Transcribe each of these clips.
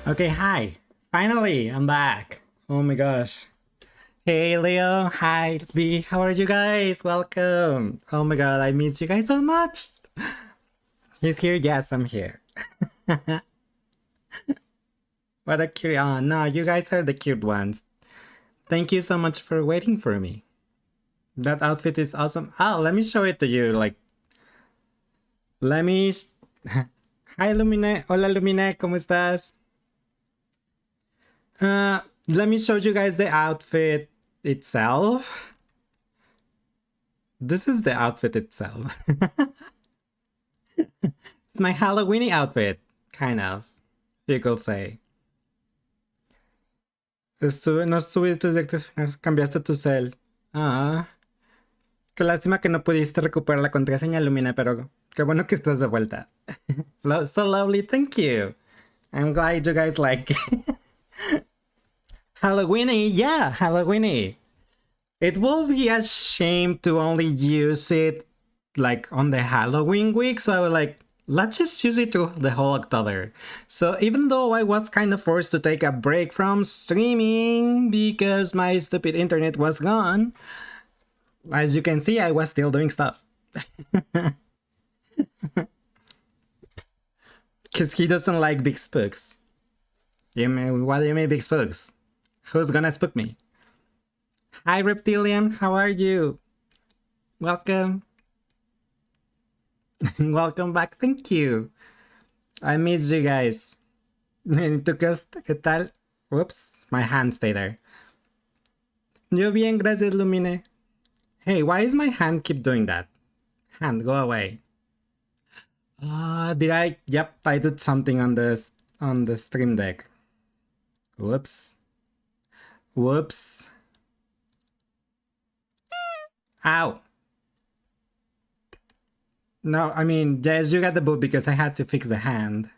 Okay, hi. Finally, I'm back. Oh my gosh. Hey Leo, hi B, how are you guys? Welcome. Oh my god, I miss you guys so much. He's here? Yes, I'm here. What a cute. Oh no, you guys are the cute ones. Thank you so much for waiting for me. That outfit is awesome. Oh, let me show it to you. Like, let me. Hi Lumine. Hola Lumine, ¿cómo estás? Let me show you guys the outfit itself. This is the outfit itself. It's my Halloweeny outfit, kind of, you could say. No subí tus directos, cambiaste tu cel. Ah, qué lástima que no pudiste recuperar la contraseña, Lumina, pero qué bueno que estás de vuelta. So lovely, thank you. I'm glad you guys like Halloweeny. Yeah, Halloweeny. It will be a shame to only use it like on the Halloween week, so I was like, let's just use it to the whole October. So even though I was kind of forced to take a break from streaming because my stupid internet was gone, as you can see, I was still doing stuff. Because he doesn't like big spooks. What do you mean big spooks? Who's gonna spook me? Hi Reptilian, how are you? Welcome. Welcome back, thank you. I missed you guys. ¿Qué tal? Whoops, my hand stay there. Yo bien, gracias Lumine. Hey, why is my hand keep doing that? Hand, go away. Did I? Yep, I did something on the stream deck. Whoops. Whoops. Ow. No, I mean, yes, you got the boop because I had to fix the hand.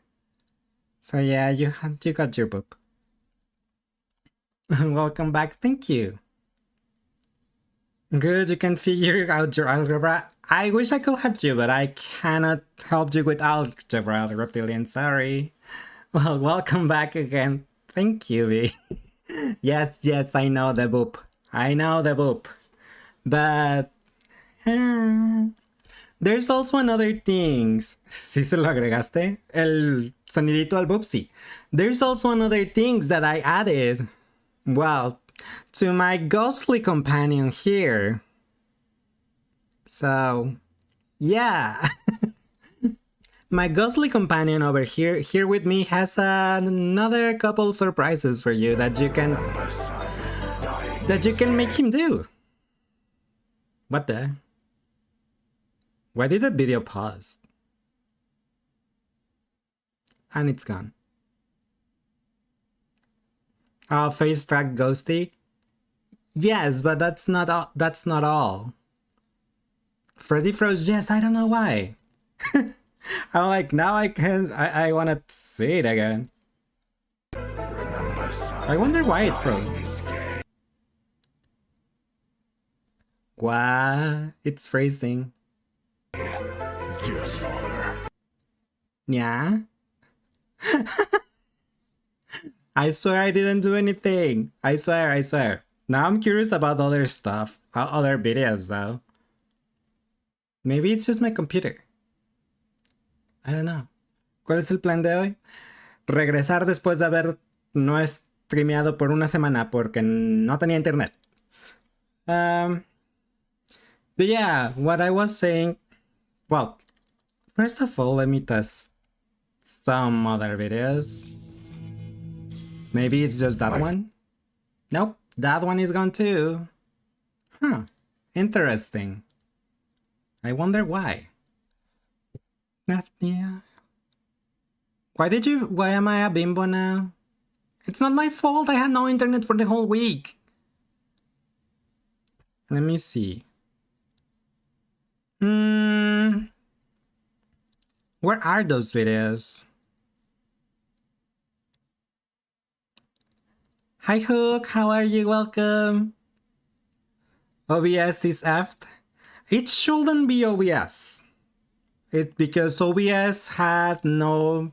So yeah, you got your boop. Welcome back, thank you. Good, you can figure out your algebra. I wish I could help you, but I cannot help you with algebra, Reptilian, sorry. Well, welcome back again. Thank you, V. Yes, I know the boop. I know the boop. But... there's also another things. ¿Sí se lo agregaste? El sonidito al boop, sí. There's also another things that I added. Well, to my ghostly companion here. So, yeah. My ghostly companion over here with me has another couple surprises for you that you can make him do. What the? Why did the video pause? And it's gone. Oh, face track ghosty? Yes, but that's not all. Freddy froze, yes, I don't know why. I'm like, now I wanna see it again. I wonder why it froze. What? It's freezing. Yes, father. Yeah? I swear I didn't do anything. I swear. Now I'm curious about other stuff. Other videos though. Maybe it's just my computer. I don't know. ¿Cuál es el plan de hoy? Regresar después de haber no streameado por una semana porque no tenía internet. But yeah, what I was saying... Well, first of all, let me test some other videos. Maybe it's just that one? Nope, that one is gone too. Huh, interesting. I wonder why. Yeah. Why am I a bimbo now? It's not my fault, I had no internet for the whole week. Let me see. Where are those videos? Hi Hook, how are you? Welcome. OBS is effed. It shouldn't be OBS. It because OBS had no...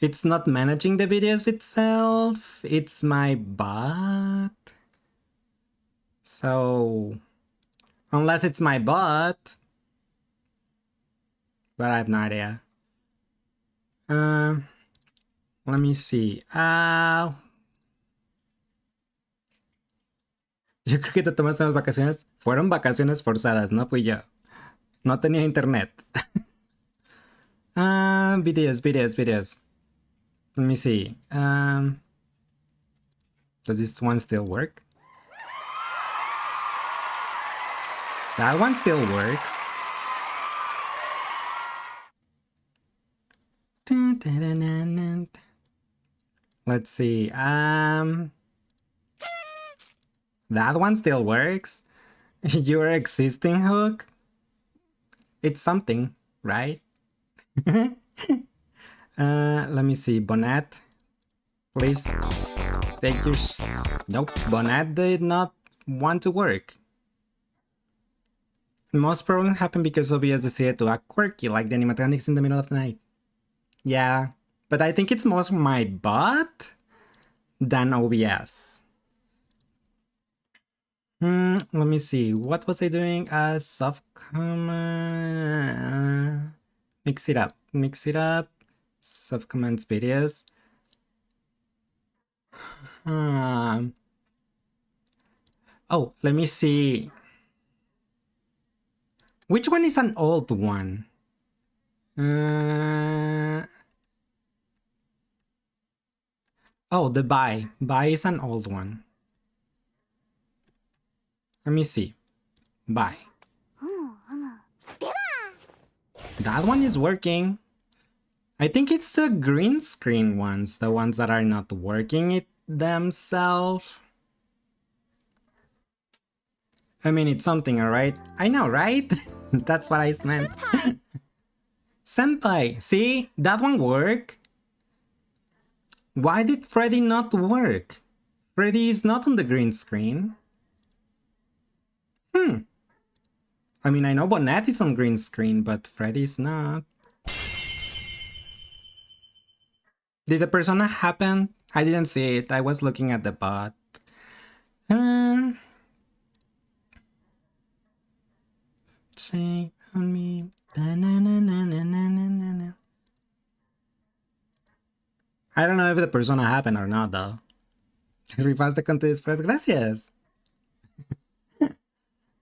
It's not managing the videos itself. It's my bot. So... Unless it's my bot. But I have no idea. Let me see. Yo creo que te tomaste unas vacaciones. Fueron vacaciones forzadas, no fui yo. No tenía internet. Videos. Let me see. Does this one still work? That one still works. Let's see. That one still works. Your existing hook? It's something, right? Let me see. Bonnet, please take your... Nope, Bonnet did not want to work. Most problems happen because OBS decided to act quirky, like the animatronics in the middle of the night. Yeah, but I think it's most my bot than OBS. Let me see. What was I doing? Soft command. Mix it up. Soft commands videos. Oh, let me see. Which one is an old one? Oh, the buy. Buy is an old one. Let me see. Buy. That one is working. I think it's the green screen ones, the ones that are not working it themselves. I mean, it's something, alright? I know, right? That's what I meant. Senpai! See? That one worked. Why did Freddy not work? Freddy is not on the green screen. I mean, I know Bonnet is on green screen, but Freddy's not. Did the persona happen? I didn't see it. I was looking at the bot. Say on me. I don't know if the persona happened or not, though. Rifaste con tu disfraz. Gracias.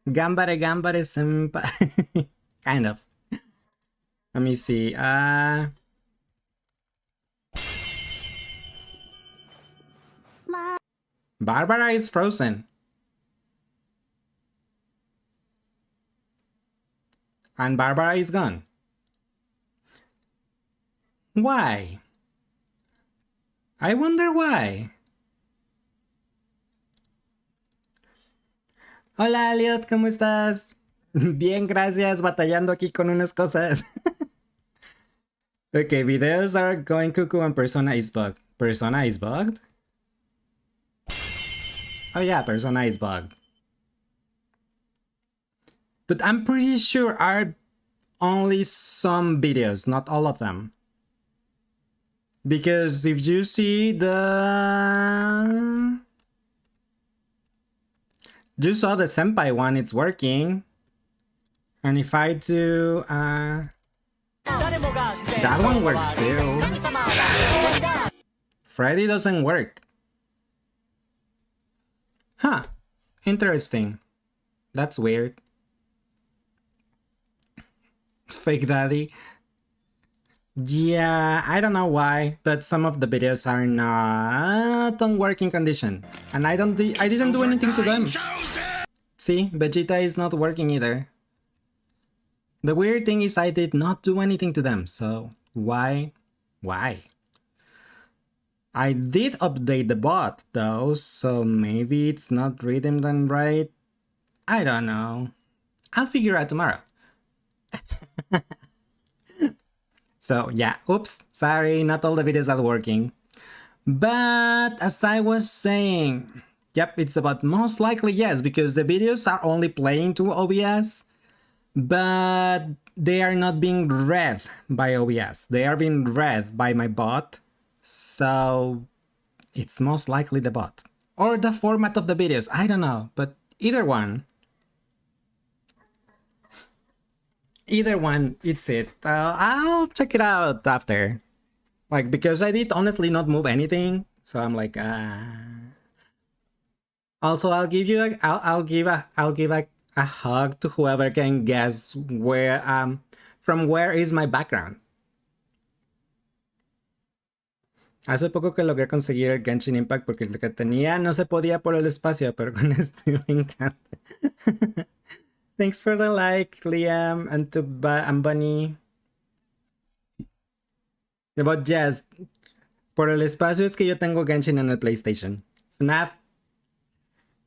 Gambare senpai. Kind of. Let me see. Barbara is frozen. And Barbara is gone. Why? I wonder why. Hola, Elliot, ¿cómo estás? Bien, gracias, batallando aquí con unas cosas. Okay, videos are going cuckoo and Persona is bugged. Persona is bugged? Oh yeah, Persona is bugged. But I'm pretty sure are only some videos, not all of them. Because if you see the... You saw the senpai one, it's working. And if I do... that one works too. Freddy doesn't work. Huh. Interesting. That's weird. Fake daddy. Yeah, I don't know why, but some of the videos are not on working condition. And I didn't do anything to them. See, Vegeta is not working either. The weird thing is I did not do anything to them, so why? Why? I did update the bot though, so maybe it's not reading them right. I don't know. I'll figure out tomorrow. So yeah, oops, sorry, not all the videos are working. But as I was saying, yep, it's about most likely yes, because the videos are only playing to OBS. But they are not being read by OBS. They are being read by my bot. So it's most likely the bot. Or the format of the videos. I don't know. But either one. Either one, it's it. I'll check it out after. Like, because I did honestly not move anything. So I'm like, Also, I'll give you I'll give a hug to whoever can guess where from where is my background. Hace poco que logré conseguir el Genshin Impact porque el que tenía no se podía por el espacio, pero con este me encanta. Thanks for the like, Liam, and to Bunny. But yes, por el espacio es que yo tengo Genshin en el PlayStation. FNAF.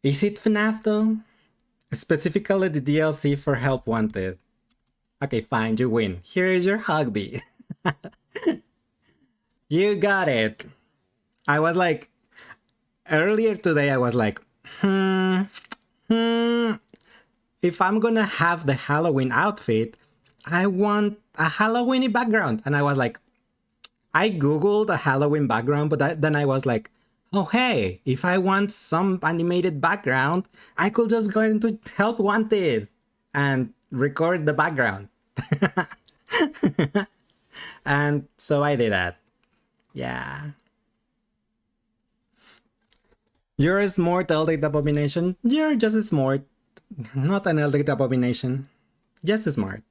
Is it FNAF though? Specifically the DLC for Help Wanted. Okay, fine, you win. Here is your Hugby. You got it. I was like, earlier today I was like, if I'm gonna have the Halloween outfit, I want a Halloweeny background. And I was like, I googled a Halloween background, but then I was like, oh hey, if I want some animated background, I could just go into Help Wanted and record the background. And so I did that. Yeah. You're a smart Eldritch Abomination. You're just a smart. Not an Eldritch Abomination. Just smart.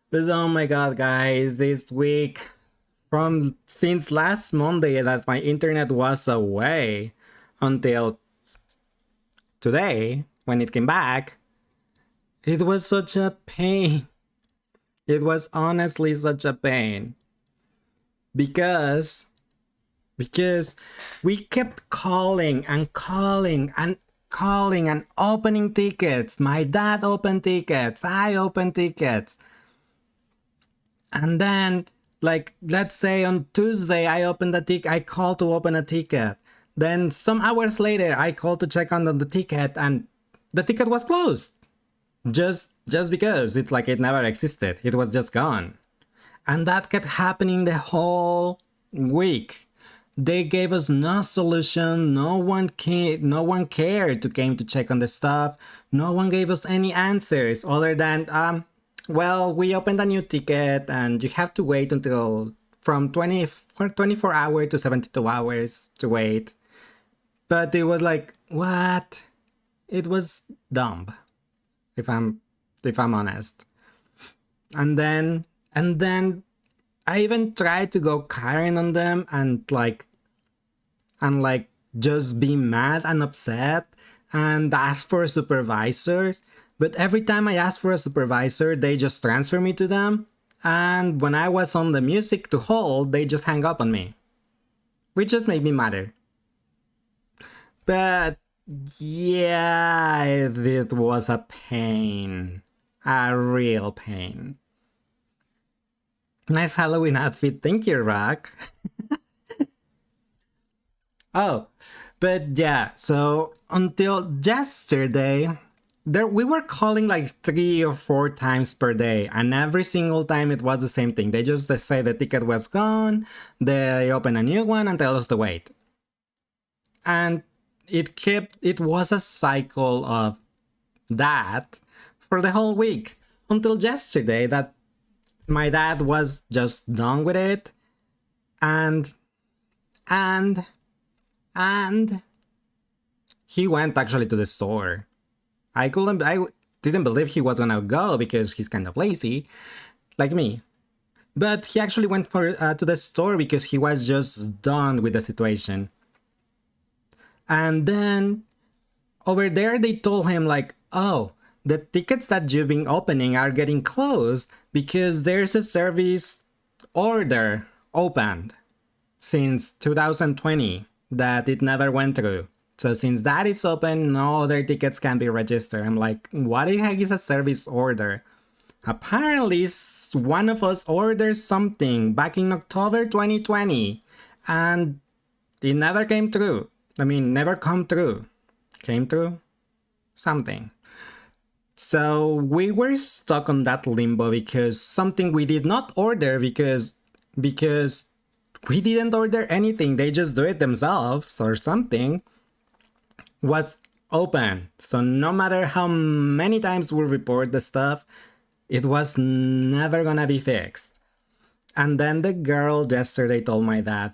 But oh my god, guys, this week, since last Monday that my internet was away until today, when it came back, it was such a pain. It was honestly such a pain. Because we kept calling and opening tickets. My dad opened tickets. I opened tickets. And then, like, let's say on Tuesday, I opened a ticket. I called to open a ticket. Then some hours later, I called to check on the ticket, and the ticket was closed. Just because it's like it never existed. It was just gone. And that kept happening the whole week. They gave us no solution. No one cared to came to check on the stuff. No one gave us any answers other than well, we opened a new ticket and you have to wait until from 24 hours to 72 hours to wait. But it was like, what? It was dumb, if I'm honest. And then I even tried to go Karen on them and just be mad and upset and ask for a supervisor. But every time I asked for a supervisor, they just transfer me to them. And when I was on the music to hold, they just hang up on me. Which just made me madder. But yeah, it was a pain. A real pain. Nice Halloween outfit. Thank you, Rock. Oh, but yeah, so until yesterday, we were calling like 3 or 4 times per day, and every single time it was the same thing. They just say the ticket was gone, they open a new one and tell us to wait. And it was a cycle of that for the whole week until yesterday that my dad was just done with it, and he went actually to the store. I didn't believe he was gonna go because he's kind of lazy, like me. But he actually went to the store because he was just done with the situation. And then over there they told him like, oh, the tickets that you've been opening are getting closed because there's a service order opened since 2020 that it never went through. So since that is open, no other tickets can be registered. I'm like, what the heck is a service order? Apparently, one of us ordered something back in October 2020 and it never came through. I mean, never come through. Came through? Something. So we were stuck on that limbo because something we did not order because we didn't order anything. They just do it themselves or something was open. So no matter how many times we report the stuff, it was never gonna be fixed. And then the girl yesterday told my dad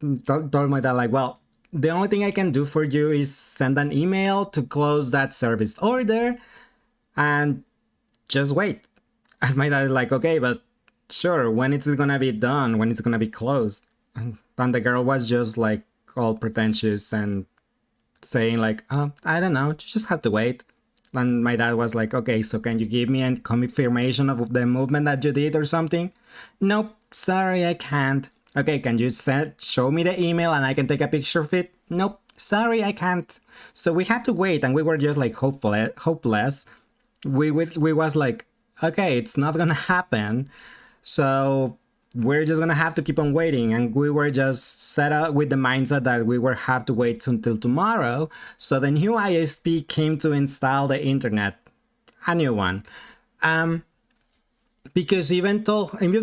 like, well, the only thing I can do for you is send an email to close that service order and just wait. And my dad is like, okay, but sure, when it's gonna be done, when it's gonna be closed. And the girl was just like all pretentious and saying like, oh, I don't know, you just have to wait. And my dad was like, okay, so can you give me a confirmation of the movement that you did or something? Nope, sorry, I can't. Okay, can you show me the email and I can take a picture of it? Nope, sorry, I can't. So we had to wait and we were just like hopeless. We was like, okay, it's not gonna happen. So we're just gonna have to keep on waiting, and we were just set up with the mindset that we would have to wait until tomorrow. So the new ISP came to install the internet, a new one. Because even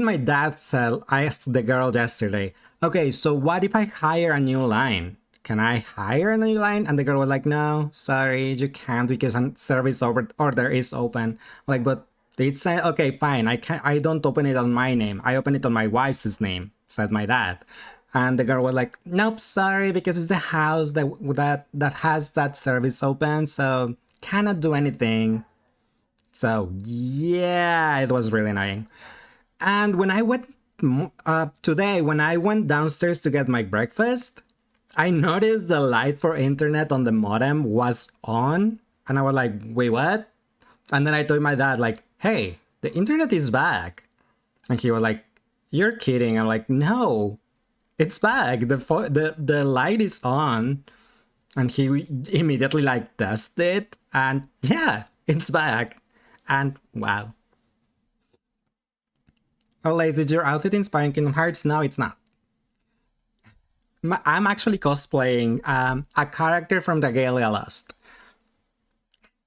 my dad said, I asked the girl yesterday, okay, so what if I hire a new line? Can I hire a new line? And the girl was like, no, sorry, you can't because a service order is open. Like, but it's said, okay, fine. I don't open it on my name. I open it on my wife's name, said my dad. And the girl was like, nope, sorry, because it's the house that has that service open, so cannot do anything. So yeah, it was really annoying. And when I went today, when I went downstairs to get my breakfast, I noticed the light for internet on the modem was on, and I was like, wait, what? And then I told my dad like, hey, the internet is back. And he was like, you're kidding. I'm like, no, it's back. The light is on. And he immediately like tested, and yeah, it's back. And wow. Oh, Lace, is your outfit inspiring Kingdom Hearts? No, it's not. I'm actually cosplaying a character from the Galia Lost.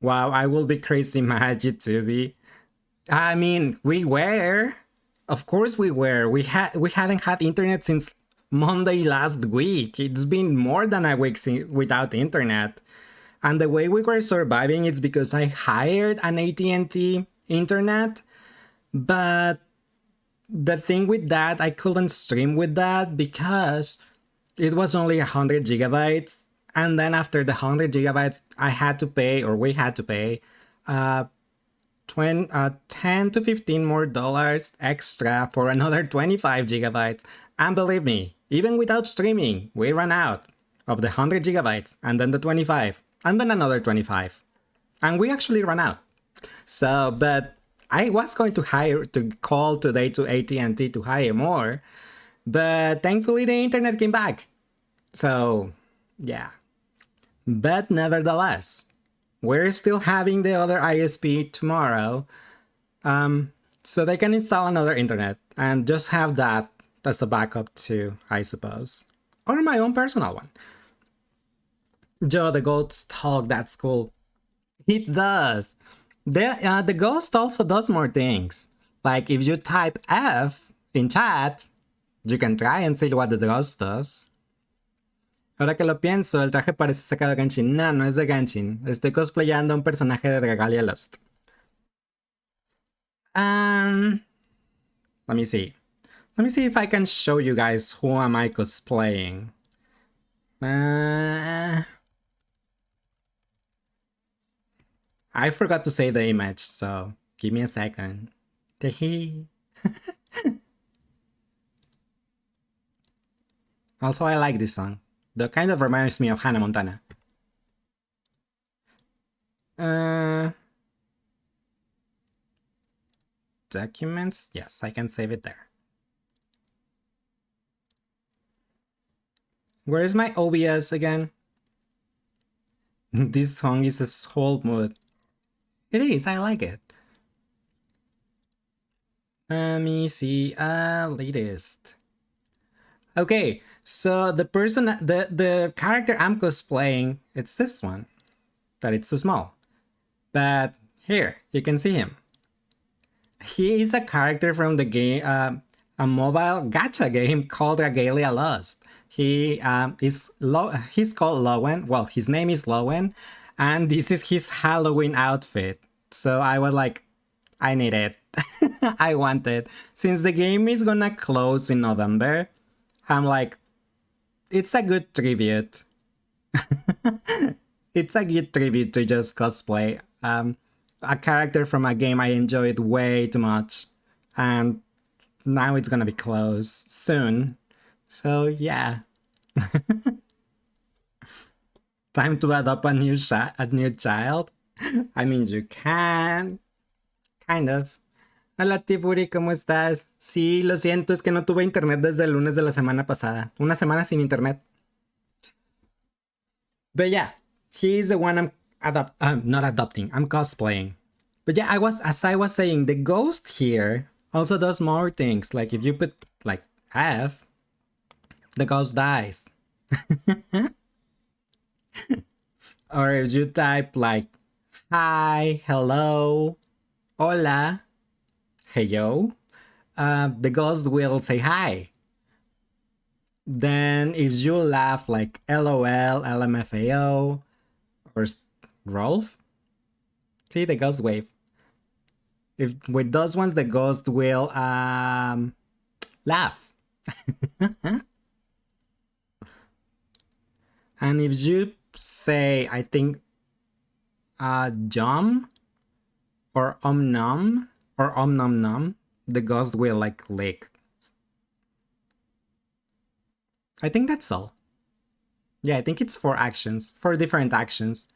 Wow, I will be crazy mad, you to be. I mean, we were. Of course we were. We hadn't had internet since Monday last week. It's been more than a week without internet. And the way we were surviving is because I hired an AT&T internet, but the thing with that, I couldn't stream with that because it was only 100 gigabytes. And then after the 100 gigabytes, I had to pay, or we had to pay, 10 to 15 more dollars extra for another 25 gigabytes. And believe me, even without streaming, we ran out of the 100 gigabytes and then the 25 and then another 25. And we actually ran out. So, but I was going to call today to AT&T to hire more, but thankfully the internet came back. So, yeah. But nevertheless, we're still having the other ISP tomorrow, so they can install another internet and just have that as a backup too, I suppose. Or my own personal one. Joe, the ghost talk, that's cool. It does. The ghost also does more things. Like if you type F in chat, you can try and see what the ghost does. Ahora que lo pienso, el traje parece sacado de Genshin. No, no es de Genshin. Estoy cosplayando a un personaje de Dragalia Lost. Let me see. Let me see if I can show you guys who am I cosplaying. I forgot to save the image, so give me a second. Also, I like this song. That kind of reminds me of Hannah Montana. Documents? Yes, I can save it there. Where is my OBS again? This song is a whole mood. It is, I like it. Let me see, latest. Okay, so the character I'm cosplaying, it's this one, but it's too small. But here, you can see him. He is a character from the game, a mobile gacha game called Regalia Lost. He's called Lowen. Well, his name is Lowen, and this is his Halloween outfit. So I was like, I need it. I want it. Since the game is gonna close in November, I'm like, it's a good tribute. It's a good tribute to just cosplay. A character from a game I enjoyed way too much, and now it's gonna be closed soon. So yeah, time to adopt a new child. I mean, you can, kind of. Hola Tiburi, ¿cómo estás? Sí, lo siento, es que no tuve internet desde el lunes de la semana pasada. Una semana sin internet. But yeah, he's the one I'm not adopting. I'm cosplaying. But yeah, as I was saying, the ghost here also does more things. Like if you put like F, the ghost dies. Or if you type like hi, hello, hola, heyo, the ghost will say hi. Then if you laugh like LOL, LMFAO, or Rolf, see the ghost wave. If with those ones, the ghost will laugh. And if you say, I think, jum or nom or nom nom, the ghost will like lick. I think that's all. Yeah, I think it's 4 different actions.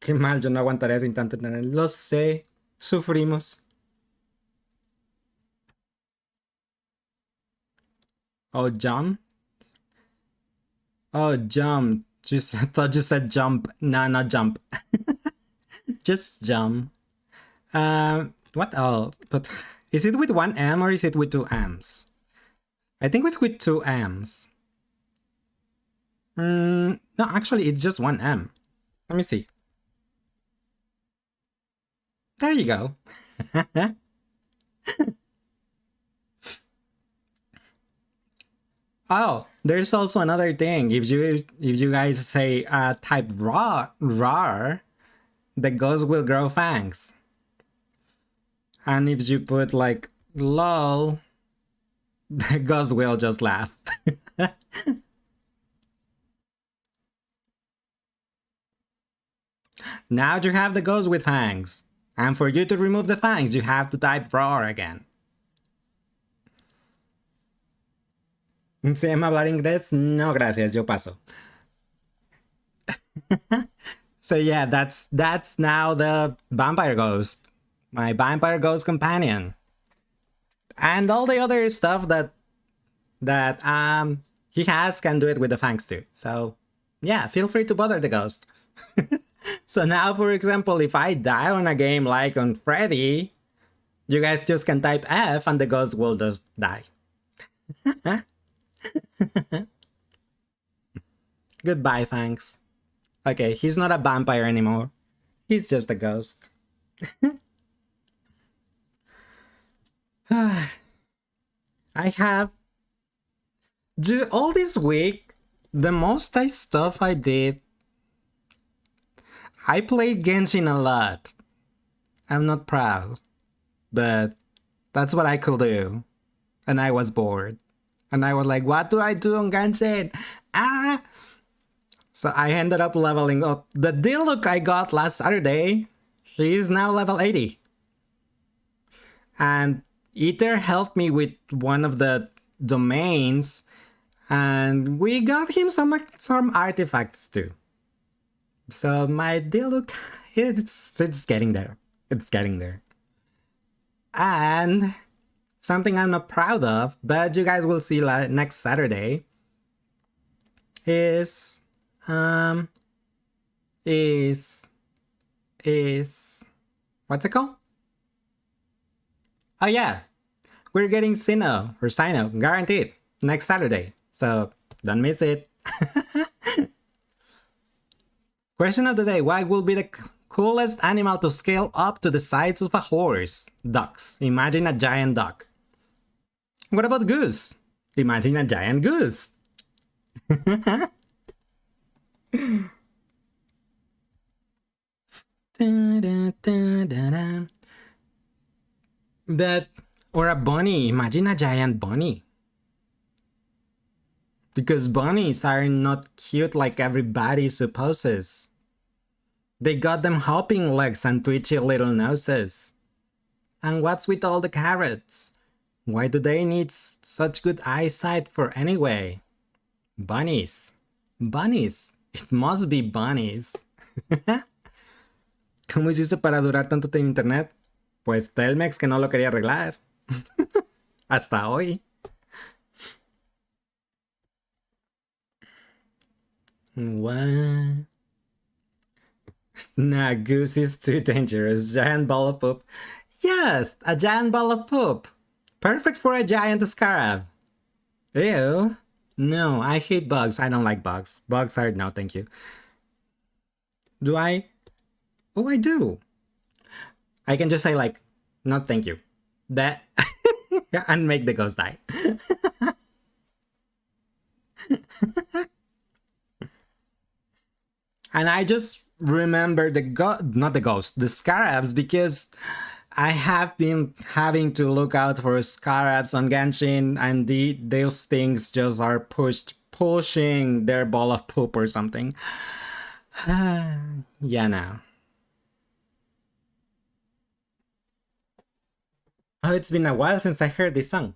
Qué mal, yo no aguantaría sin tanto internet. Lo sé, sufrimos. Oh, jump? Oh, jump. Just I thought you said jump. No, not jump. Just jump. What else? But is it with 1 M or is it with 2 M's? I think it's with 2 M's. No, actually, it's just 1 M. Let me see. There you go. Oh, there's also another thing. If you guys say type rar, the ghost will grow fangs. And if you put like lol, the ghost will just laugh. Now you have the ghost with fangs. And for you to remove the fangs, you have to type roar again. ¿Se llama hablar inglés? No, gracias, yo paso. So yeah, that's now the vampire ghost. My vampire ghost companion. And all the other stuff that he has can do it with the fangs too. So yeah, feel free to bother the ghost. So now, for example, if I die on a game like on Freddy, you guys just can type F and the ghost will just die. Goodbye, thanks. Okay, he's not a vampire anymore. He's just a ghost. I have... all this week, the most stuff I did, I played Genshin a lot. I'm not proud, but that's what I could do. And I was bored. And I was like, what do I do on Genshin? Ah! So I ended up leveling up. The Diluc I got last Saturday, he's now level 80. And Ether helped me with one of the domains, and we got him some artifacts too. So my Diluc, it's getting there. It's getting there. And something I'm not proud of, but you guys will see next Saturday, is what's it called? Oh yeah, we're getting Sino, guaranteed, next Saturday. So don't miss it. Question of the day. What will be the coolest animal to scale up to the size of a horse? Ducks. Imagine a giant duck. What about goose? Imagine a giant goose. But, or a bunny. Imagine a giant bunny. Because bunnies are not cute like everybody supposes. They got them hopping legs and twitchy little noses. And what's with all the carrots? Why do they need such good eyesight for anyway? Bunnies. Bunnies. It must be bunnies. ¿Cómo hiciste para durar tanto en internet? Pues Telmex que no lo quería arreglar. Hasta hoy. What? Nah, goose is too dangerous. Giant ball of poop. Yes, a giant ball of poop. Perfect for a giant scarab. Ew. No, I hate bugs. I don't like bugs. Bugs are no, thank you. Do I? Oh, I do. I can just say like, no, thank you. That and make the ghost die. And I just remember the scarabs, because I have been having to look out for scarabs on Genshin, and those things just are pushing their ball of poop or something. Yeah, now. Oh, it's been a while since I heard this song.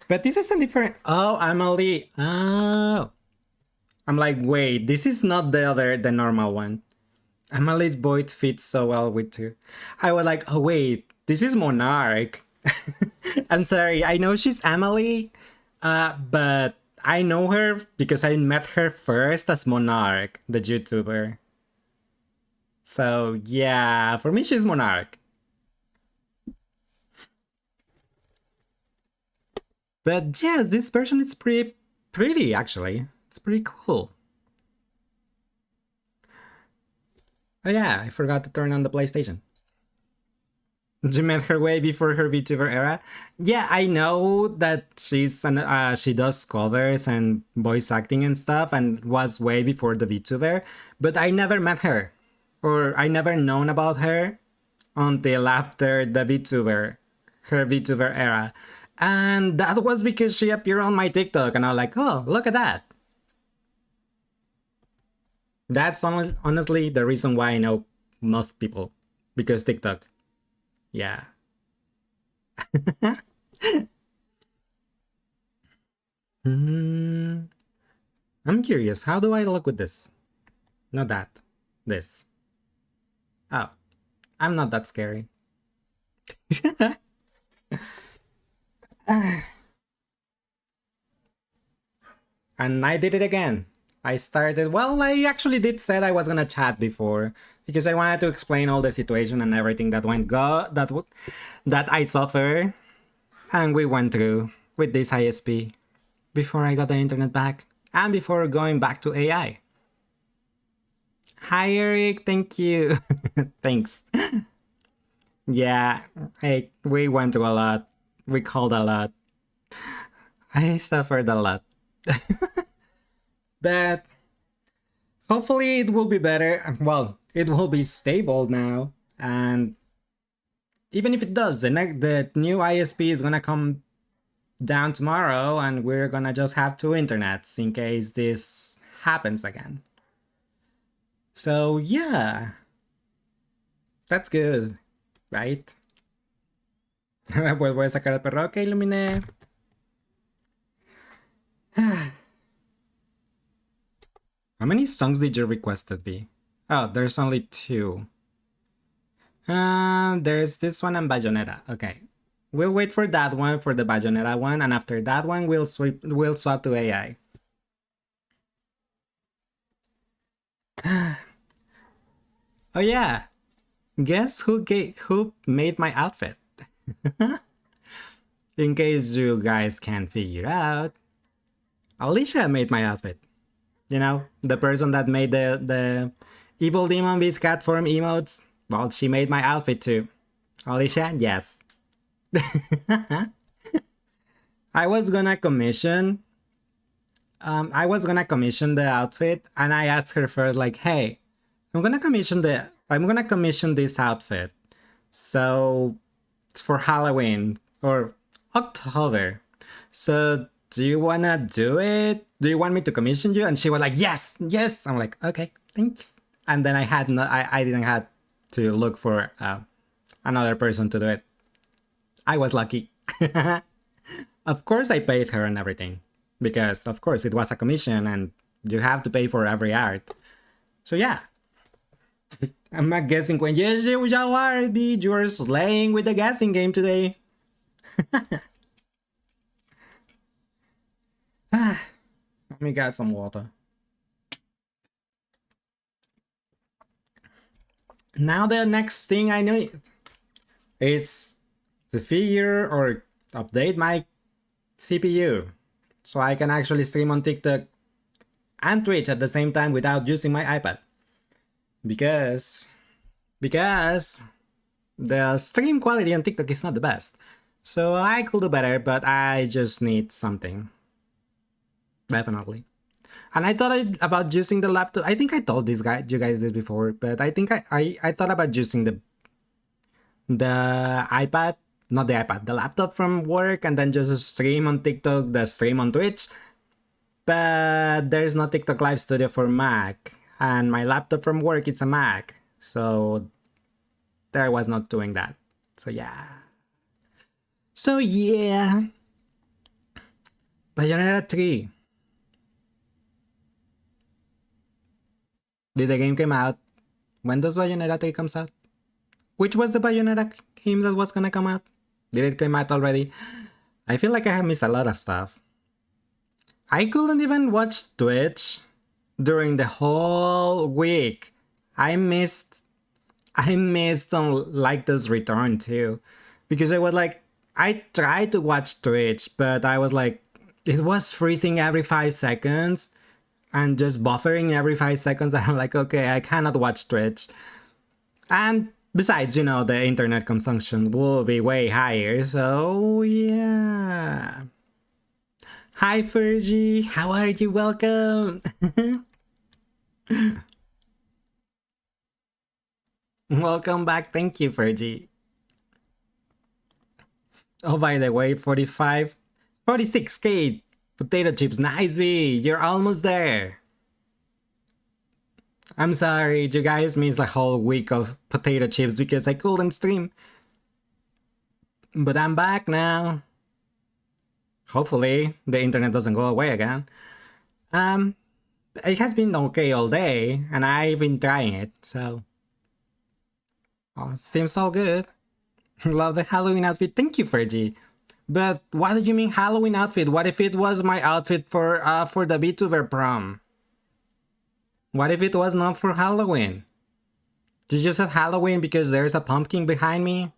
But this is a different... Oh, Emily. Oh. I'm like, wait, this is not the normal one. Emily's voice fits so well with two. I was like, oh wait, this is Monarch. I'm sorry, I know she's Emily, but I know her because I met her first as Monarch, the YouTuber. So yeah, for me she's Monarch. But yes, this version is pretty actually. It's pretty cool. Oh yeah, I forgot to turn on the PlayStation. She met her way before her VTuber era. Yeah, I know that she does covers and voice acting and stuff, and was way before the VTuber. But I never met her, or I never known about her until after the her VTuber era, and that was because she appeared on my TikTok, and I was like, oh, look at that. That's honestly the reason why I know most people, because TikTok. Yeah. I'm curious, how do I look with this? Not that. This. Oh. I'm not that scary. And I did it again. I started, well, I actually did said I was gonna chat before, because I wanted to explain all the situation and everything that that I suffer and we went through with this ISP before I got the internet back and before going back to AI. Hi Eric, thank you. Thanks. Yeah, we went through a lot. We called a lot. I suffered a lot. But hopefully it will be better. Well, it will be stable now, and even if it does, the new ISP is gonna come down tomorrow, and we're gonna just have two internets in case this happens again. So yeah, that's good, right? Pues voy a sacar el perro. Ok, iluminé. How many songs did you requested be? Oh, there's only two. There's this one and Bayonetta. Okay. We'll wait for that one, for the Bayonetta one, and after that one we'll swap to AI. Oh yeah. Guess who made my outfit? In case you guys can't figure out, Alicia made my outfit. You know, the person that made the evil demon beast cat form emotes. Well, she made my outfit too. Alicia, yes. I was gonna commission. I was gonna commission the outfit, and I asked her first, like, "Hey, I'm gonna commission this outfit. So for Halloween or October. So do you wanna do it? Do you want me to commission you?" And she was like, "Yes, yes." I'm like, "Okay, thanks." And then I didn't have to look for another person to do it. I was lucky. Of course, I paid her and everything because, of course, it was a commission and you have to pay for every art. So yeah, I'm not guessing when. Yes, you are, you're slaying with the guessing game today. Let me get some water. Now the next thing I need is to figure or update my CPU so I can actually stream on TikTok and Twitch at the same time without using my iPad. Because the stream quality on TikTok is not the best. So I could do better, but I just need something. Definitely. And I thought about using the laptop. I think I told you guys this before, but I think I thought about using the iPad, not the iPad, the laptop from work, and then just stream on TikTok, the stream on Twitch. But there's no TikTok Live Studio for Mac, and my laptop from work, it's a Mac, so there was not doing that. So yeah. Bayonetta 3. Did the game came out? When does Bayonetta 3 comes out? Which was the Bayonetta game that was gonna come out? Did it come out already? I feel like I have missed a lot of stuff. I couldn't even watch Twitch during the whole week. I missed on Lycos Return too. Because I was like, I tried to watch Twitch, but I was like, it was freezing every 5 seconds and just buffering every 5 seconds. And I'm like, okay, I cannot watch Twitch. And besides, you know, the internet consumption will be way higher. So yeah. Hi Fergie, how are you? Welcome. Welcome back. Thank you, Fergie. Oh, by the way, 46k potato chips. Nice, V. You're almost there. I'm sorry, you guys missed a whole week of potato chips because I couldn't stream. But I'm back now. Hopefully, the internet doesn't go away again. It has been okay all day, and I've been trying it, so... Oh, seems all good. Love the Halloween outfit. Thank you, Fergie. But what do you mean Halloween outfit? What if it was my outfit for the VTuber prom? What if it was not for Halloween? Did you said Halloween because there's a pumpkin behind me?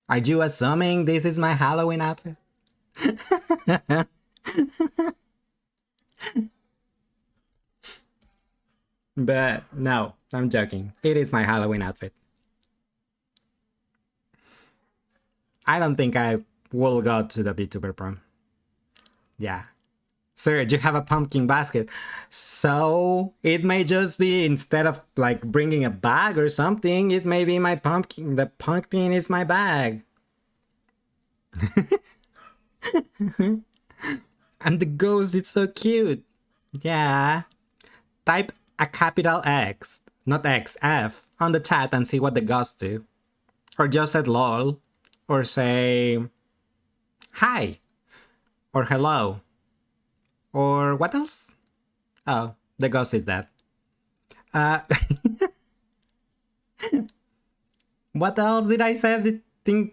Are you assuming this is my Halloween outfit? But no, I'm joking. It is my Halloween outfit. I don't think I will go to the VTuber prom. Yeah. Sir, you have a pumpkin basket. So it may just be, instead of like bringing a bag or something, it may be my pumpkin. The pumpkin is my bag. And the ghost, it's so cute. Yeah. Type a capital X, not X, F, on the chat and see what the ghosts do. Or just said lol. Or say hi. Or hello. Or what else? Oh, the ghost is dead. What else did I say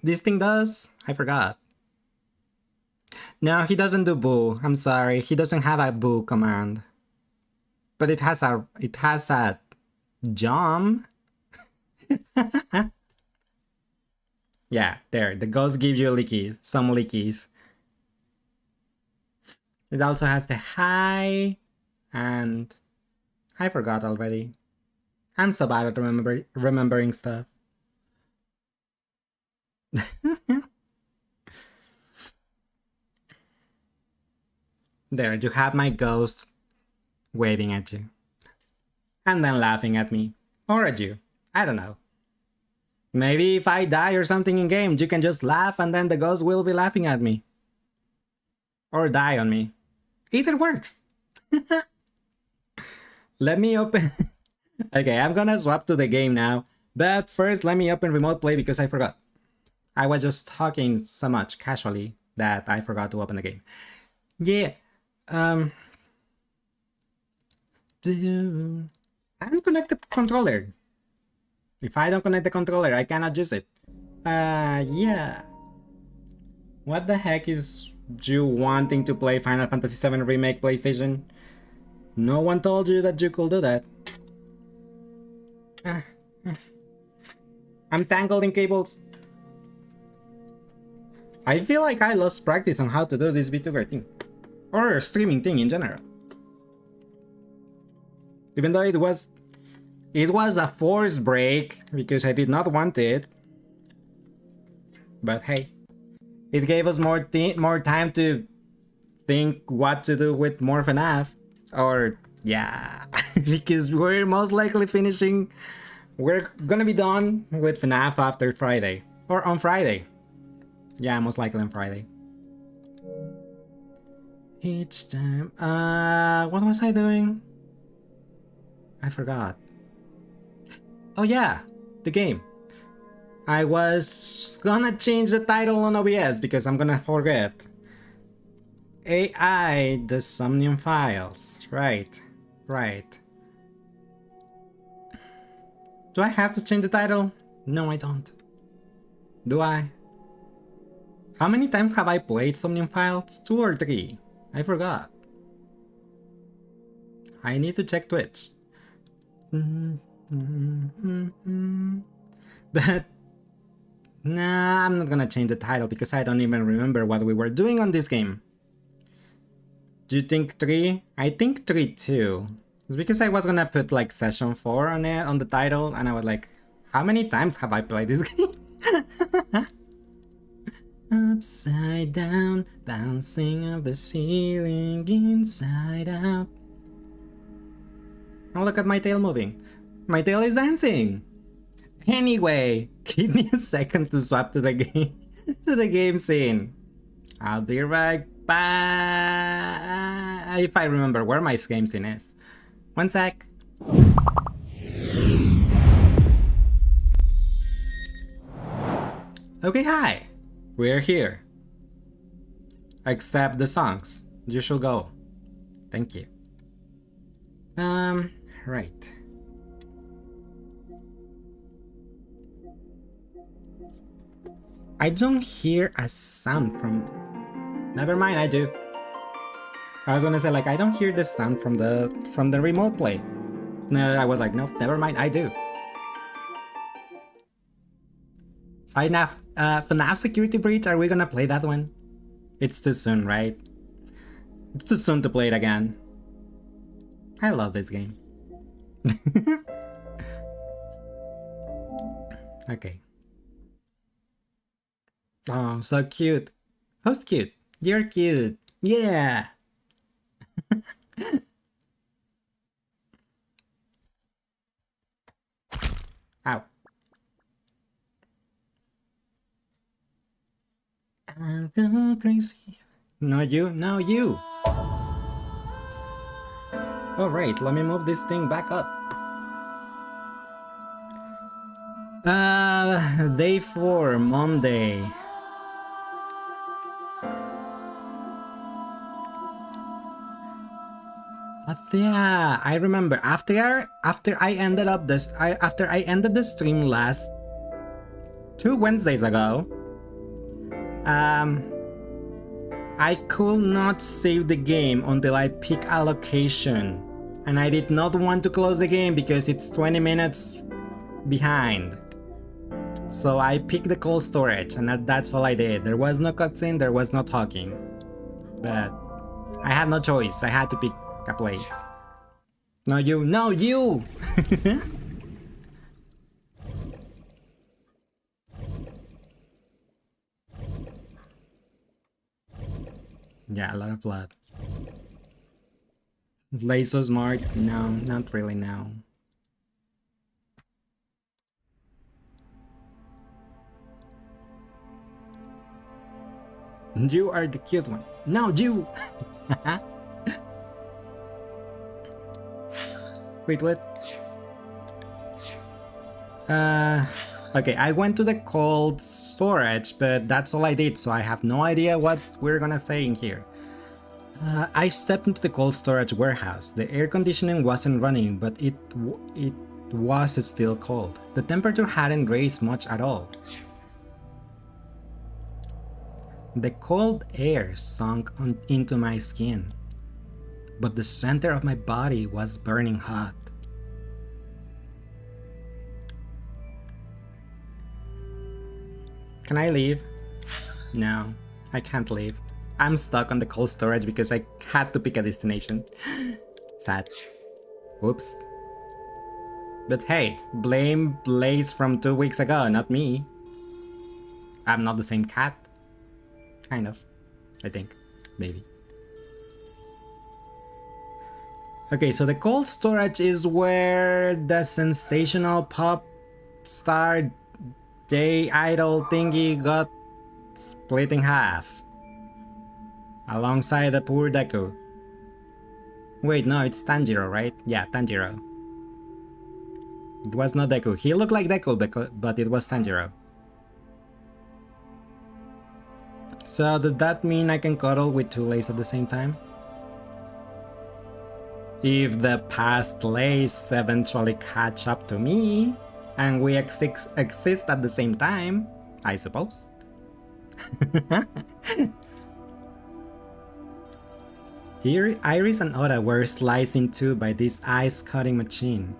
this thing does? I forgot. No, he doesn't do boo. I'm sorry. He doesn't have a boo command. But it has a jump. Yeah, there. The ghost gives you some lickies. It also has the hi, and I forgot already. I'm so bad at remembering stuff. There, you have my ghost waving at you. And then laughing at me. Or at you. I don't know. Maybe if I die or something in game, you can just laugh and then the ghost will be laughing at me. Or die on me. Either works. Let me open... Okay, I'm gonna swap to the game now. But first, let me open remote play because I forgot. I was just talking so much casually that I forgot to open the game. Yeah. Unconnect the controller. If I don't connect the controller, I cannot use it. Yeah. What the heck is you wanting to play Final Fantasy VII Remake PlayStation? No one told you that you could do that. I'm tangled in cables. I feel like I lost practice on how to do this VTuber thing. Or streaming thing in general. Even though it was a forced break because I did not want it. But hey, it gave us more time to think what to do with more FNAF. Or yeah, because we're most likely finishing. We're gonna be done with FNAF after Friday or on Friday. Yeah, most likely on Friday. Each time. What was I doing? I forgot. Oh yeah, the game. I was gonna change the title on OBS because I'm gonna forget. AI the Somnium Files. Right. Do I have to change the title? No, I don't. Do I? How many times have I played Somnium Files? 2 or 3? I forgot. I need to check Twitch. But nah, I'm not gonna change the title because I don't even remember what we were doing on this game. Do you think 3? I think 3 too. It's because I was gonna put like session 4 on it, on the title, and I was like, how many times have I played this game? Upside down, bouncing off the ceiling, inside out. Oh, look at my tail moving. My tail is dancing. Anyway, give me a second to swap to the game, to the game scene. I'll be right back. If I remember where my game scene is. One sec. Okay, hi. We're here. Accept the songs. You should go. Thank you. Right. I don't hear a sound from... Never mind, I do. I was gonna say, like, I don't hear the sound from the remote play. No, I was like, no, never mind, I do. FNAF Security Breach, are we gonna play that one? It's too soon, right? It's too soon to play it again. I love this game. Okay. Oh, so cute. Who's cute? You're cute. Yeah. Ow. I'll go crazy. No, you. No, you. Alright, let me move this thing back up. Day 4, Monday. But yeah, I remember after I ended the stream last 2 Wednesdays ago, I could not save the game until I pick a location, and I did not want to close the game because it's 20 minutes behind. So I picked the cold storage, and that's all I did. There was no cutscene, there was no talking. But I had no choice. I had to pick a place. No, you. No, you! Yeah, a lot of blood. Play so smart? No, not really, no. You are the cute one. No, you! Wait, what? Okay, I went to the cold storage, but that's all I did, so I have no idea what we're gonna say in here. I stepped into the cold storage warehouse. The air conditioning wasn't running, but it was still cold. The temperature hadn't raised much at all. The cold air sunk into my skin, but the center of my body was burning hot. Can I leave? No, I can't leave. I'm stuck on the cold storage because I had to pick a destination. Sad. Oops. But hey, blame Blaze from 2 weeks ago, not me. I'm not the same cat. Kind of. I think. Maybe. Okay, so the cold storage is where the sensational pop star J idol thingy got split in half. Alongside the poor Deku. Wait, no, it's Tanjiro, right? Yeah, Tanjiro. It was not Deku. He looked like Deku, but it was Tanjiro. So does that mean I can cuddle with two Lays at the same time? If the past Lays eventually catch up to me, and we exist at the same time, I suppose. Here, Iris and Oda were sliced in two by this ice-cutting machine.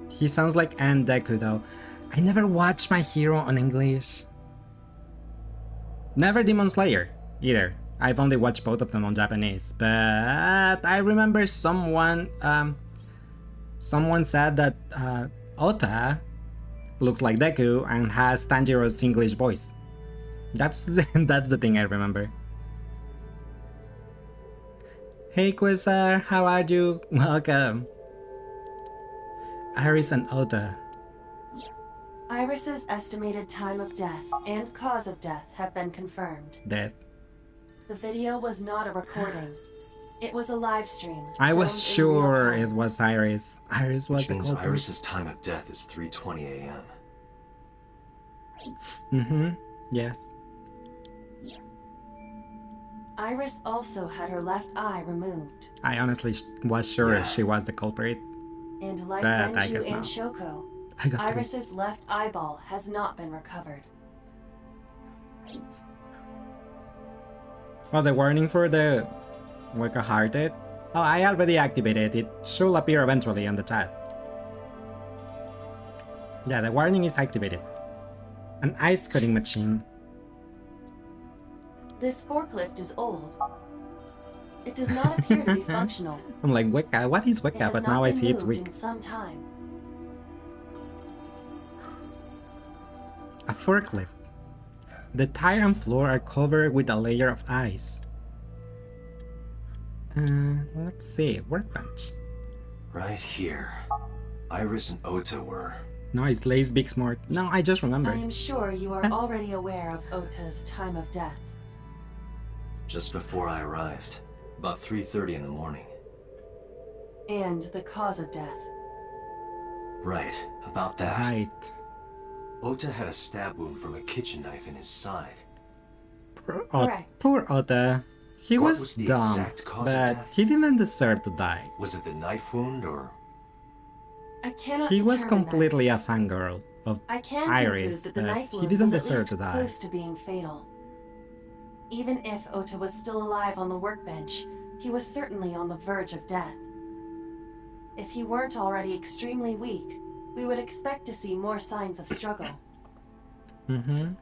He sounds like Anne Deku though. I never watched My Hero on English. Never Demon Slayer, either. I've only watched both of them on Japanese, but I remember someone said that Ota looks like Deku and has Tanjiro's English voice. That's the thing I remember. Hey Quasar, how are you? Welcome. Iris and Ota. Iris's estimated time of death and cause of death have been confirmed. Dead. The video was not a recording. It was a live stream. I was sure it was Iris. Iris was Which means the culprit. Iris's time of death is 3:20 a.m. Mm-hmm. Yes. Iris also had her left eye removed. I honestly was sure she was the culprit. And like But I Renju guess and not. Shoko, I got Iris's left eyeball has not been recovered. Oh, the warning for the Weka Hearted? Oh, I already activated it. It should appear eventually on the chat. Yeah, the warning is activated. An ice cutting machine. This forklift is old. It does not appear to be functional. I'm like, Weka, what is Weka? But now I see it's weak. In some time. A forklift. The tire and floor are covered with a layer of ice. Let's see, workbench. Right here. Iris and Ota were. No, it's Lay's Big Smart. No, I just remember. I am sure you are already aware of Ota's time of death. Just before I arrived. About 3:30 in the morning. And the cause of death. Right, about that. Right. Ota had a stab wound from a kitchen knife in his side. Poor Ota. He What was was the dumb, exact cause of but death? he didn't deserve to die. Was it the knife wound or... I cannot He was determine completely that. a fangirl of I can Iris, conclude that the but knife he wound didn't was at deserve least to die. close to being fatal. Even if Ota was still alive on the workbench, he was certainly on the verge of death. If he weren't already extremely weak, we would expect to see more signs of struggle. Mm-hmm.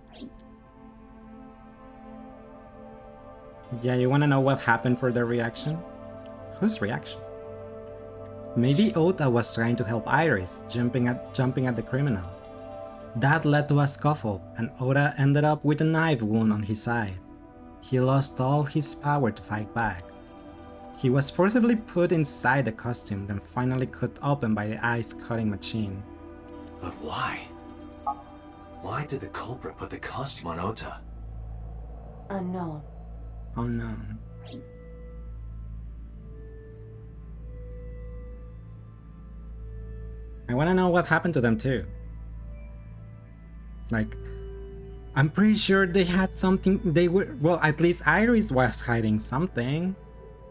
Yeah, you wanna know what happened for their reaction? Whose reaction? Maybe Ota was trying to help Iris, jumping at the criminal. That led to a scuffle, and Ota ended up with a knife wound on his side. He lost all his power to fight back. He was forcibly put inside the costume, then finally cut open by the ice-cutting machine. But why? Why did the culprit put the costume on Ota? Unknown. Oh no. I wanna know what happened to them too. Like, I'm pretty sure they had something, they were, well, at least Iris was hiding something.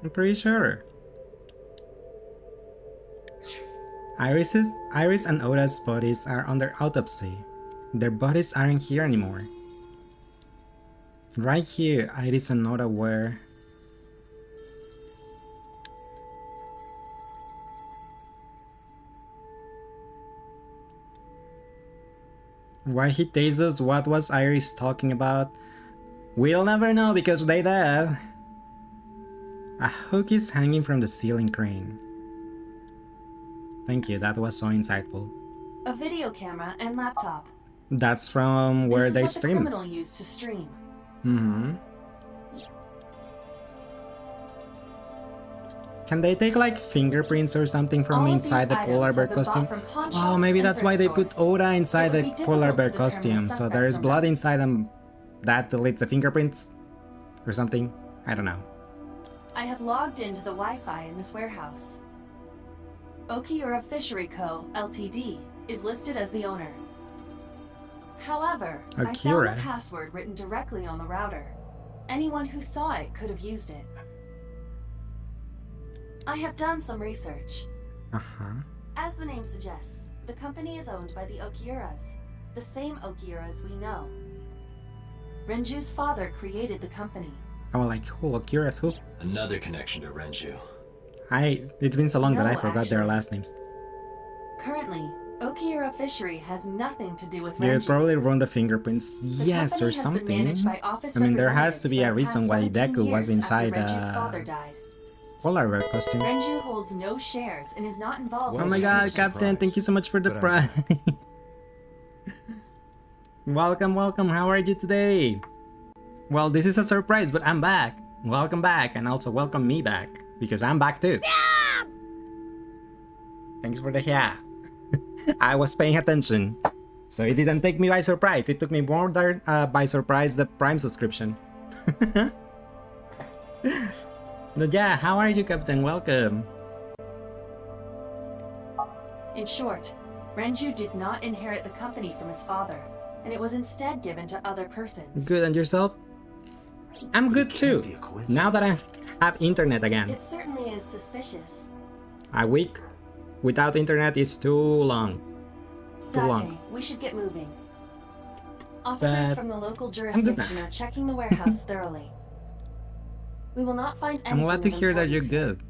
I'm pretty sure. Iris and Oda's bodies are under autopsy. Their bodies aren't here anymore. Right here, Iris and Oda were. Why he tastes us? What was Iris talking about? We'll never know because they dead. A hook is hanging from the ceiling crane. Thank you, that was so insightful. A video camera and laptop. That's from where they This is what the stream. criminal used to stream. Can they take like fingerprints or something from All of inside these the polar items bear have been bought costume? from pawn Oh, shops maybe and that's why thrift they put stores. Oda inside It would the be polar difficult bear to determine costume, the so suspect there's from blood that. inside them that deletes the fingerprints or something. I don't know. I have logged into the Wi-Fi in this warehouse. Okiura Fishery Co., Ltd. is listed as the owner. However, I found Akira. the password written directly on the router. Anyone who saw it could have used it. I have done some research. As the name suggests, the company is owned by the Okiuras, the same Okiuras we know. Renju's father created the company. I was like, who? Akira's who? Another connection to Renju. It's been so long that I No, forgot their actually. last names. Currently, Okiura Fishery has nothing to do with They would Renju. probably run the fingerprints. The Yes, company or has been something. managed by office I mean, there has to be a representatives for reason the why past 17 Deku was years inside after Renju's father died. polar bear costume. Renju holds no shares and is not involved Oh in my the god, decision. Captain, thank you so much for the But prize. Welcome, welcome, how are you today? Well, this is a surprise, but I'm back. Welcome back, and also welcome me back, because I'm back too. Thanks for the yeah. I was paying attention. So it didn't take me by surprise, it took me more by surprise the Prime subscription. But yeah, how are you, Captain? Welcome. In short, Renju did not inherit the company from his father, and it was instead given to other persons. Good, and yourself? I'm good can't too. be a coincidence. Now that I have internet again. It certainly is suspicious. A week without internet is too long. Too Date, long. we should get moving. Officers But from the local good now. jurisdiction are checking the warehouse thoroughly. We will not find anything I'm glad to of hear that you're importance here. good.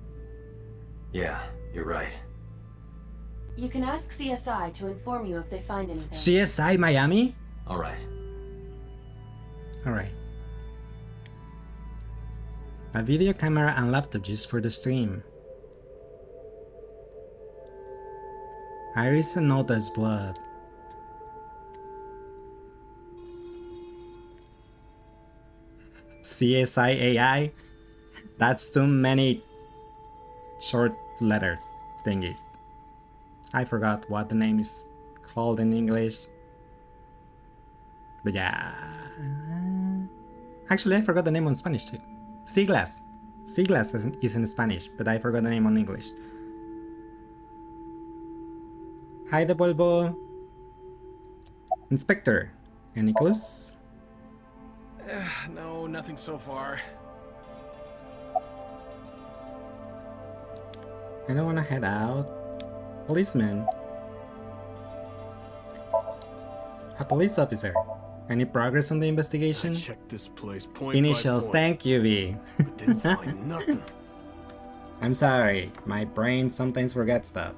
Yeah, you're right. You can ask CSI to inform you if they find anything. CSI Miami? Alright. Alright. A video camera and laptop used for the stream. Iris and Nota's blood. CSI AI? That's too many short letters thingies. I forgot what the name is called in English. But yeah. Actually, I forgot the name on Spanish too. Siglas. Siglas is in Spanish, but I forgot the name on English. Hi, the Bulbo. Inspector, any clues? No, nothing so far. I don't want to head out. Policeman. A police officer. Any progress on the investigation? Check this place point Initials, by point. thank you, V. Didn't find nothing. I'm sorry, my brain sometimes forgets stuff.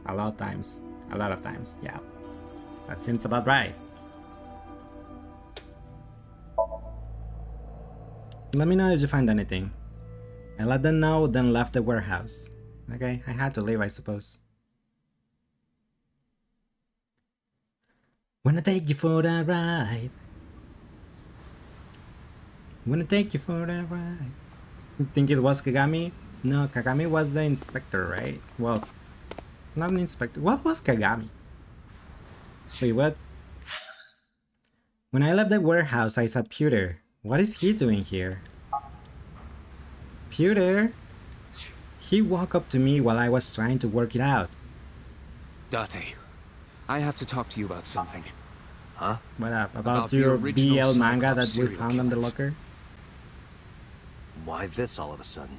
A lot of times, yeah. That seems about right. Let me know if you find anything. I let them know, then left the warehouse. Okay, I had to leave, I suppose. Wanna take you for a ride. Wanna take you for a ride. You think it was Kagami? No, Kagami was the inspector, right? Well, not an inspector. What was Kagami? Wait, what? When I left the warehouse, I saw Pewter. What is he doing here? Pewter? He walked up to me while I was trying to work it out. Date, I have to talk to you about something. Huh? What up? About About the your original BL manga that Cyclops we serial found on the killers. locker? Why this all of a sudden?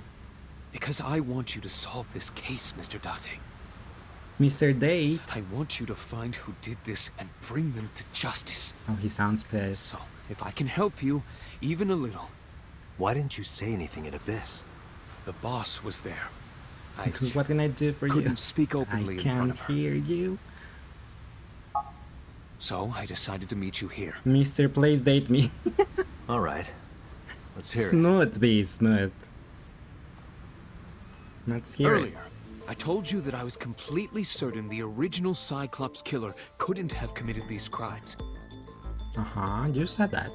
Because I want you to solve this case, Mr. Date. Mr. Date? I want you to find who did this and bring them to justice. Oh, he sounds pissed. So, if I can help you, even a little, Why didn't you say anything at Abyss? the boss was there. I What can I do for you? couldn't speak I openly in front can't of her. hear you. So I decided to meet you here. Mr. Please date me. All right. Let's hear it. Smooth, be smooth. Let's hear it. Earlier, I told you that I was completely certain the original Cyclops killer couldn't have committed these crimes. Uh-huh, you said that.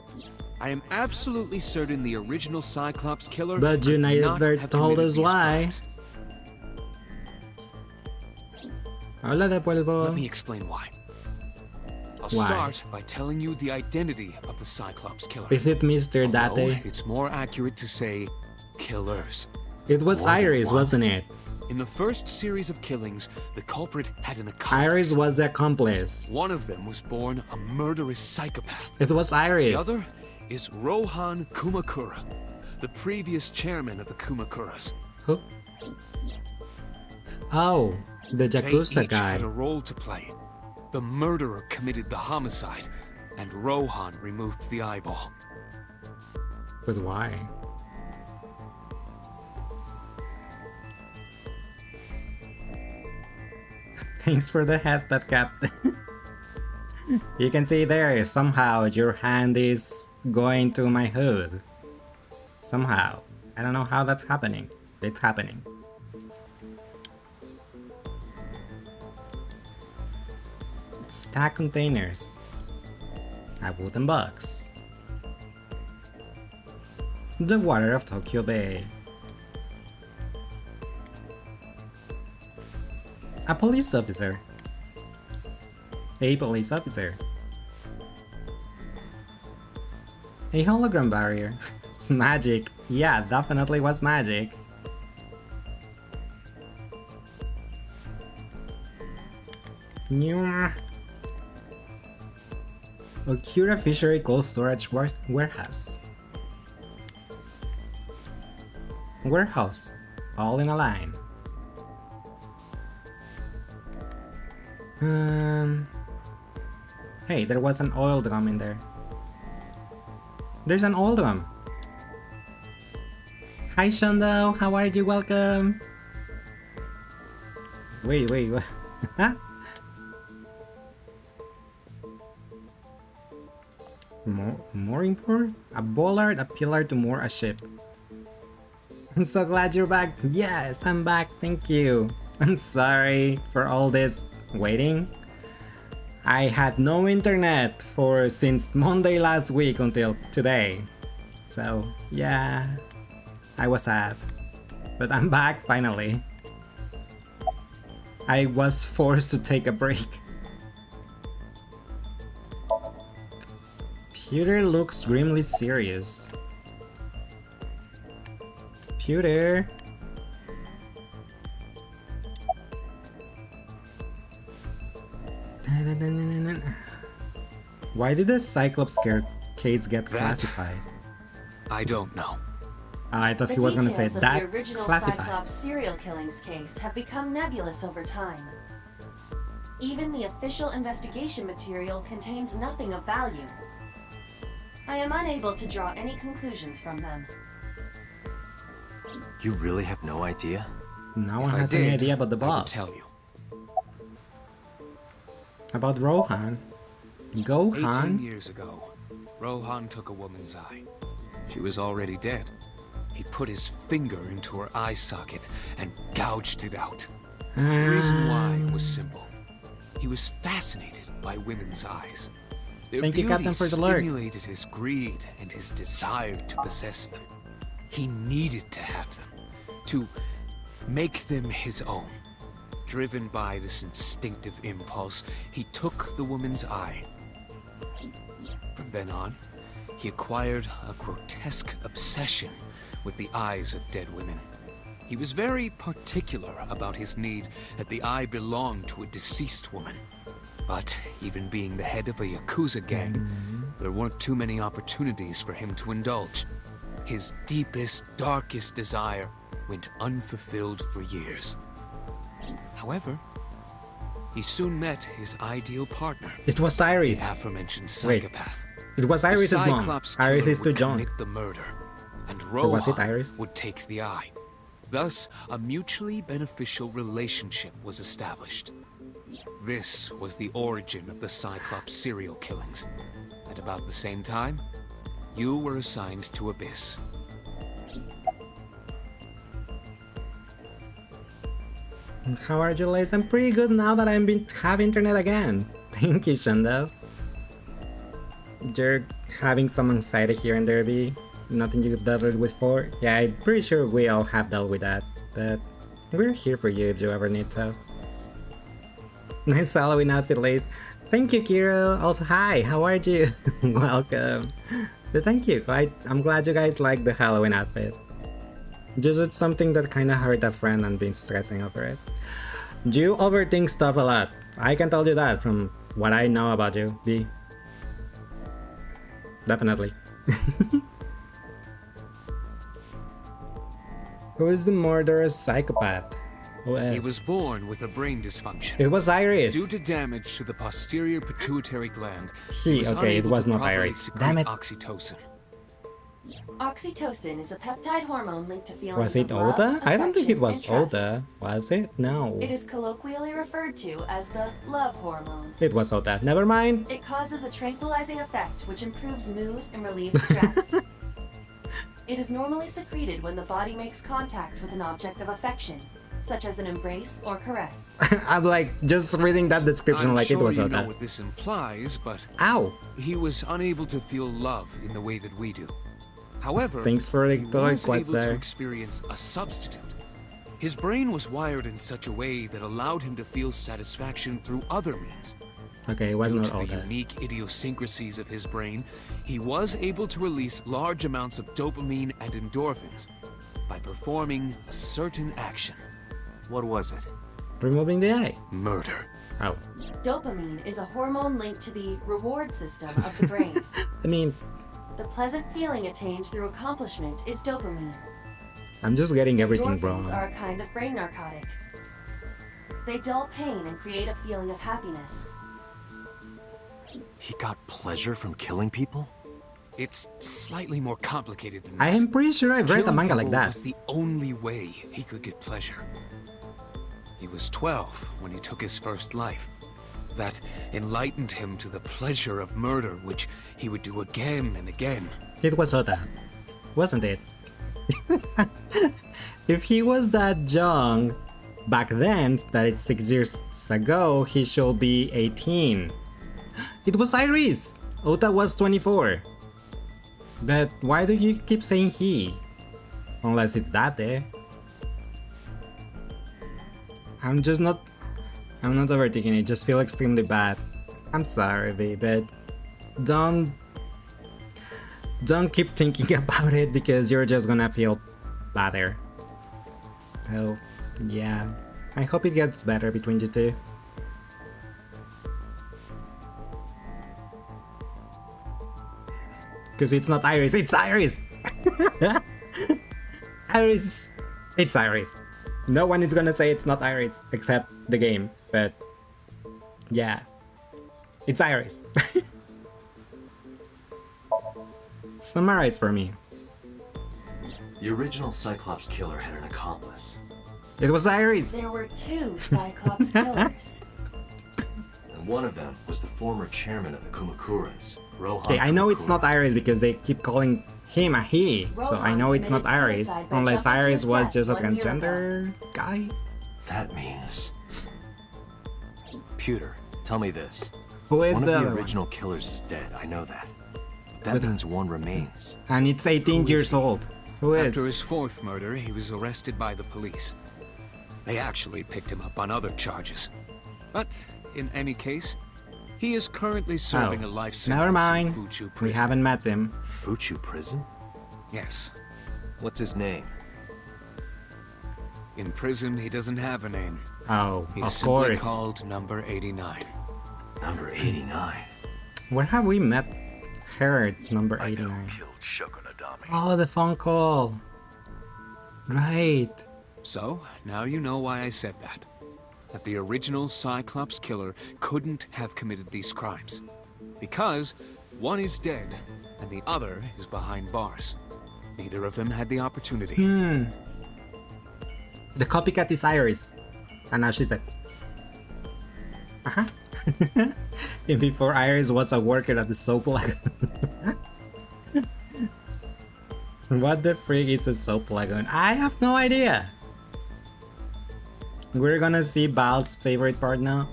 I am absolutely certain the original Cyclops killer But you could not never have told committed us these why. crimes. Hola de polvo. Let me explain why. I'll Why? start by telling you the identity of the Cyclops killer. Is it Mr. Although Date? it's more accurate to say killers. It was More than Iris, one. wasn't it? In the first series of killings, the culprit had an accomplice. Iris was the accomplice. One of them was born a murderous psychopath. It was Iris. The other is Rohan Kumakura, the previous chairman of the Kumakuras. Who? Oh, the They Yakuza each guy. had a role to play. The murderer committed the homicide, and Rohan removed the eyeball. But why? Thanks for the headbutt, Captain. You can see there, somehow your hand is going to my hood. Somehow. I don't know how that's happening. It's happening. Stack containers. A wooden box. The water of Tokyo Bay. A police officer. A police officer. A hologram barrier. It's magic. Yeah, definitely was magic. Nyeh. Okura Fishery Cold Storage Warehouse. Warehouse. All in a line. Hey, there was an oil drum in there. There's an oil drum. Hi Shondo, how are you? Welcome. Wait, what? Mooring port? A bollard, a pillar to moor a ship. I'm so glad you're back. Yes, I'm back. Thank you. I'm sorry for all this waiting. I had no internet since Monday last week until today. So yeah, I was sad. But I'm back finally. I was forced to take a break. Pewter looks grimly serious. Pewter. Why did the Cyclops case get classified? I don't know. I thought The he was gonna say details of that the original classified. Cyclops serial killings case have become nebulous over time. Even the official investigation material contains nothing of value. I am unable to draw any conclusions from them. You really have no idea? No If one I has any did, idea about the I would boss. tell you. About Rohan. 18 Gohan? years ago, Rohan took a woman's eye. She was already dead. He put his finger into her eye socket and gouged it out. The reason why was simple. He was fascinated by women's eyes. Their Thank you, beauty Captain, for the lurk. stimulated his greed and his desire to possess them. He needed to have them, to make them his own. Driven by this instinctive impulse, he took the woman's eye. From then on, he acquired a grotesque obsession with the eyes of dead women. He was very particular about his need that the eye belonged to a deceased woman. But even being the head of a Yakuza gang, there weren't too many opportunities for him to indulge. His deepest, darkest desire went unfulfilled for years. However, he soon met his ideal partner, It was the Iris. aforementioned Wait, psychopath. It was The Iris's mom. Cyclops Iris killer is too would young. commit the murder, and Or was it Rohan Iris? would take the eye. Thus, a mutually beneficial relationship was established. This was the origin of the Cyclops serial killings. At about the same time, you were assigned to Abyss. How are you, Lace? I'm pretty good now that have internet again. Thank you, Shando. You're having some anxiety here and there, B. Nothing you've dealt with before. Yeah, I'm pretty sure we all have dealt with that. But we're here for you if you ever need to. Nice Halloween outfit, Lace. Thank you, Kiro. Also, hi, how are you? Welcome. But thank you. I'm glad you guys like the Halloween outfit. Just it's something that kinda hurt a friend and been stressing over it. You overthink stuff a lot. I can tell you that from what I know about you, B. Definitely. Who is the murderous psychopath? Who is? He was born with a brain dysfunction. It was Iris. Due to damage to the posterior pituitary gland, He, was okay, it unable was to not properly Iris. secrete Damn it. oxytocin. Oxytocin is a peptide hormone linked to feelings Was it of love, Oda? I don't think it affection, was and trust. Oda. Was it? No. It is colloquially referred to as the love hormone. It was Oda. Never mind. It causes a tranquilizing effect which improves mood and relieves stress. It is normally secreted when the body makes contact with an object of affection, such as an embrace or caress. I'm like just reading that description I'm like sure it was you know Oda. what this implies, but Ow! he was unable to feel love in the way that we do. However, Thanks for the he toy was squad able to there. experience a substitute. His brain was wired in such a way that allowed him to feel satisfaction through other means. Okay, it was Due not to the Oda. unique idiosyncrasies of his brain, he was able to release large amounts of dopamine and endorphins by performing a certain action. What was it? Removing the eye. Murder. Oh. Dopamine is a hormone linked to the reward system of the brain. I mean, The pleasant feeling attained through accomplishment is dopamine. I'm just getting everything Endorphins wrong. are a kind of brain narcotic. They dull pain and create a feeling of happiness. He got pleasure from killing people? It's slightly more complicated than I that. am pretty sure I've read a Killing manga like people that. was the only way he could get pleasure. He was 12 when he took his first life. That enlightened him to the pleasure of murder, which he would do again and again. It was Oda, wasn't it? If he was that young back then, that it's 6 years ago, he should be 18. It was Iris! Ota was 24. But why do you keep saying he? Unless it's that, eh? I'm not overthinking it, just feel extremely bad. I'm sorry, babe, but don't keep thinking about it because you're just gonna feel badder. So, yeah. I hope it gets better between you two. Because it's not Iris, it's Iris! Iris! It's Iris. No one is gonna say it's not Iris, except the game, but yeah. It's Iris. Summarize for me. The original Cyclops killer had an accomplice. It was Iris! There were two Cyclops killers. And and one of them was the former chairman of the Kumakuras, Rohan Okay, I know it's not Kumakura. Iris because they keep calling him a he, so I know it's not Rohan Iris, committed suicide by unless jumping to Iris his was death just a 1 year transgender guy. That means... Pewter, tell me this. Who is One of the the other one? original killers is dead, I know that. That But- means one remains. And it's 18 Who is years he? old. Who is? After his fourth murder, he was arrested by the police. They actually picked him up on other charges. But, in any case, he is currently serving a life sentence Never mind. in Fuchu We prison. haven't met him. Fuchu prison? Yes. What's his name? In prison, he doesn't have a name. Oh, He's of simply course. called Number 89. Number 89. Where have we met her at number 89? Oh, the phone call. Right. So, now you know why I said that. That the original Cyclops killer couldn't have committed these crimes. Because one is dead, and the other is behind bars. Neither of them had the opportunity. The copycat is Iris. And now she's dead. Uh-huh. And before Iris was a worker at the soap lagoon. What the frig is a soap lagoon? I have no idea. We're gonna see Bal's favorite part now.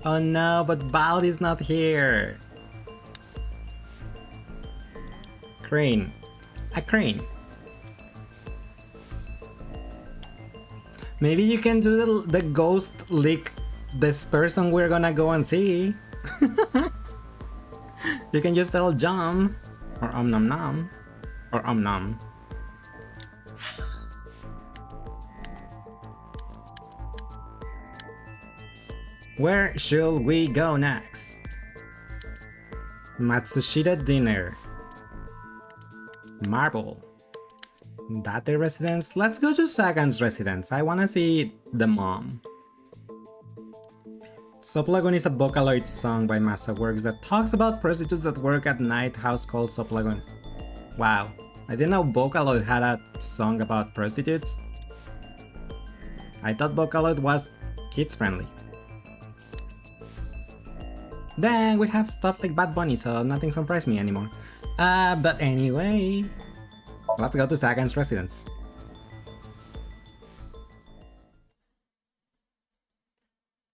Oh no, but Bal is not here. Crane. A crane. Maybe you can do the ghost lick this person we're gonna go and see. You can just tell Jum or Nom Nom or Nom. Where should we go next? Matsushita Dinner. Marble. That the residence? Let's go to Sagan's residence. I wanna see the mom. Soap Lagoon is a Vocaloid song by Masa Works that talks about prostitutes that work at night house called Soap Lagoon. Wow, I didn't know Vocaloid had a song about prostitutes. I thought Vocaloid was kids friendly. Then we have stuff like Bad Bunny, so nothing surprised me anymore. But anyway, let's go to Sagan's residence.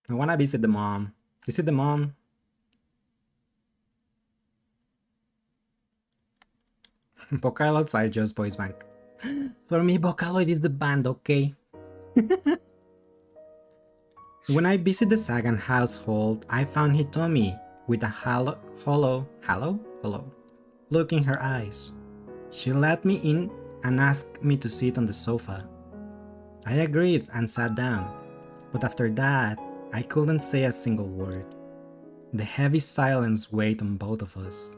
I wanna visit the mom. Is it the mom? Vocaloids are just boys band. For me, Vocaloid is the band, okay? When I visit the Sagan household, I found Hitomi with a hollow look in her eyes. She let me in and asked me to sit on the sofa. I agreed and sat down, but after that, I couldn't say a single word. The heavy silence weighed on both of us.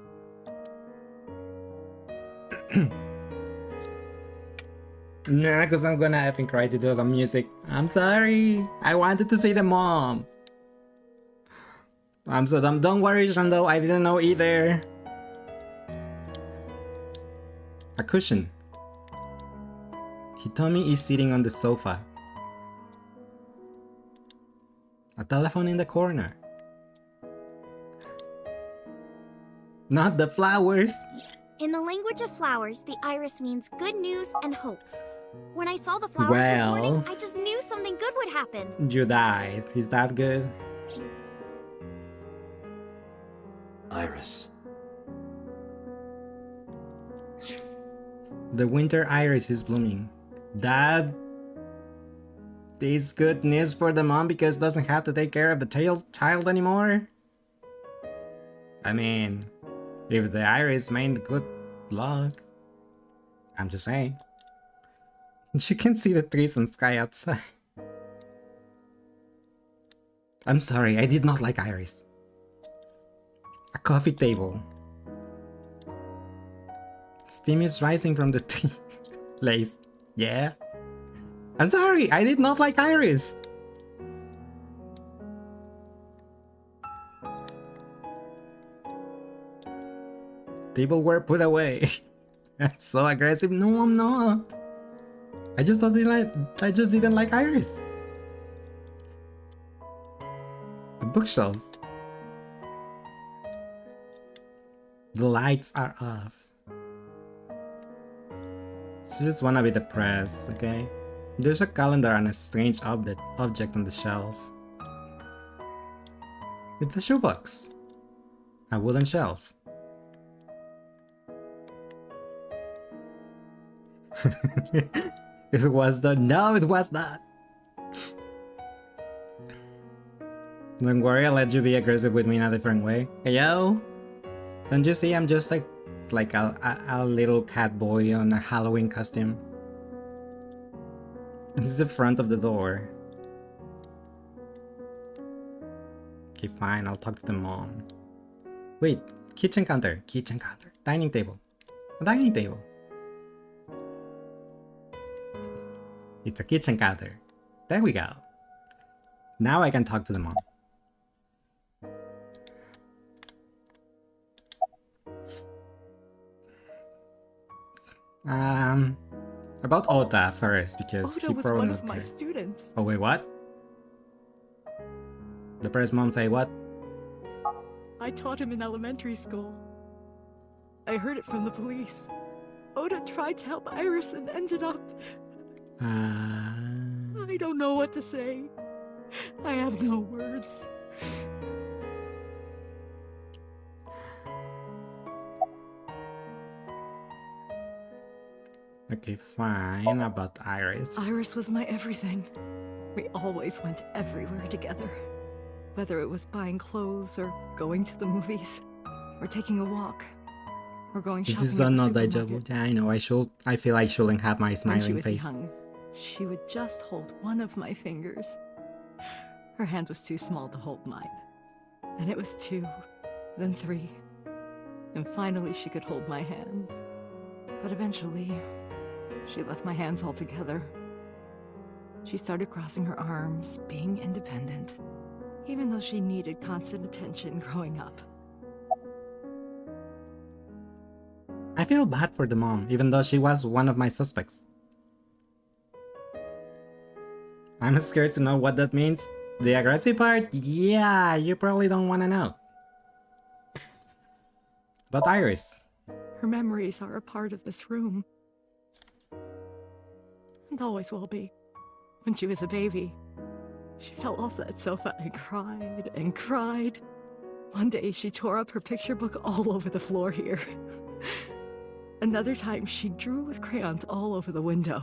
Nah, cause I'm gonna effing cry to do some music. I'm sorry. I wanted to see the mom. I'm so dumb. Don't worry, Shando. I didn't know either. A cushion. Hitomi is sitting on the sofa. A telephone in the corner. Not the flowers. In the language of flowers, the iris means good news and hope. When I saw the flowers this morning, I just knew something good would happen. You died. Is that good? Iris. The winter iris is blooming. That is good news for the mom because doesn't have to take care of the child anymore. I mean, if the iris meant good luck. I'm just saying. You can see the trees and sky outside. I'm sorry, I did not like Iris. A coffee table. Steam is rising from the tea. Lace. Yeah. I'm sorry, I did not like Iris. Tableware put away. I'm so aggressive. No, I'm not. I just didn't like Iris. A bookshelf. The lights are off. She just wanna be depressed, okay? There's a calendar and a strange object on the shelf. It's a shoebox. A wooden shelf. It was the— no, it was not. Don't worry, I'll let you be aggressive with me in a different way. Hey, yo! Don't you see I'm just like a little cat boy on a Halloween costume? This is the front of the door. Okay, fine, I'll talk to the mom. Wait, kitchen counter, dining table, a dining table. It's a kitchen counter. There we go. Now I can talk to the mom. About Ota first, because Oda he was probably one not of my care. students. Oh wait, what? The press mom say what? I taught him in elementary school. I heard it from the police. Oda tried to help Iris and ended up... I don't know what to say. I have no words. Okay, fine. About Iris. Iris was my everything. We always went everywhere together. Whether it was buying clothes or going to the movies, or taking a walk, or going shopping This is at the not deja vu. supermarket. Yeah, I know. I feel I shouldn't have my When she smiling was face. young, she would just hold one of my fingers. Her hand was too small to hold mine. Then it was 2, then 3. And finally she could hold my hand. But eventually, she left my hands altogether. She started crossing her arms, being independent, even though she needed constant attention growing up. I feel bad for the mom, even though she was one of my suspects. I'm scared to know what that means. The aggressive part? Yeah, you probably don't want to know. But Iris. Her memories are a part of this room. And always will be. When she was a baby, she fell off that sofa and cried and cried. One day she tore up her picture book all over the floor here. Another time she drew with crayons all over the window.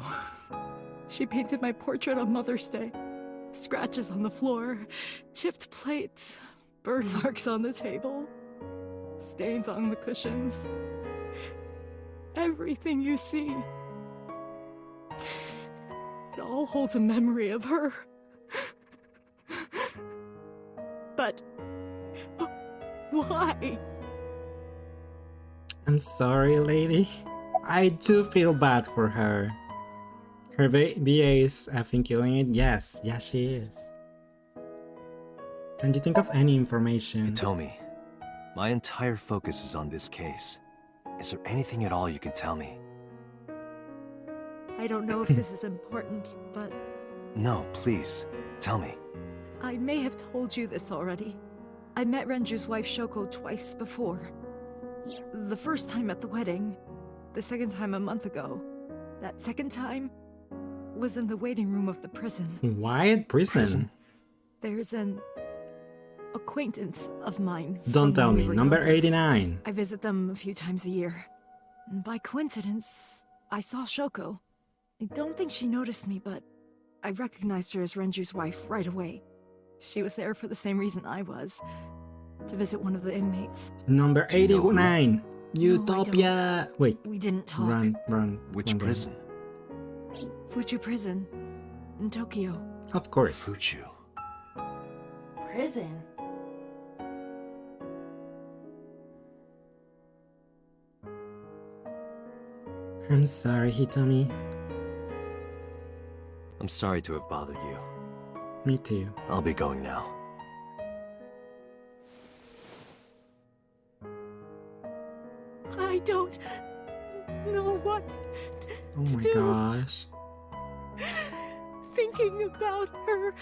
She painted my portrait on Mother's Day. Scratches on the floor, chipped plates, burn marks on the table, stains on the cushions. Everything you see. It all holds a memory of her. But why? I'm sorry, lady. I do feel bad for her. Her BA is effing killing it. Yes, she is. Can you think of any information? Hitomi, my entire focus is on this case. Is there anything at all you can tell me? I don't know if this is important, but No, please, tell me. I may have told you this already. I met Renju's wife Shoko twice before. The first time at the wedding, the second time a month ago. That second time was in the waiting room of the prison. Why at prison? There's an acquaintance of mine. Don't from tell when we me. were Number younger. 89. I visit them a few times a year. And by coincidence, I saw Shoko. I don't think she noticed me, but I recognized her as Renju's wife right away. She was there for the same reason I was, to visit one of the inmates. Number Do you know who? 89. I Utopia. Wait. We didn't talk. Run. Which run down. prison? Fuchu Prison, in Tokyo. Of course. Fuchu. Prison? I'm sorry, Hitomi. I'm sorry to have bothered you. Me too. I'll be going now. I don't know what Oh my to do. gosh. Thinking about her.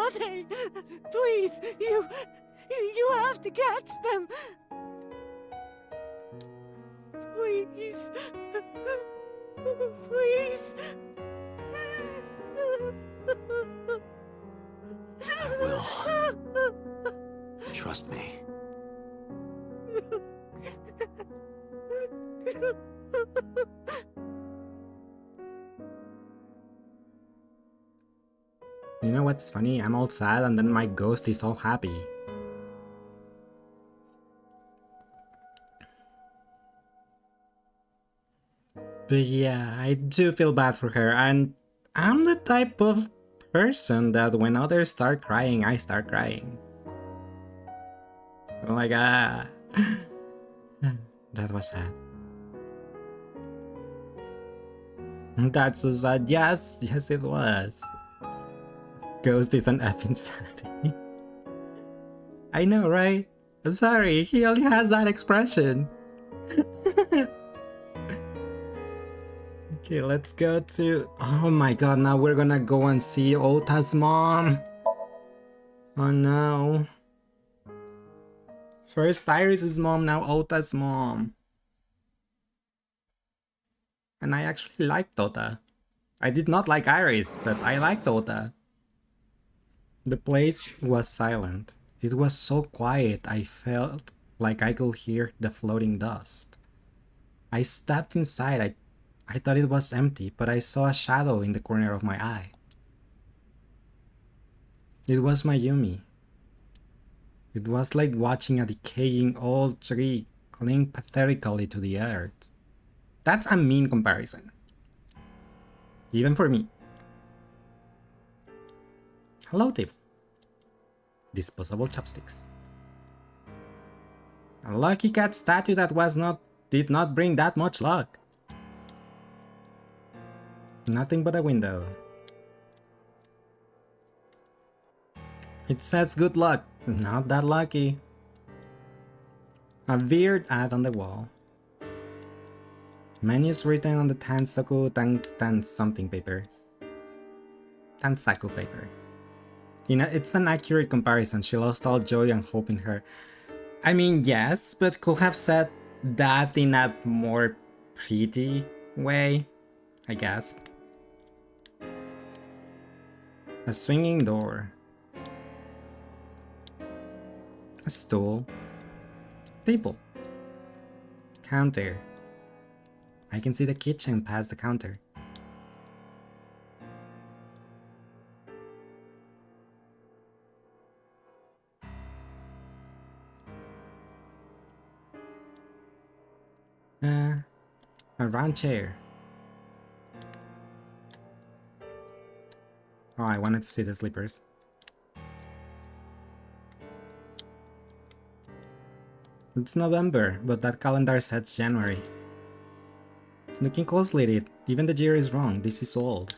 nothing. Please, you have to catch them. Please. Please. I will. Trust me. You know what's funny? I'm all sad and then my ghost is all happy. But yeah, I do feel bad for her, and I'm the type of person that when others start crying, I start crying. Oh my god. That was sad. That's so sad. Yes, yes it was. Ghost is an effing insanity. I know, right? I'm sorry, he only has that expression. Okay, let's go to... Oh my god, now we're gonna go and see Ota's mom. Oh no. First Iris's mom, now Ota's mom. And I actually liked Ota. I did not like Iris, but I liked Ota. The place was silent. It was so quiet I felt like I could hear the floating dust. I stepped inside. I thought it was empty, but I saw a shadow in the corner of my eye. It was Mayumi. It was like watching a decaying old tree cling pathetically to the earth. That's a mean comparison. Even for me. Hello, table. Disposable chopsticks. A lucky cat statue that did not bring that much luck. Nothing but a window. It says good luck. Not that lucky. A weird ad on the wall. Menus written on the Tansaku something paper. Tansaku paper. You know, it's an accurate comparison. She lost all joy and hope in her. I mean, yes, but could have said that in a more pretty way, I guess. A swinging door. A stool. Table. Counter. I can see the kitchen past the counter. A round chair. Oh, I wanted to see the slippers. It's November, but that calendar says January. Looking closely at it, even the year is wrong. This is old.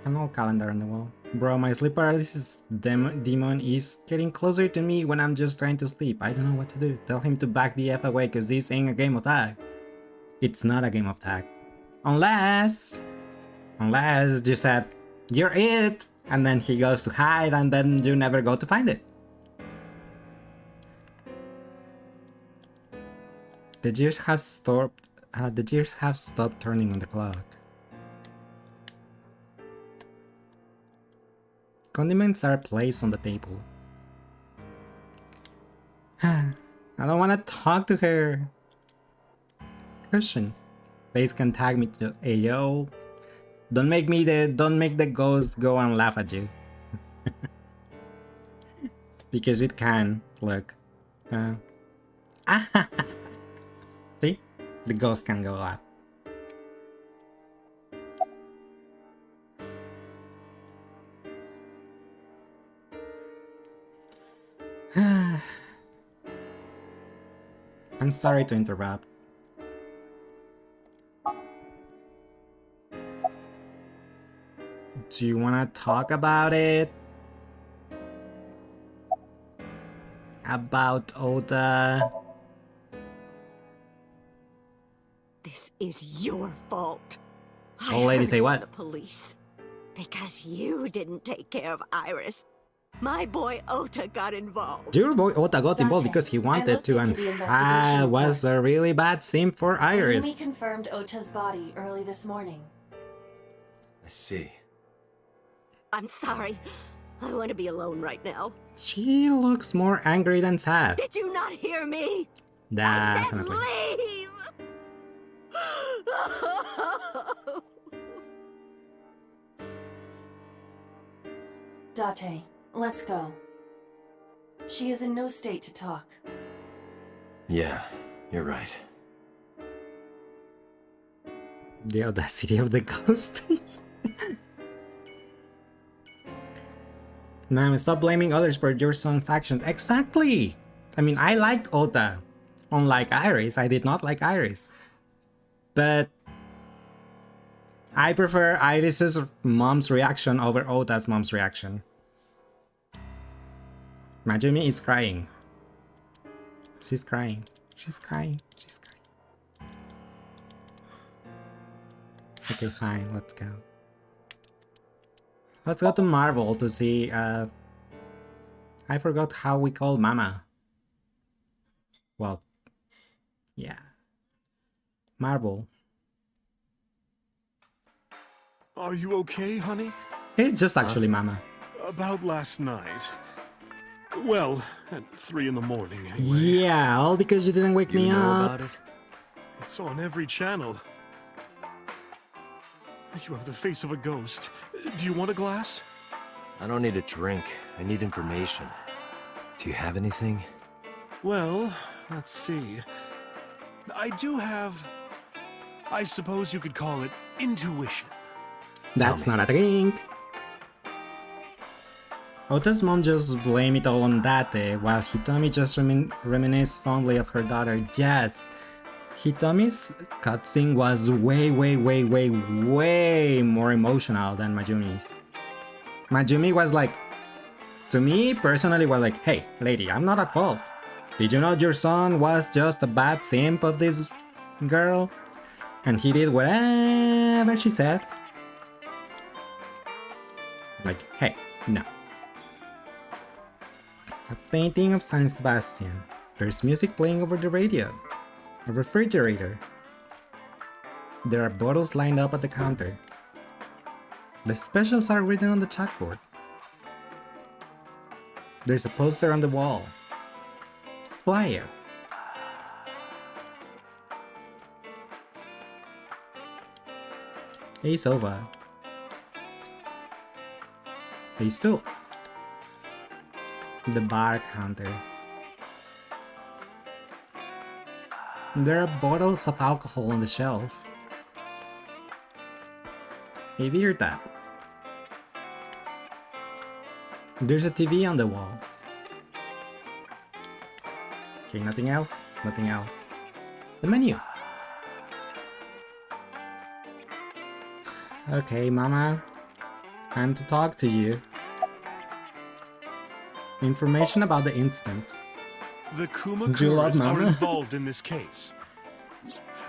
An old calendar on the wall. Bro, my sleep paralysis demon is getting closer to me when I'm just trying to sleep. I don't know what to do. Tell him to back the F away, cause this ain't a game of tag. It's not a game of tag. Unless you said, you're it! And then he goes to hide and then you never go to find it. The years have stopped turning on the clock. Condiments are placed on the table. I don't want to talk to her. Cushion. Please can tag me to Ayo. Don't make the ghost go and laugh at you. Because it can. Look. See? The ghost can go laugh. I'm sorry to interrupt. Do you want to talk about it? About Ota? This is your fault. Old lady say what? The police. Because you didn't take care of Iris. My boy Ota got involved. Your boy Ota got involved Dante, because he I wanted looked to, into and the investigation was report. a really bad sim for Iris. Ayumi confirmed Ota's body early this morning. I see. I'm sorry. I want to be alone right now. She looks more angry than sad. Did you not hear me? I said Definitely. leave! Date, let's go. She is in no state to talk. Yeah, you're right. The audacity of the ghost. Ma'am, stop blaming others for your son's actions. Exactly! I mean, I like Ota. Unlike Iris, I did not like Iris. But I prefer Iris's mom's reaction over Ota's mom's reaction. Majumi is crying. She's crying. She's crying. She's crying. Okay, fine. Let's go. Let's go to Marvel to see, I forgot how we call Mama. Well, yeah. Marvel. Are you okay, honey? It's just actually Mama. About last night. Well, at 3 in the morning anyway. Yeah, all because you didn't wake You me know up. about it? It's on every channel. You have the face of a ghost. Do you want a glass? I don't need a drink. I need information. Do you have anything? Well, let's see. I do have... I suppose you could call it intuition. That's me. not a drink. Ota's mom just blamed it all on Date, while Hitomi just reminisced fondly of her daughter. Yes, Hitomi's cutscene was way more emotional than Majumi's. Majumi was like, to me personally, was like, hey, lady, I'm not at fault. Did you know your son was just a bad simp of this girl? And he did whatever she said. Like, hey, no. A painting of San Sebastian. There's music playing over the radio. A refrigerator. There are bottles lined up at the counter. The specials are written on the chalkboard. There's a poster on the wall. Flyer. A sofa. A stool. The bar counter. There are bottles of alcohol on the shelf. A beer tap. There's a TV on the wall. Okay, nothing else? Nothing else. The menu. Okay, Mama. Time to talk to you. Information about the incident. The Do you love Kumakuras are Mama? involved in this case.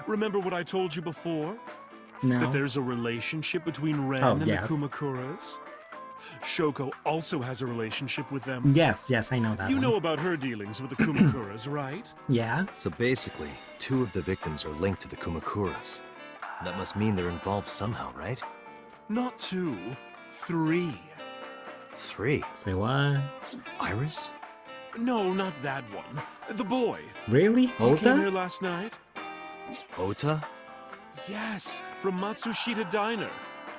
Remember what I told you before? No. That there's a relationship between Ren Oh, and yes. the Kumakuras? Shoko also has a relationship with them. Yes, I know that You one. know about her dealings with the Kumakuras, right? Yeah? So basically, 2 of the victims are linked to the Kumakuras. That must mean they're involved somehow, right? Not 2, 3. 3. Say what? Iris? No, not that one. The boy. Really? He came here Ota? last night? Ota? Yes, from Matsushita Diner.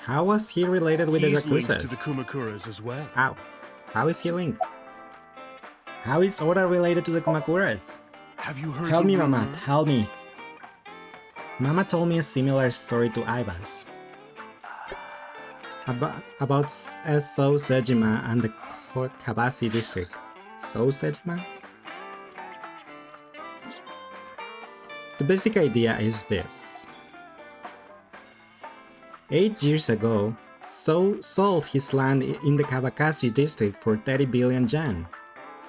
How was he related with He's the linked to Yakuzas? the Kumakuras as well. How? How is he linked? How is Ota related to the Kumakuras? Have you heard Tell the me, Mama, rumor? tell me. Mama told me a similar story to Aiba's. About So Sejima and the Kabasi district. So Sejima? The basic idea is this. 8 years ago, So sold his land in the Kabakashi district for 30 billion yen.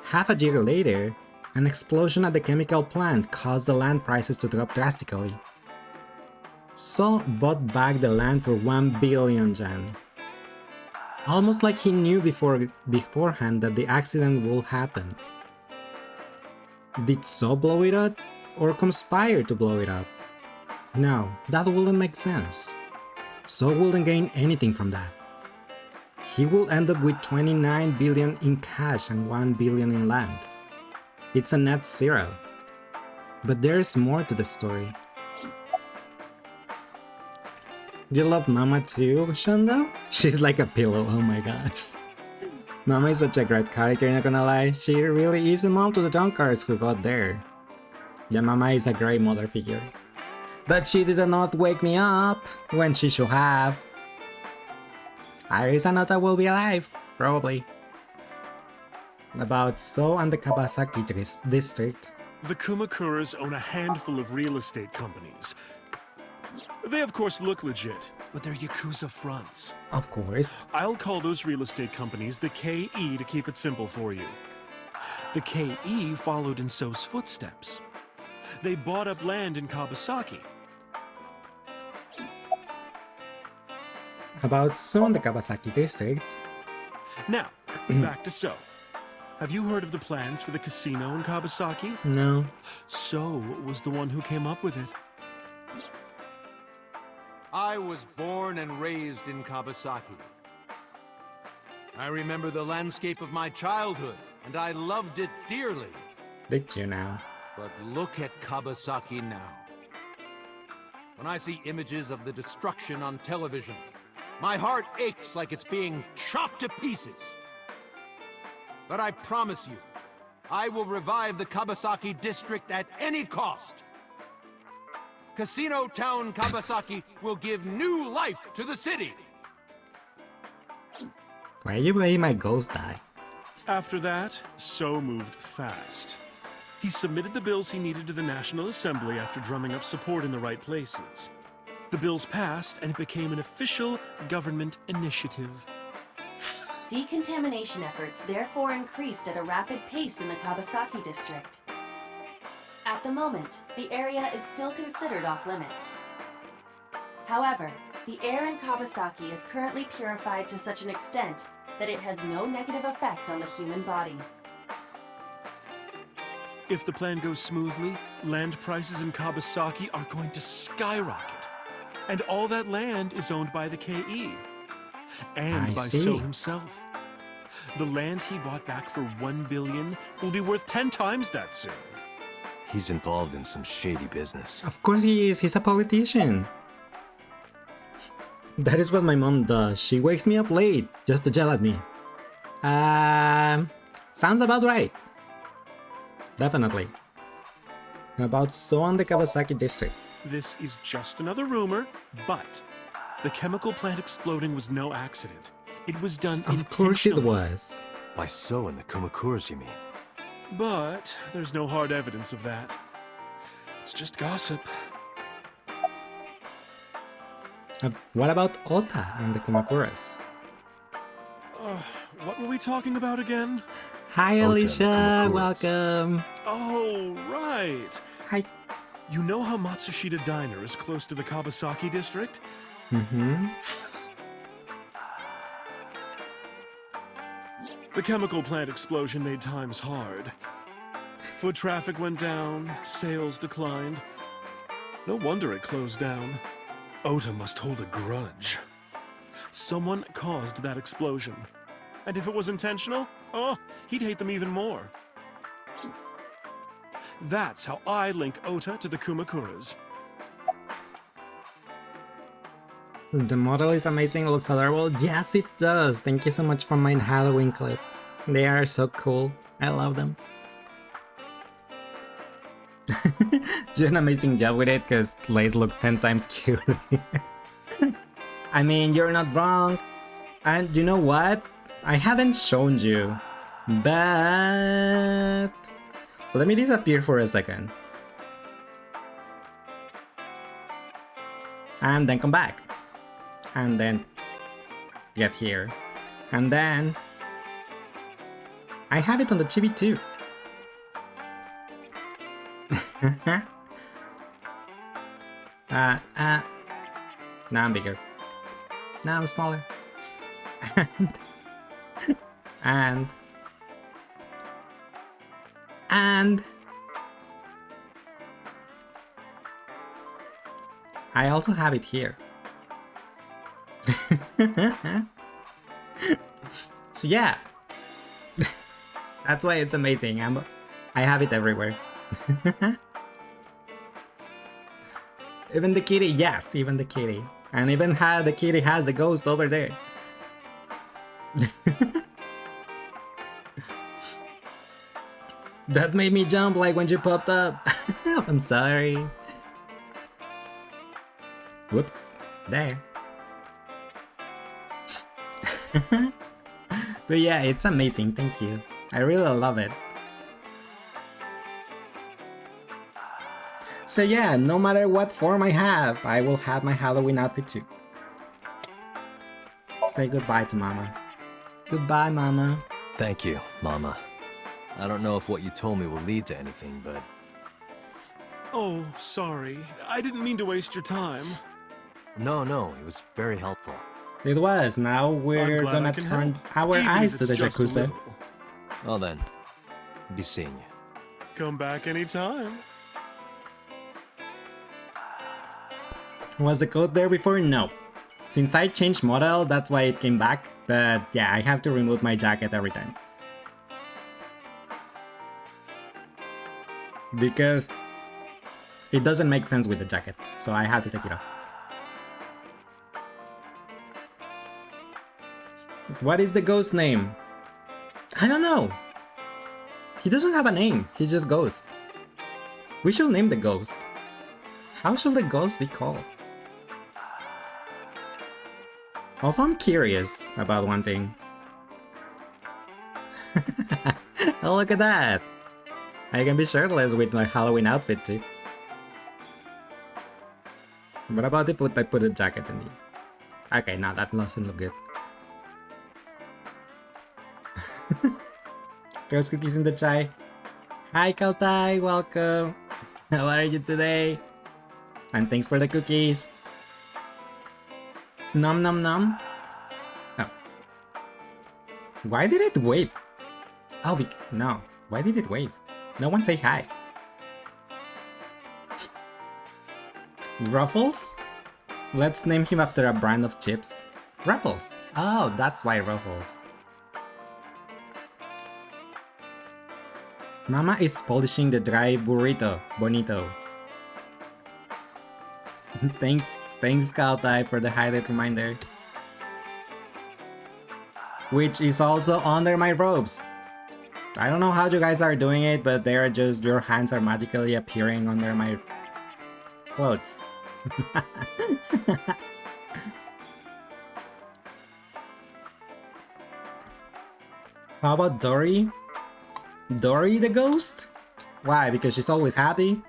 Half a year later, an explosion at the chemical plant caused the land prices to drop drastically. So bought back the land for 1 billion yen. Almost like he knew beforehand that the accident will happen. Did So blow it up or conspire to blow it up? No, that wouldn't make sense. So wouldn't gain anything from that. He will end up with 29 billion in cash and 1 billion in land. It's a net zero. But there's more to the story. You love Mama too, Shondo? She's like a pillow, oh my gosh. Mama is such a great character, not gonna lie. She really is a mom to the Donkards who got there. Yeah, Mama is a great mother figure. But she did not wake me up when she should have. Iris and Ota will be alive, probably. About So and the Kabasaki district. The Kumakuras own a handful of real estate companies. They of course look legit, but they're Yakuza fronts. Of course. I'll call those real estate companies the KE to keep it simple for you. The KE followed in So's footsteps. They bought up land in Kabasaki. About So and the Kabasaki district. Now, back to So. Have you heard of the plans for the casino in Kabasaki? No. So was the one who came up with it. I was born and raised in Kabasaki. I remember the landscape of my childhood, and I loved it dearly. Did you now? But look at Kabasaki now. When I see images of the destruction on television, my heart aches like it's being chopped to pieces. But I promise you, I will revive the Kabasaki district at any cost. Casino Town Kabasaki will give new life to the city. Why you made my ghost die? After that, So moved fast. He submitted the bills he needed to the National Assembly after drumming up support in the right places. The bills passed and it became an official government initiative. Decontamination efforts therefore increased at a rapid pace in the Kabasaki district. At the moment, the area is still considered off-limits. However, the air in Kabasaki is currently purified to such an extent that it has no negative effect on the human body. If the plan goes smoothly, land prices in Kabasaki are going to skyrocket. And all that land is owned by the KE. And I by see. So himself. The land he bought back for 1 billion will be worth 10 times that soon. He's involved in some shady business. Of course he is, he's a politician. That is what my mom does. She wakes me up late just to yell at me. Sounds about right. Definitely. About So and the Kawasaki district. This is just another rumor, but the chemical plant exploding was no accident. It was done Of course it intentionally. was. By So and the Kumakuras, you mean? But there's no hard evidence of that. It's just gossip. What about Ota and the Kumakuras? What were we talking about again? Hi Ota and the Alicia, Kumakuras. welcome. Oh, right. Hi. You know how Matsushita Diner is close to the Kabasaki district? Mm-hmm. The chemical plant explosion made times hard. Foot traffic went down, sales declined. No wonder it closed down. Ota must hold a grudge. Someone caused that explosion. And if it was intentional, oh, he'd hate them even more. That's how I link Ota to the Kumakuras. The model is amazing, it looks adorable. Yes, it does. Thank you so much for my Halloween clips. They are so cool. I love them. You did an amazing job with it because Lace looks 10 times cuter. I mean, you're not wrong. And you know what? I haven't shown you, but let me disappear for a second. And then come back. And then get here. And then I have it on the chibi too. Now I'm bigger. Now I'm smaller. and and I also have it here. So yeah, that's why it's amazing. I have it everywhere. Even the kitty, yes, even the kitty, and even the kitty has the ghost over there. That made me jump like when you popped up. I'm sorry. Whoops. There. But yeah, it's amazing. Thank you. I really love it. So yeah, no matter what form I have, I will have my Halloween outfit too. Say goodbye to Mama. Goodbye, Mama. Thank you, Mama. I don't know if what you told me will lead to anything, but... Oh, sorry. I didn't mean to waste your time. No, it was very helpful. It was. Now we're gonna turn our eyes to the Yakuza. Well then, be seeing you. Come back anytime. Was the code there before? No. Since I changed model, that's why it came back. But yeah, I have to remove my jacket every time. Because it doesn't make sense with the jacket, so I have to take it off. What is the ghost name? I don't know. He doesn't have a name, he's just Ghost. We should name the ghost. How should the ghost be called? Also, I'm curious about one thing. Oh, look at that! I can be shirtless with my Halloween outfit too. What about if I put a jacket in here? Okay, no, that doesn't look good. Ghost cookies in the chai. Hi Kautai, welcome. How are you today? And thanks for the cookies. Nom nom nom. Oh. Why did it wave? Oh, no. Why did it wave? No one say hi. Ruffles? Let's name him after a brand of chips. Ruffles. Oh, that's why Ruffles. Mama is polishing the dry burrito. Bonito. Thanks Kautai for the highlight reminder. Which is also under my robes. I don't know how you guys are doing it, but they are just, your hands are magically appearing under my clothes. How about Dory? Dory the ghost? Why? Because she's always happy?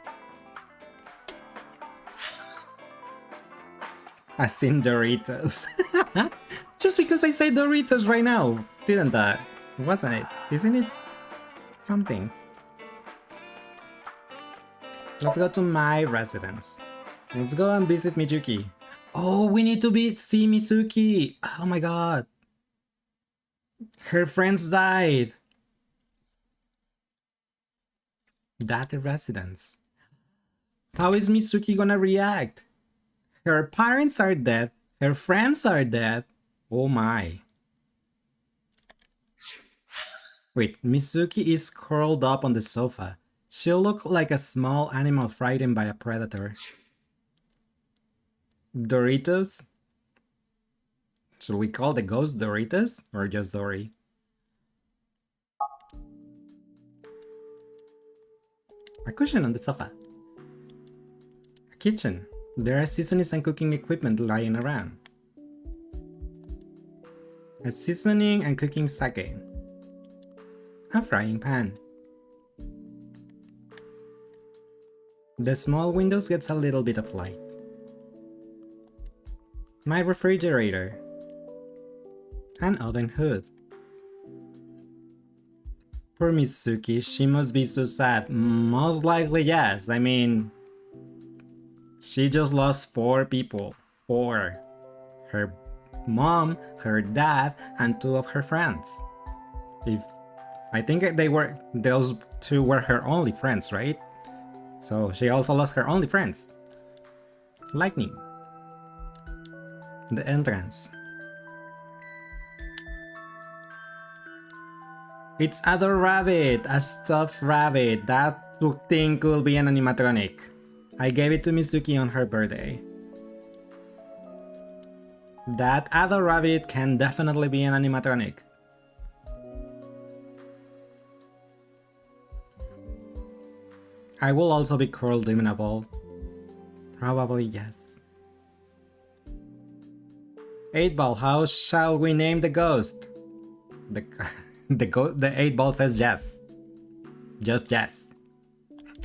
I seen Doritos. Just because I say Doritos right now, didn't I? Wasn't it? Isn't it something? Let's go to my residence. Let's go and visit Mizuki. Oh, we need to see Mizuki. Oh my god. Her friends died. That residence. How is Mizuki gonna react? Her parents are dead. Her friends are dead. Oh my. Wait, Mizuki is curled up on the sofa. She'll look like a small animal frightened by a predator. Doritos? Should we call the ghost Doritos or just Dory? A cushion on the sofa. A kitchen. There are seasonings and cooking equipment lying around. A seasoning and cooking sake. A frying pan. The small windows gets a little bit of light. My refrigerator. An oven hood. Poor Mizuki, she must be so sad. Most likely yes, I mean... She just lost 4 people. 4. Her mom, her dad, and 2 of her friends. I think those 2 were her only friends, right? So she also lost her only friends. Lightning. The entrance. It's Ador Rabbit, a stuffed rabbit. That thing could be an animatronic. I gave it to Mizuki on her birthday. That Ador Rabbit can definitely be an animatronic. I will also be curled liminable. Probably yes. 8-ball, how shall we name the ghost? The 8-ball says yes. Just yes.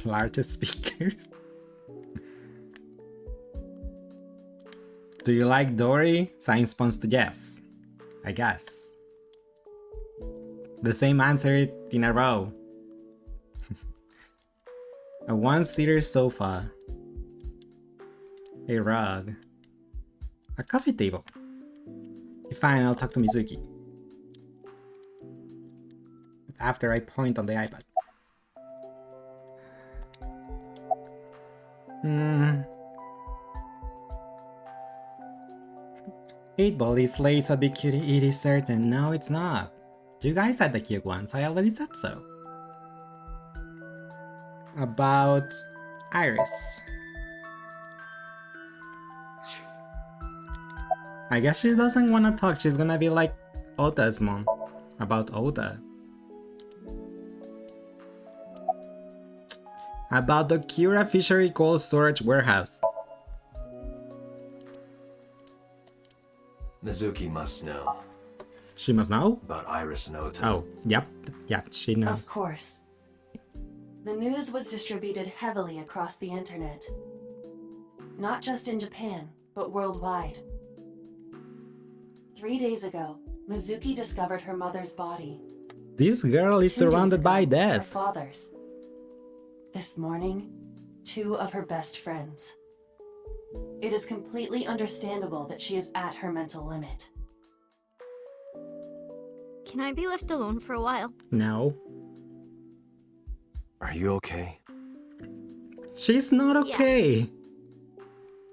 Largest speakers. Do you like Dory? Sign response to yes. I guess. The same answer in a row. A 1-seater sofa. A rug. A coffee table. Fine, I'll talk to Mizuki. After I point on the iPad. 8-ball, this lace a big cutie, it is certain. No, it's not. You guys had the cute ones, I already said so. About Iris. I guess she doesn't want to talk, she's gonna be like Ota's mom. About Ota. About the Kira Fishery Cold Storage Warehouse. Mizuki must know. She must know? About Iris and Ota. Oh, yep, she knows. Of course. The news was distributed heavily across the internet. Not just in Japan, but worldwide. 3 days ago, Mizuki discovered her mother's body. This girl is 2 days surrounded by ago, death. Her father's. This morning, 2 of her best friends. It is completely understandable that she is at her mental limit. Can I be left alone for a while? No. Are you okay? She's not okay.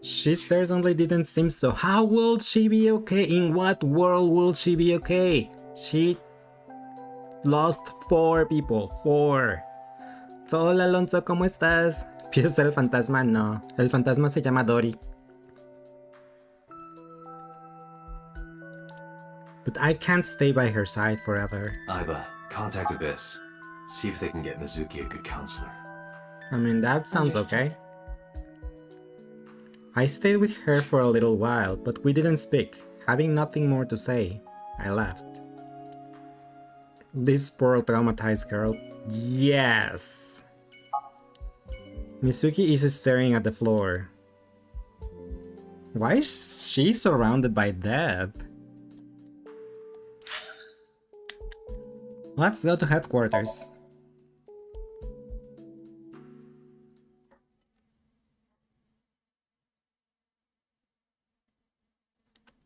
She certainly didn't seem so. How will she be okay? In what world will she be okay? She lost 4 people. 4. So, hola Alonso, ¿cómo estás? ¿Piensas el fantasma? No. El fantasma se llama Dory. But I can't stay by her side forever. Aiba, contact Abyss. See if they can get Mizuki a good counselor. I mean, that sounds Understood. okay. I stayed with her for a little while, but we didn't speak. Having nothing more to say, I left. This poor traumatized girl. Yes! Mizuki is staring at the floor. Why is she surrounded by death? Let's go to headquarters.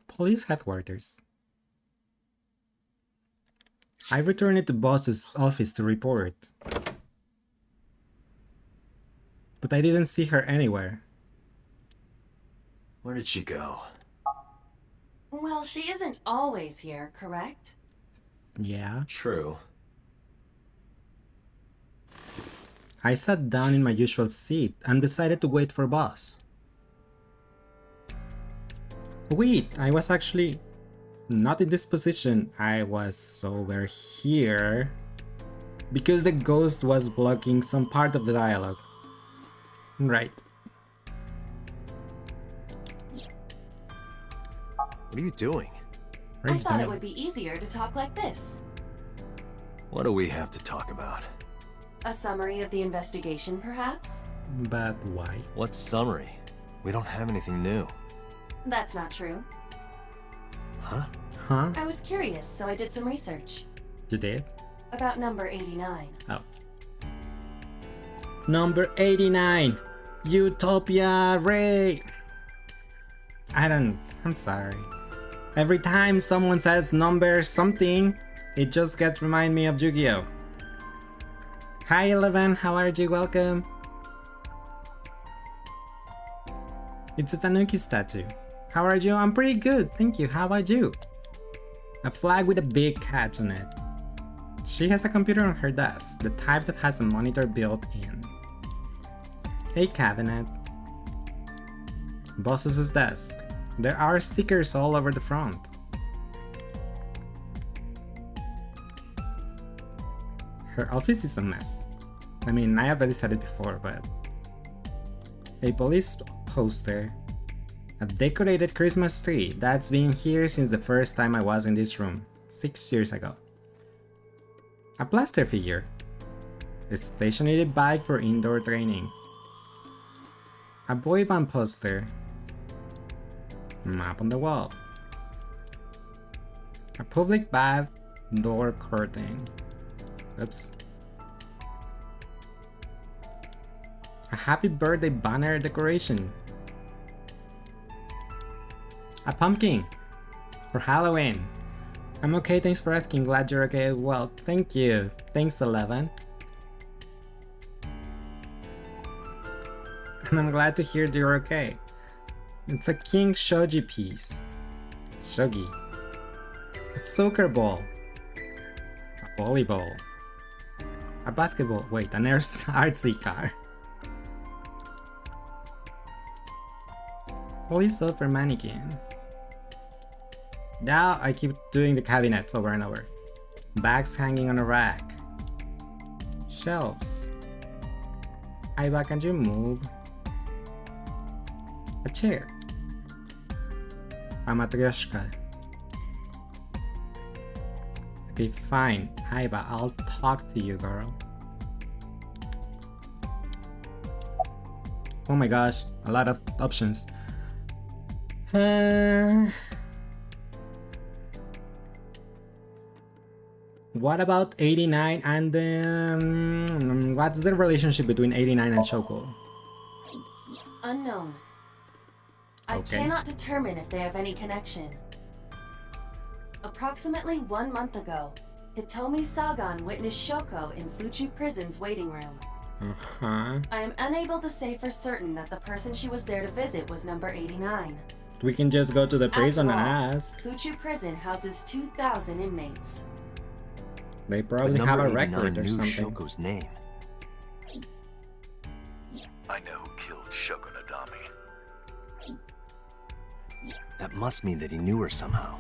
Police headquarters. I returned to boss's office to report. But I didn't see her anywhere. Where did she go? Well, she isn't always here, correct? Yeah. True. I sat down in my usual seat and decided to wait for boss. Wait, I was actually not in this position. I was over here because the ghost was blocking some part of the dialogue. Right. What are you doing? What are I you thought it doing? would be easier to talk like this. What do we have to talk about? A summary of the investigation, perhaps? But why? What summary? We don't have anything new. That's not true. Huh? Huh? I was curious, so I did some research. You did? About number 89. Oh. Number 89! Utopia Ray! I'm sorry. Every time someone says number something, it just gets remind me of Yu-Gi-Oh! Hi 11, how are you? Welcome. It's a Tanuki statue. How are you? I'm pretty good, thank you. How about you? A flag with a big cat on it. She has a computer on her desk, the type that has a monitor built in. A cabinet. Boss's desk. There are stickers all over the front. Her office is a mess. I mean, I already said it before, but... A police poster. A decorated Christmas tree. That's been here since the first time I was in this room, 6 years ago. A plaster figure. A stationary bike for indoor training. A boy band poster. A map on the wall. A public bath door curtain. Oops. A happy birthday banner decoration. A pumpkin for Halloween. I'm okay, thanks for asking. Glad you're okay as well. Thank you. Thanks, 11. And I'm glad to hear that you're okay. It's a King Shogi piece. Shogi. A soccer ball. A volleyball. A basketball. Wait, an artsy car. Police officer mannequin. Now I keep doing the cabinet over and over. Bags hanging on a rack. Shelves. Aiba, can you move? A chair. A matryoshka. Okay, fine. Aiba, I'll talk to you, girl. Oh my gosh, a lot of options. What about 89 and what's the relationship between 89 and Shoko? Unknown. I cannot determine if they have any connection. Approximately 1 month ago, Hitomi Sagan witnessed Shoko in Fuchu Prison's waiting room. I am unable to say for certain that the person she was there to visit was number 89. We can just go to the prison and After all, ask. Fuchu Prison houses 2,000 inmates. They probably have a record or knew something. Shoko's name. I know who killed Shoko Nadami. That must mean that he knew her somehow.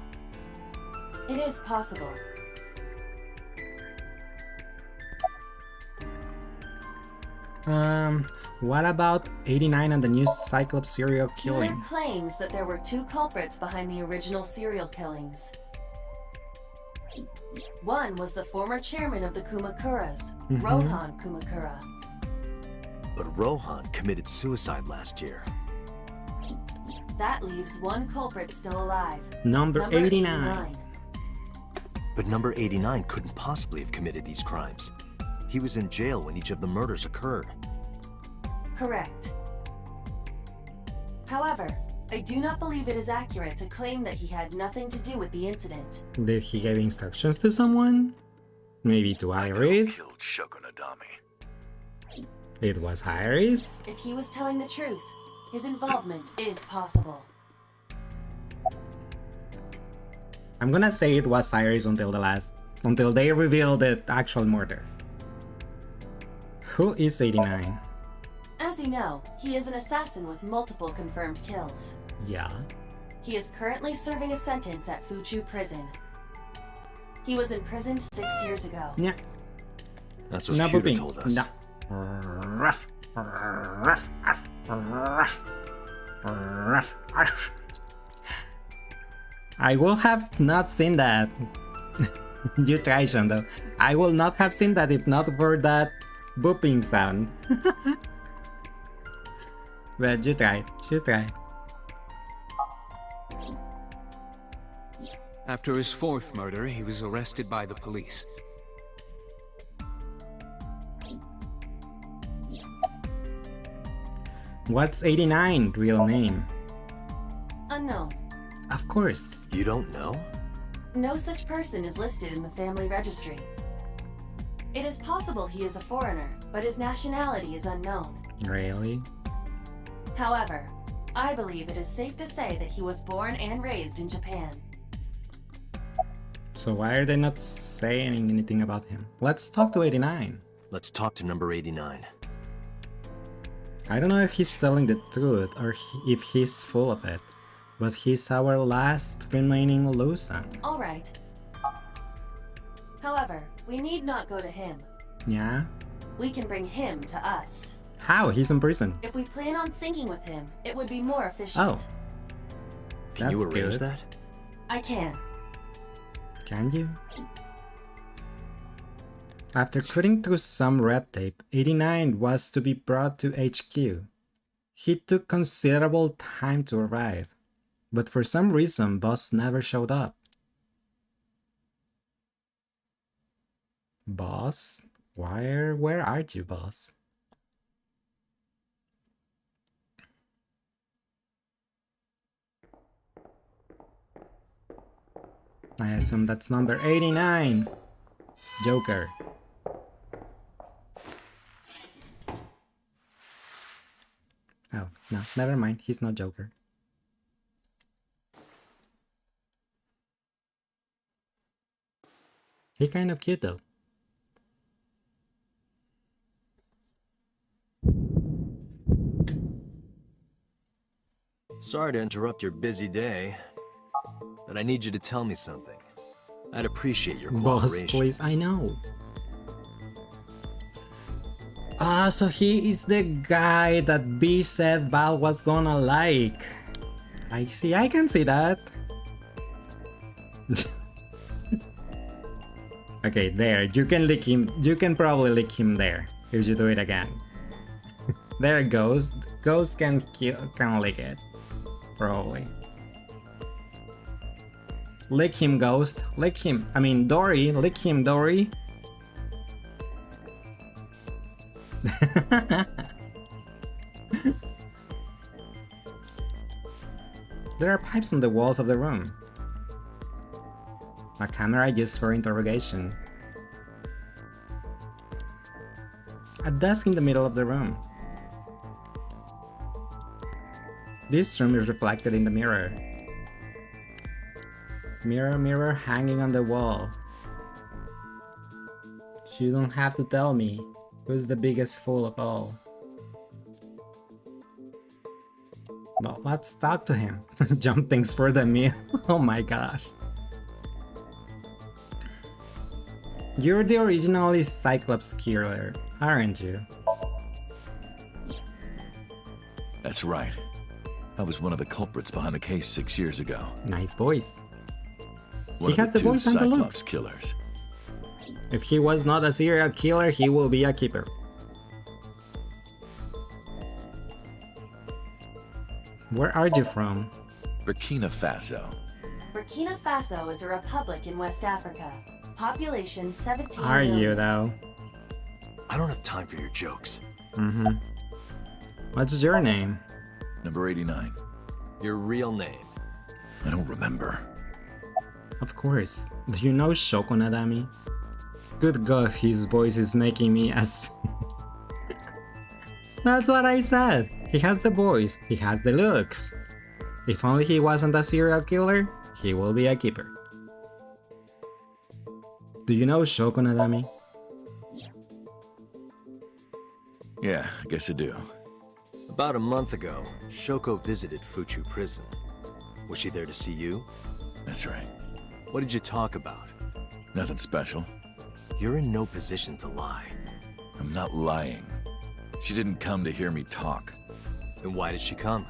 It is possible. What about 89 and the new Cyclops serial killing? Killer claims that there were 2 culprits behind the original serial killings. One was the former chairman of the Kumakuras, Rohan Kumakura. But Rohan committed suicide last year. That leaves 1 culprit still alive. Number 89. But number 89 couldn't possibly have committed these crimes. He was in jail when each of the murders occurred. Correct. However, I do not believe it is accurate to claim that he had nothing to do with the incident. Did he give instructions to someone? Maybe to Iris? Killed Shoko Nadami. It was Iris? If he was telling the truth, his involvement is possible. I'm gonna say it was Iris until they reveal the actual murder. Who is 89? As you know, he is an assassin with multiple confirmed kills. Yeah. He is currently serving a sentence at Fuchu Prison. He was imprisoned 6 years ago. Yeah. That's what Peter told us. No. I will have not seen that. You try, Shondo. I will not have seen that if not for that booping sound. But you try. After his 4th murder, he was arrested by the police. What's 89 real name? Unknown. Of course. You don't know? No such person is listed in the family registry. It is possible he is a foreigner, but his nationality is unknown. Really? However, I believe it is safe to say that he was born and raised in Japan. So why are they not saying anything about him? Let's talk to 89. Let's talk to number 89. I don't know if he's telling the truth or if he's full of it, but he's our last remaining Lusan. Alright. However, we need not go to him. Yeah? We can bring him to us. How? He's in prison. If we plan on syncing with him, it would be more efficient. Oh. Can you That's arrange good. that? I can. Can you? After cutting through some red tape, 89 was to be brought to HQ. He took considerable time to arrive, but for some reason Boss never showed up. Boss? Where are you, Boss? I assume that's number 89. Joker. Oh, no, never mind. He's not Joker. He kind of cute though. Sorry to interrupt your busy day, but I need you to tell me something. I'd appreciate your cooperation. Boss, please. I know. Ah, so he is the guy that B said Val was gonna like. I see. I can see that. Okay, there. You can lick him. You can probably lick him there if you do it again. There it goes. Ghost can lick it. Probably. Lick him, Ghost. Lick him. I mean, Dory. Lick him, Dory. There are pipes on the walls of the room. A camera used for interrogation. A desk in the middle of the room. This room is reflected in the mirror. Mirror, mirror hanging on the wall. You don't have to tell me who's the biggest fool of all. Well, let's talk to him. Jump things for the meal. Oh my gosh. You're the originally Cyclops killer, aren't you? That's right. I was one of the culprits behind the case 6 years ago. Nice voice. One He of has the two voice and the Cyclops looks. killers. If he was not a serial killer, he will be a keeper. Where are you from? Burkina Faso. Burkina Faso is a republic in West Africa. Population 17 Are million. you though? I don't have time for your jokes. Mm-hmm. What's your name? Number 89. Your real name. I don't remember. Of course. Do you know Shoko Nadami? Good God, his voice is making me as... That's what I said! He has the voice, he has the looks. If only he wasn't a serial killer, he will be a keeper. Do you know Shoko Nadami? Yeah, I guess I do. About a month ago, Shoko visited Fuchu prison. Was she there to see you? That's right. What did you talk about? Nothing special. You're in no position to lie. I'm not lying. She didn't come to hear me talk. Then why did she come?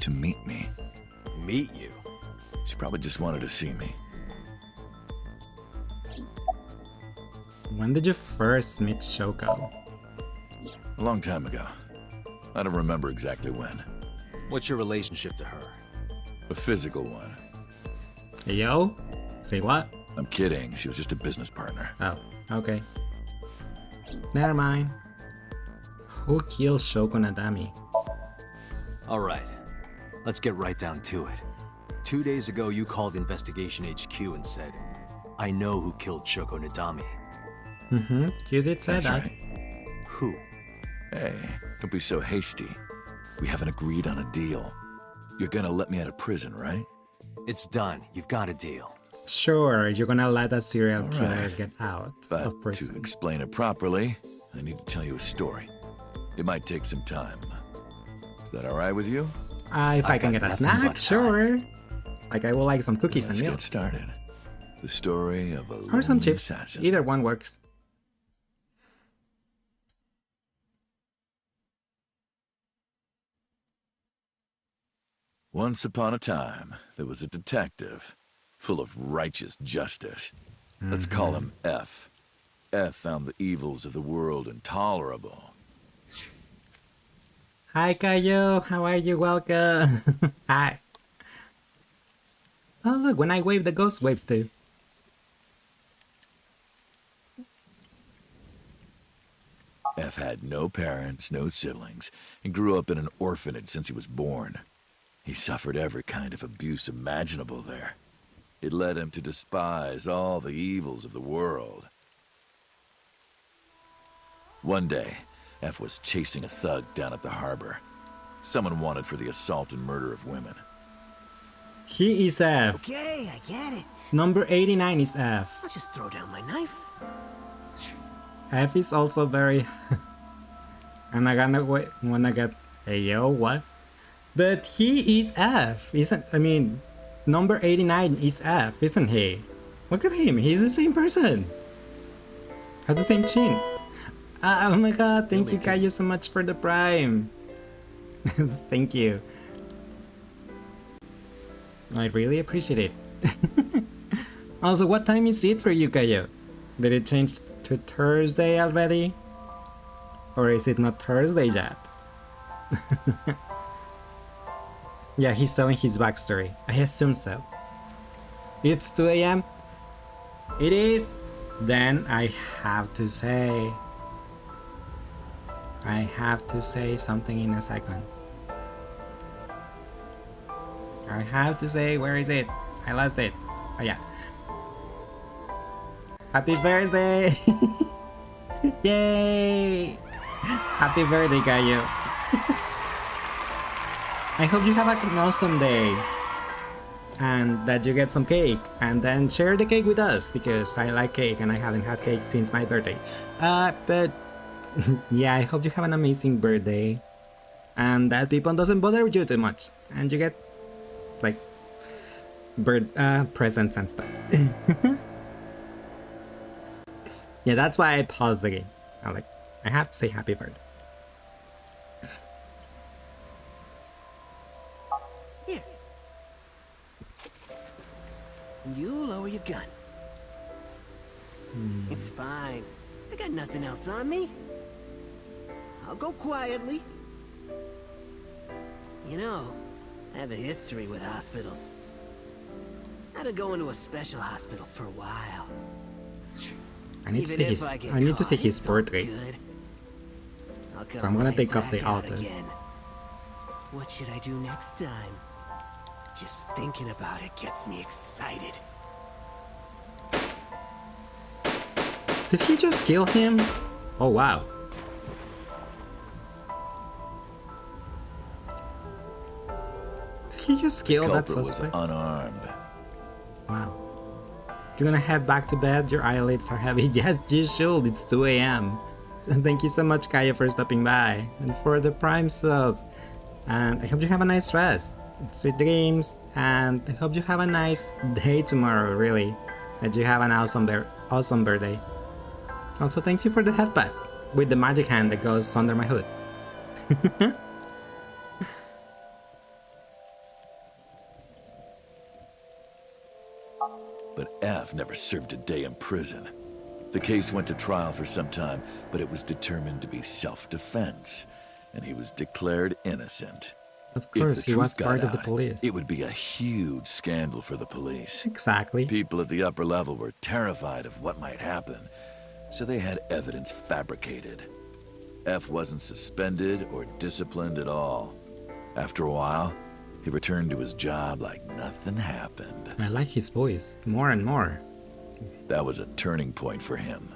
To meet me. Meet you? She probably just wanted to see me. When did you first meet Shoko? A long time ago. I don't remember exactly when. What's your relationship to her? A physical one. Hey yo? Say what? I'm kidding. She was just a business partner. Oh, okay. Never mind. Who killed Shoko Nadami? Alright, let's get right down to it. 2 days ago, you called Investigation HQ and said, I know who killed Shoko Nadami. Mm-hmm. You did say That's that. right. Who? Hey, don't be so hasty. We haven't agreed on a deal. You're gonna let me out of prison, right? It's done. You've got a deal. Sure, you're gonna let a serial All killer right. get out But of prison. to explain it properly, I need to tell you a story. It might take some time. Is that all right with you? If I I've can got get a nothing snack, but time. sure. Like I would like some cookies Let's and get milk. started. The story of a Or some lonely chips. assassin. Either one works. Once upon a time, there was a detective, full of righteous justice. Let's call him F. F found the evils of the world intolerable. Hi, Kayo. How are you? Welcome. Hi. Oh, look, when I wave, the ghost waves too. F had no parents, no siblings, and grew up in an orphanage since he was born. He suffered every kind of abuse imaginable there. It led him to despise all the evils of the world. One day, F was chasing a thug down at the harbor. Someone wanted for the assault and murder of women. He is F. Okay, I get it. Number 89 is F. I'll just throw down my knife. F is also very... I'm not gonna wait, wanna get... Hey, yo, what? But he is F, isn't... I mean, number 89 is F, isn't he? Look at him, he's the same person. Has the same chin. Oh my god, thank you Kayu so much for the prime. Thank you. I really appreciate it. Also, what time is it for you, Kayo? Did it change to Thursday already? Or is it not Thursday yet? Yeah, he's telling his backstory. I assume so. It's 2 a.m. It is. Then I have to say something in a second. I have to say, where is it? I lost it. Oh yeah. Happy birthday! Yay! Happy birthday, Gaio. I hope you have an awesome day. And that you get some cake. And then share the cake with us, because I like cake and I haven't had cake since my birthday. But yeah, I hope you have an amazing birthday. And that people doesn't bother you too much. And you get like presents and stuff. Yeah, that's why I paused the game. I have to say happy birthday. Here. You lower your gun. It's fine. I got nothing else on me. I'll go quietly. You know, I have a history with hospitals. I've been going to a special hospital for a while. I need to see his portrait. So I'm gonna take off the auto. What should I do next time? Just thinking about it gets me excited. Did he just kill him? Oh wow. Did he just kill that Culprit was suspect? unarmed. Wow. You're gonna head back to bed? Your eyelids are heavy. Yes, you should. It's 2 a.m. Thank you so much, Kaya, for stopping by. And for the prime sub. And I hope you have a nice rest. Sweet dreams. And I hope you have a nice day tomorrow, really. That you have an awesome birthday. Also, thank you for the headband with the magic hand that goes under my hood. But F never served a day in prison. The case went to trial for some time, but it was determined to be self-defense, and he was declared innocent. Of course, he was part of the police. It would be a huge scandal for the police. Exactly. People at the upper level were terrified of what might happen, so they had evidence fabricated. F wasn't suspended or disciplined at all. After a while, he returned to his job like nothing nothing happened. I like his voice more and more. That was a turning point for him.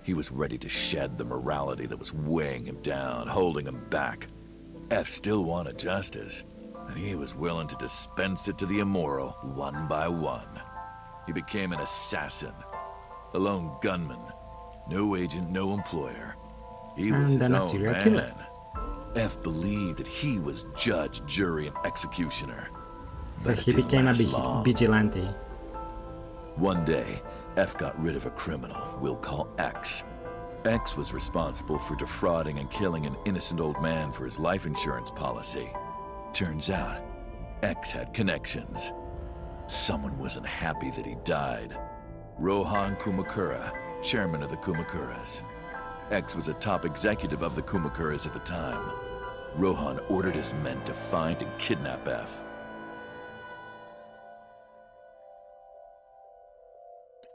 He was ready to shed the morality that was weighing him down, holding him back. F still wanted justice, and he was willing to dispense it to the immoral one by one. He became an assassin, a lone gunman, no agent, no employer. He was his then a own serial killer. man. F believed that he was judge, jury, and executioner. So But it he didn't became a last long. vigilante. One day, F got rid of a criminal we'll call X. X was responsible for defrauding and killing an innocent old man for his life insurance policy. Turns out, X had connections. Someone wasn't happy that he died. Rohan Kumakura, chairman of the Kumakuras. X was a top executive of the Kumakuras at the time. Rohan ordered his men to find and kidnap F.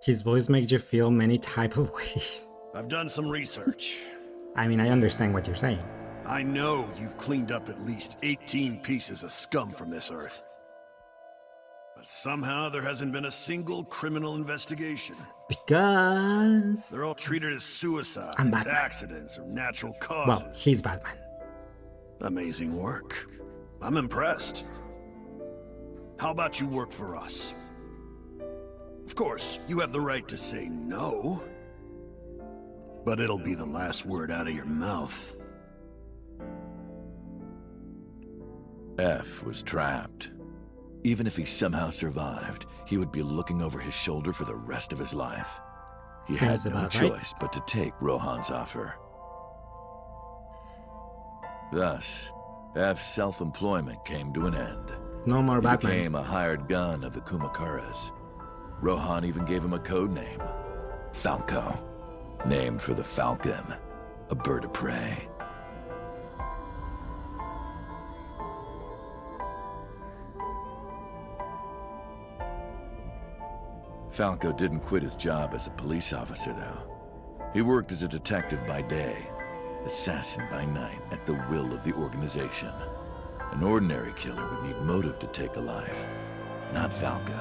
His voice makes you feel many type of ways. I've done some research. I mean, I understand what you're saying. I know you've cleaned up at least 18 pieces of scum from this earth. But somehow there hasn't been a single criminal investigation. Because... They're all treated as suicides, I'm Batman. accidents, or natural causes. Well, he's Batman. Amazing work. I'm impressed. How about you work for us? Of course, you have the right to say no. But it'll be the last word out of your mouth. F was trapped. Even if he somehow survived, he would be looking over his shoulder for the rest of his life. He Sounds had no about right. choice but to take Rohan's offer. Thus, F's self-employment came to an end. No more He Batman. became a hired gun of the Kumakuras. Rohan even gave him a code name, Falco, named for the falcon, a bird of prey. Falco didn't quit his job as a police officer, though. He worked as a detective by day, assassin by night, at the will of the organization. An ordinary killer would need motive to take a life, not Falco.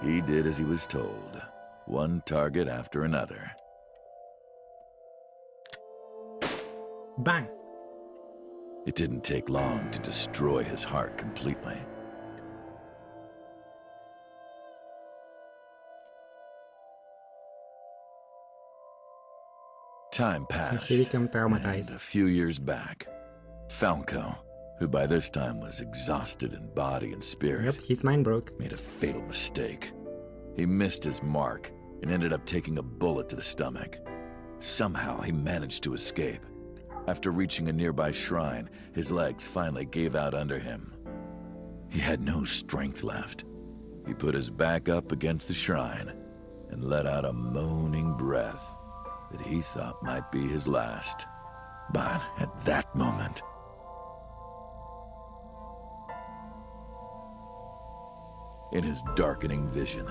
He did as he was told, one target after another. Bang. It didn't take long to destroy his heart completely. Time passed, he became and traumatized. a few years back, Falco, who by this time was exhausted in body and spirit, Yep, his mind broke. made a fatal mistake. He missed his mark and ended up taking a bullet to the stomach. Somehow he managed to escape. After reaching a nearby shrine, his legs finally gave out under him. He had no strength left. He put his back up against the shrine and let out a moaning breath that he thought might be his last. But at that moment, in his darkening vision,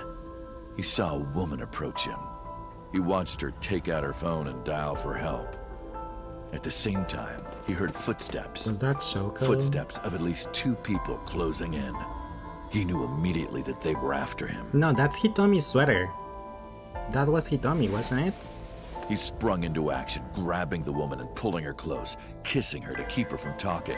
he saw a woman approach him. He watched her take out her phone and dial for help. At the same time, he heard footsteps. Was that Shoko? Footsteps of at least 2 people closing in. He knew immediately that they were after him. No, that's Hitomi's sweater. That was Hitomi, wasn't it? He sprung into action, grabbing the woman and pulling her close, kissing her to keep her from talking.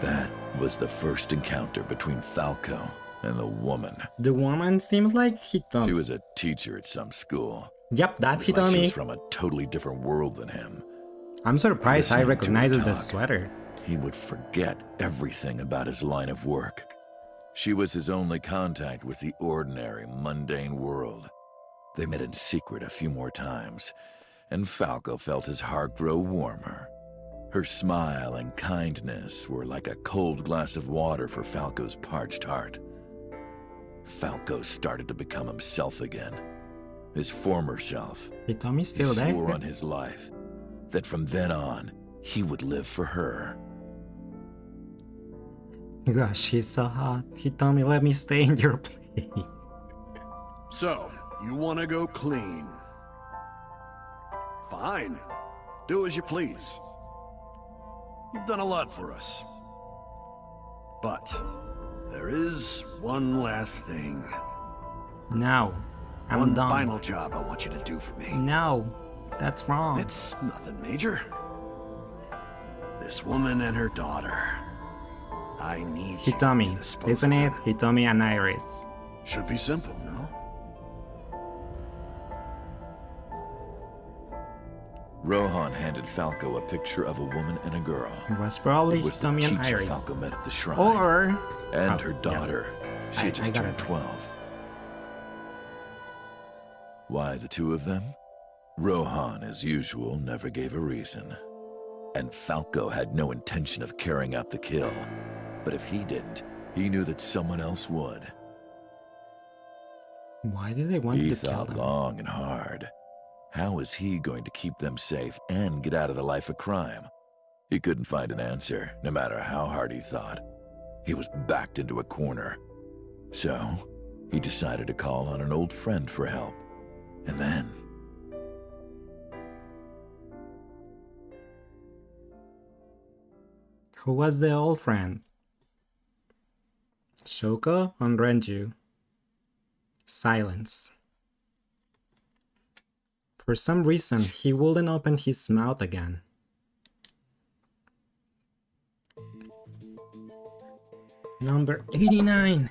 That was the first encounter between Falco and the woman. The woman seems like Hitomi. She was a teacher at some school. Yep, that's It was like she was Hitomi. from a totally different world than him. I'm surprised I Listening to her recognized the talk, sweater. He would forget everything about his line of work. She was his only contact with the ordinary, mundane world. They met in secret a few more times, and Falco felt his heart grow warmer. Her smile and kindness were like a cold glass of water for Falco's parched heart. Falco started to become himself again, his former self. Hitomi's He still there. swore on his life that from then on, he would live for her. Gosh, she's so hot. Hitomi, let me stay in your place. So, you want to go clean? Fine. Do as you please. You've done a lot for us. But there is one last thing. No. I'm One done. final job I want you to do for me. No. That's wrong. It's nothing major. This woman and her daughter. I need you to Hitomi. dispose Isn't of it? them. Hitomi and Iris. Should be simple, no? Rohan handed Falco a picture of a woman and a girl. It was probably It was the Hitomi and teacher Iris. Falco met at the shrine. Or... And oh, her yes. daughter. She had I just got turned it. 12. Why the two of them? Rohan, as usual, never gave a reason. And Falco had no intention of carrying out the kill. But if he didn't, he knew that someone else would. Why did they want He to kill thought them? long and hard. How was he going to keep them safe and get out of the life of crime? He couldn't find an answer, no matter how hard he thought. He was backed into a corner. So, he decided to call on an old friend for help. And then... Who was the old friend? Shoko or Renju? Silence. For some reason, he wouldn't open his mouth again. Number 89.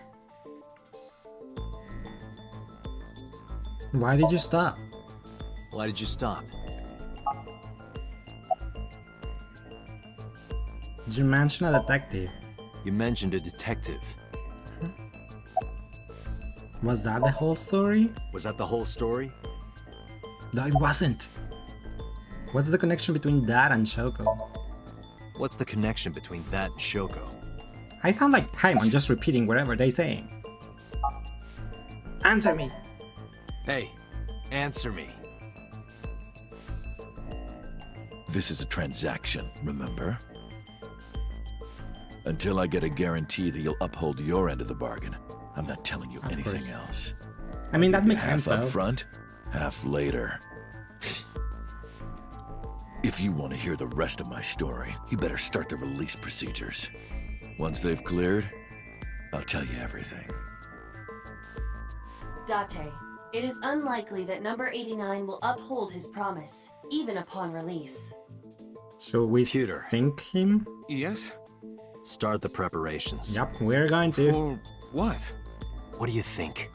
Why did you stop? Why did you stop? Did you mention a detective? You mentioned a detective. Was that the whole story? Was that the whole story? No, it wasn't. What's the connection between that and Shoko? What's the connection between that and Shoko? I sound like Paimon just repeating whatever they say. Answer me! Hey, answer me. This is a transaction, remember? Until I get a guarantee that you'll uphold your end of the bargain, I'm not telling you Of anything course. else. I mean, that makes sense Half up though. front, half later. If you want to hear the rest of my story, you better start the release procedures. Once they've cleared, I'll tell you everything. Date, it is unlikely that number 89 will uphold his promise, even upon release. Should we Computer. sync him? Yes? Start the preparations. Yep, we're going to. For what? What do you think?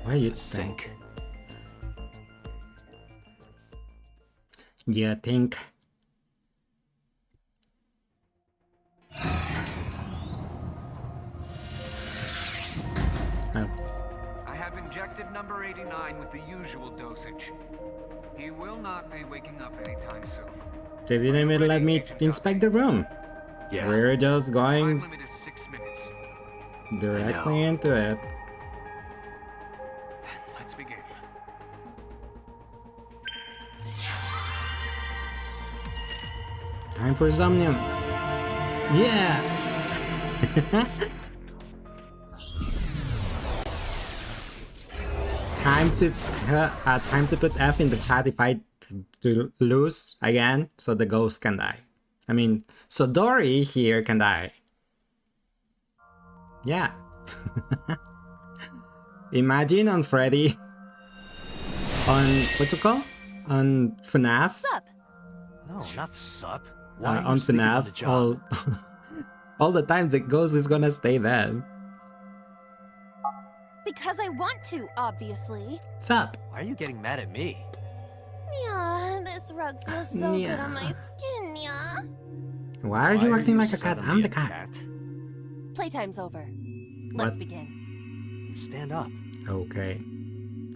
What do you Sync. think? You think? Oh, I have injected number 89 with the usual dosage. He will not be waking up anytime soon. they didn't even let me inspect the room. Yeah. We're just Time going limit is 6 minutes. directly into it. Then let's begin. Time for Somnium. Yeah! time to put F in the chat if I to lose again, so the ghost can die. I mean, so Dory here can die. Yeah. Imagine on Freddy, on what you call? On FNAF. Sup? No, not sup. Why are you On sleeping on the FNAF, job? all the time the ghost is gonna stay there. Because I want to, obviously. Sup? Why are you getting mad at me? Yeah, this rug feels so good Yeah. on my skin, yeah. Why are you acting like a cat? suddenly I'm the a cat. Playtime's over. What? Let's begin. Stand up. Okay.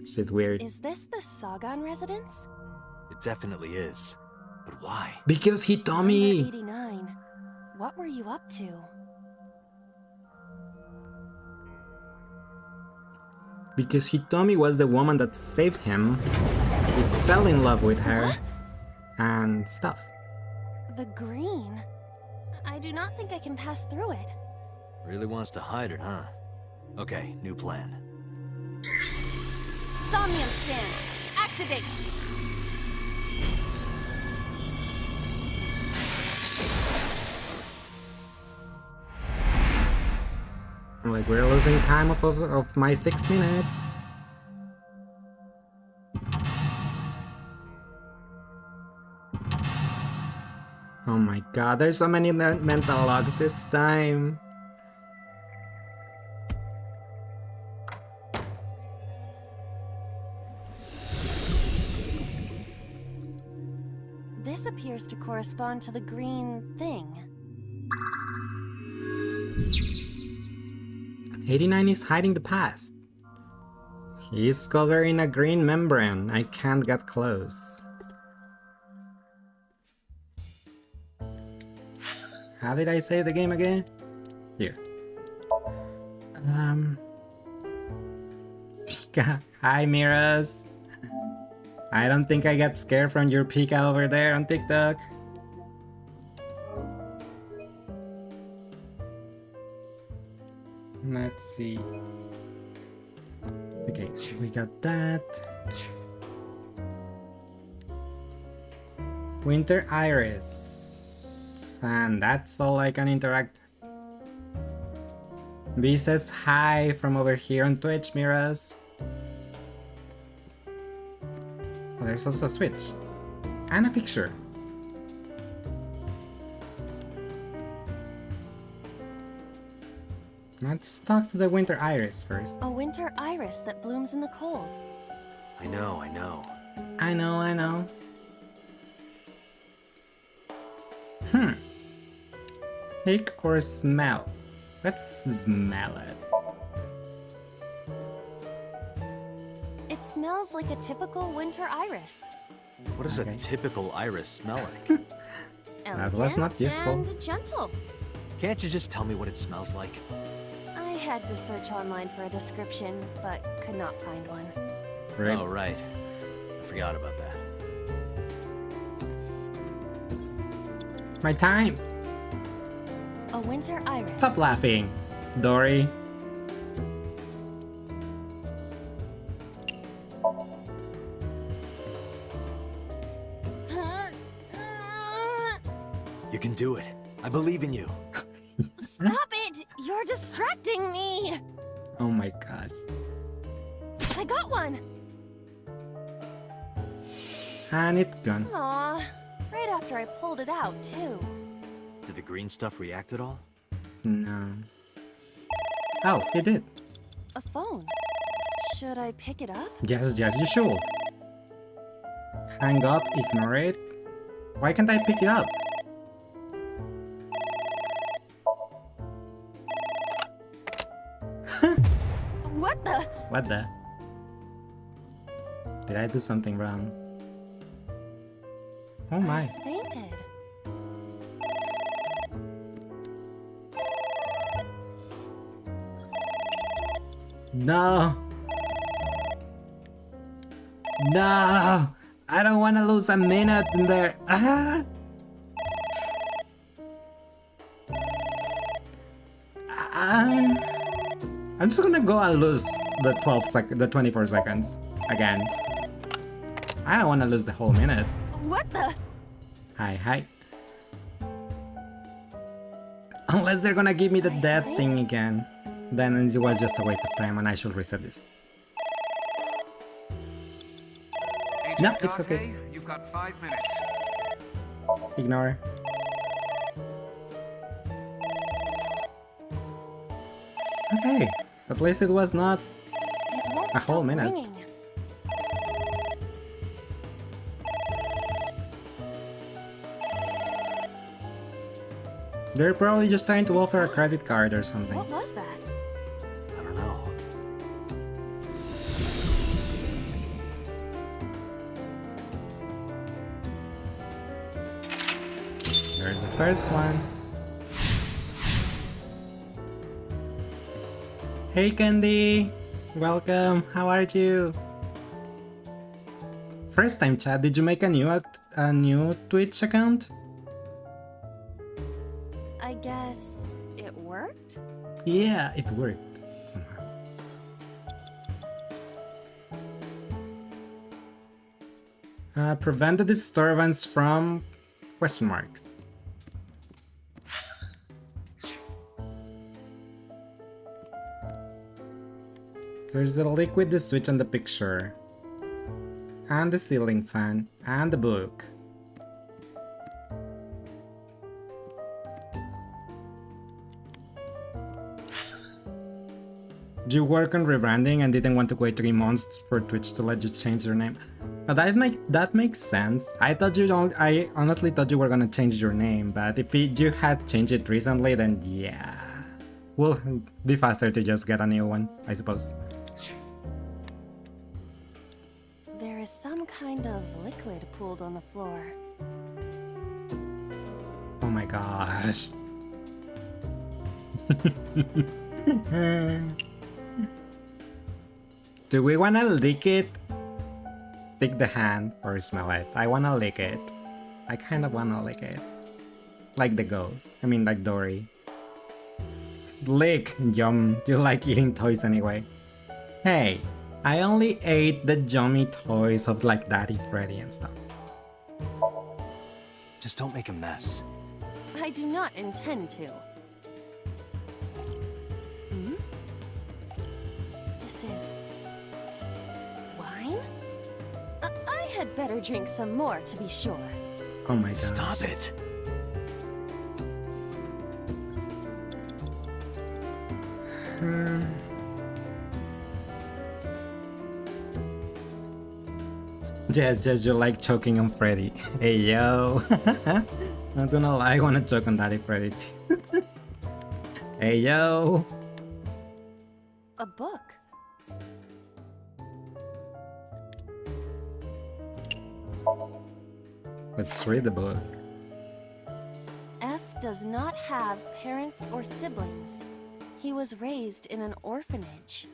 She's weird. Is this the Sagan residence? It definitely is. But why? Because he told Number me. 89. What were you up to? Because Hitomi was the woman that saved him. He fell in love with her. And stuff. The green. I do not think I can pass through it. Really wants to hide it, huh? Okay, new plan. Somnium stand. Activate. Like, we're losing time of my 6 minutes. Oh my god, there's so many mental logs this time. This appears to correspond to the green thing. 89 is hiding the past. He's covered in a green membrane. I can't get close. How did I say the game again? Here. Pika. Hi, Miras. I don't think I got scared from your Pika over there on TikTok. Let's see. Okay, we got that. Winter Iris. And that's all I can interact. B says hi from over here on Twitch, Miras. Oh, there's also a switch. And a picture. Let's talk to the winter iris first. A winter iris that blooms in the cold. I know, I know. I know. Take or smell? Let's smell it. It smells like a typical winter iris. What does Okay. a typical iris smell like? That was not Elegant useful. and gentle. Can't you just tell me what it smells like? I had to search online for a description, but could not find one. Right. Oh, right. I forgot about that. My time! A winter iris. Stop laughing, Dory. You can do it. I believe in you. Stop it! You're distracting me! Oh my gosh. I got one! And it's gone. Aw, right after I pulled it out, too. Did the green stuff react at all? No. Oh, it did. A phone. Should I pick it up? Yes, you should. Hang up, ignore it. Why can't I pick it up? What the? What the? Did I do something wrong? Oh my. Fainted. No! No! I don't want to lose a minute in there. Ah! I'm just gonna go and lose the 24 seconds again. I don't want to lose the whole minute. What the? Hi. Unless they're gonna give me the death thing again. Then it was just a waste of time and I should reset this. Agent No, it's okay. Dante, you've got 5 minutes. Ignore. Okay, at least it was not It won't a whole stop minute. ringing. They're probably just trying to offer a credit card or something. What was that? I don't know. There's the first one. Hey Candy! Welcome, how are you? First time chat, did you make a new Twitch account? I guess it worked? Yeah, it worked somehow. Prevent the disturbance from question marks. There's a liquid, the switch, and the picture. And the ceiling fan. And the book. You work on rebranding and didn't want to wait 3 months for Twitch to let you change your name. That makes sense. I honestly thought you were gonna change your name, but if you had changed it recently, then yeah, will be faster to just get a new one, I suppose. There is some kind of liquid pooled on the floor. Oh my gosh. Do we wanna lick it? Stick the hand or smell it? I wanna lick it. I kind of wanna lick it. Like the ghost. I mean, like Dory. Lick! Yum. You like eating toys anyway. Hey, I only ate the yummy toys of like Daddy Freddy and stuff. Just don't make a mess. I do not intend to. Hmm? This is... wine? I had better drink some more to be sure. Oh my god. Stop it! Just you like choking on Freddy. Hey yo. Not gonna lie, I wanna choke on Daddy Freddy too. Hey yo. A book. Let's read the book. F does not have parents or siblings. He was raised in an orphanage.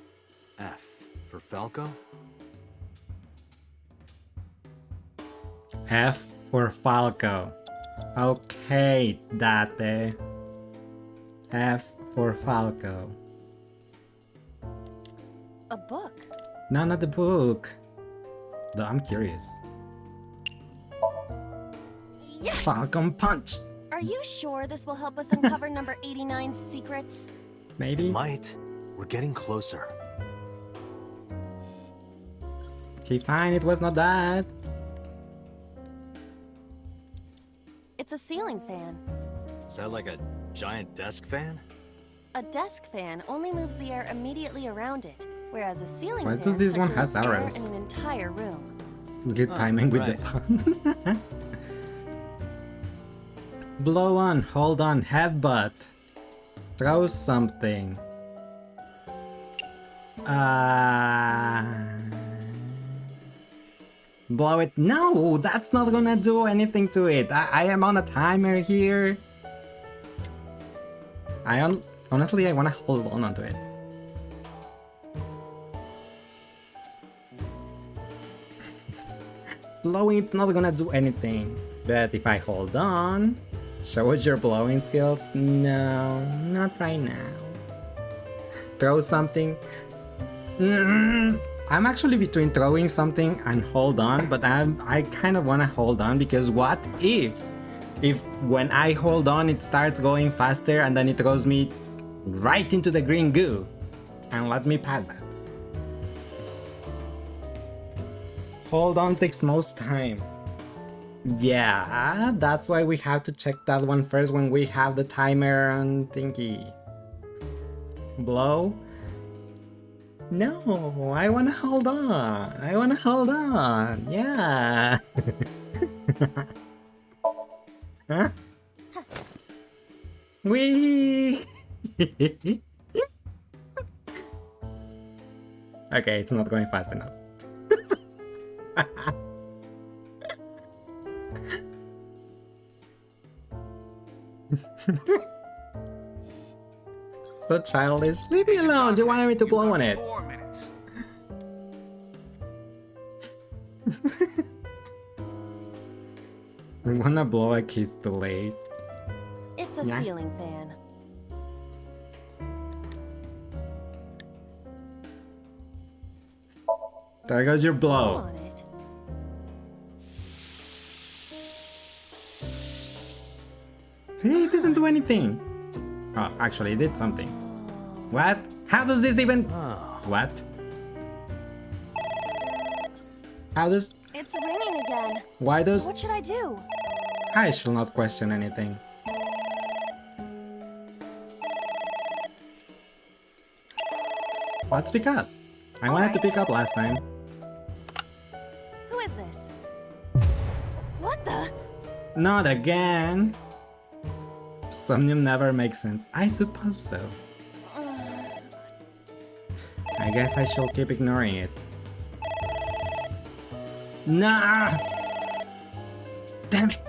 F for Falco? F for Falco. Okay, Date. F for Falco. A book. No, not the book. Though I'm curious. Yeah. Falcon Punch. Are you sure this will help us uncover number 89's secrets? Maybe. Might. We're getting closer. Okay, fine. It was not that. It's a ceiling fan. Is that like a giant desk fan? A desk fan only moves the air immediately around it, whereas a ceiling Why fan does this one circulates has air arrows? in an entire room. Good timing with the pun. Blow on, hold on, headbutt. Throw something. Blow it. No, that's not gonna do anything to it. I am on a timer here. Honestly, I wanna hold on onto it. Blowing it's not gonna do anything. But if I hold on, show us your blowing skills. No, not right now. Throw something. I'm actually between throwing something and hold on, but I kind of wanna hold on because what if when I hold on it starts going faster and then it throws me right into the green goo and let me pass that. Hold on takes most time. Yeah, that's why we have to check that one first when we have the timer on thingy. Blow? No, I wanna hold on. I wanna hold on. Yeah. Huh? Wee. Okay, it's not going fast enough. So childish. Leave me alone. You wanted me to blow on it. 4 minutes. We wanna blow a kiss to Lace. It's a Yeah. ceiling fan. There goes your Blow blow. on it. See, it didn't do anything. Oh, actually, it did something. What? How does this even... Oh. What? How does... It's ringing again. Why does... What should I do? I shall not question anything. Let's pick up. I wanted to pick up last time. Who is this? What the? Not again. Somnium never makes sense. I suppose so. I guess I shall keep ignoring it. Nah! Damn it!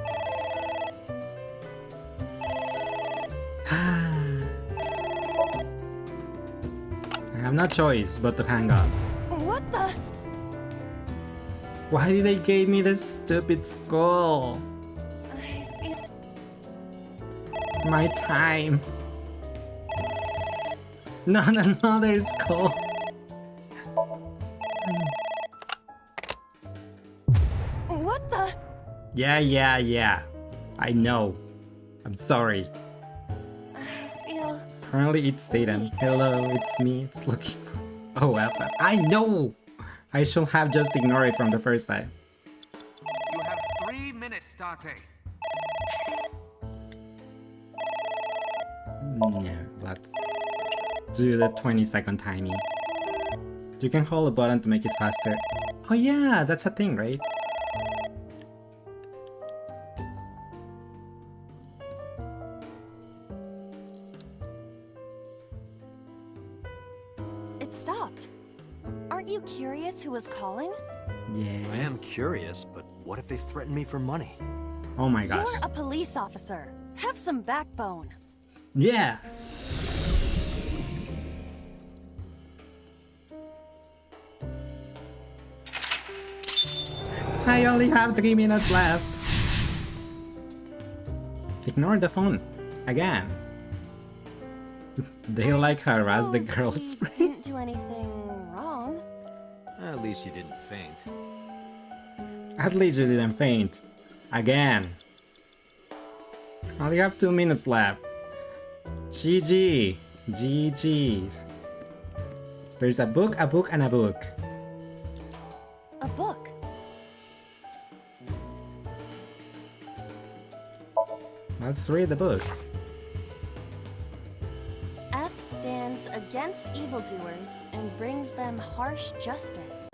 I have no choice but to hang up. What the? Why did they give me this stupid skull? My time. Not another skull. What the? Yeah. I know. I'm sorry. I feel... Apparently it's Satan. Hello, it's me. It's looking for... Oh, F. I know! I should have just ignored it from the first time. You have 3 minutes, Dante. No, let's do the 20-second timing. You can hold a button to make it faster. Oh yeah, that's a thing, right? It stopped. Aren't you curious who was calling? Yes. I am curious, but what if they threaten me for money? Oh my gosh. You're a police officer. Have some backbone. Yeah! I only have 3 minutes left. Ignore the phone. Again. They like harass the girls. We didn't do anything wrong. At least you didn't faint. At least you didn't faint. Again. Only have 2 minutes left. GG. GG's. There's a book, and a book. A book. Let's read the book. F stands against evildoers and brings them harsh justice.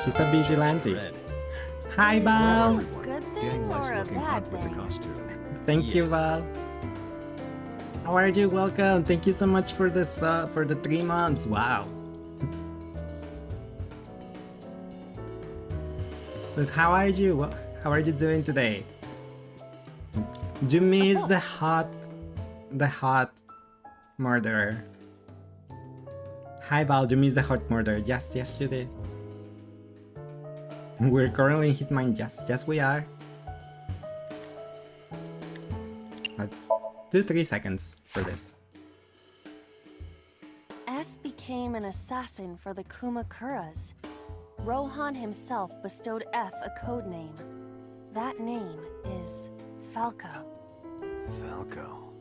She's a vigilante. Hi, Val. A good thing or a bad thing? Thank you, Val. How are you? Welcome. Thank you so much for this for the 3 months. Wow. But how are you? How are you doing today? Do you miss the hot murderer? Hi, Val. Do you miss the hot murderer? Yes, you did. We're currently in his mind. Yes, we are. Let's do 3 seconds for this. F became an assassin for the Kumakuras. Rohan himself bestowed F a code name. That name is Falco. Falco.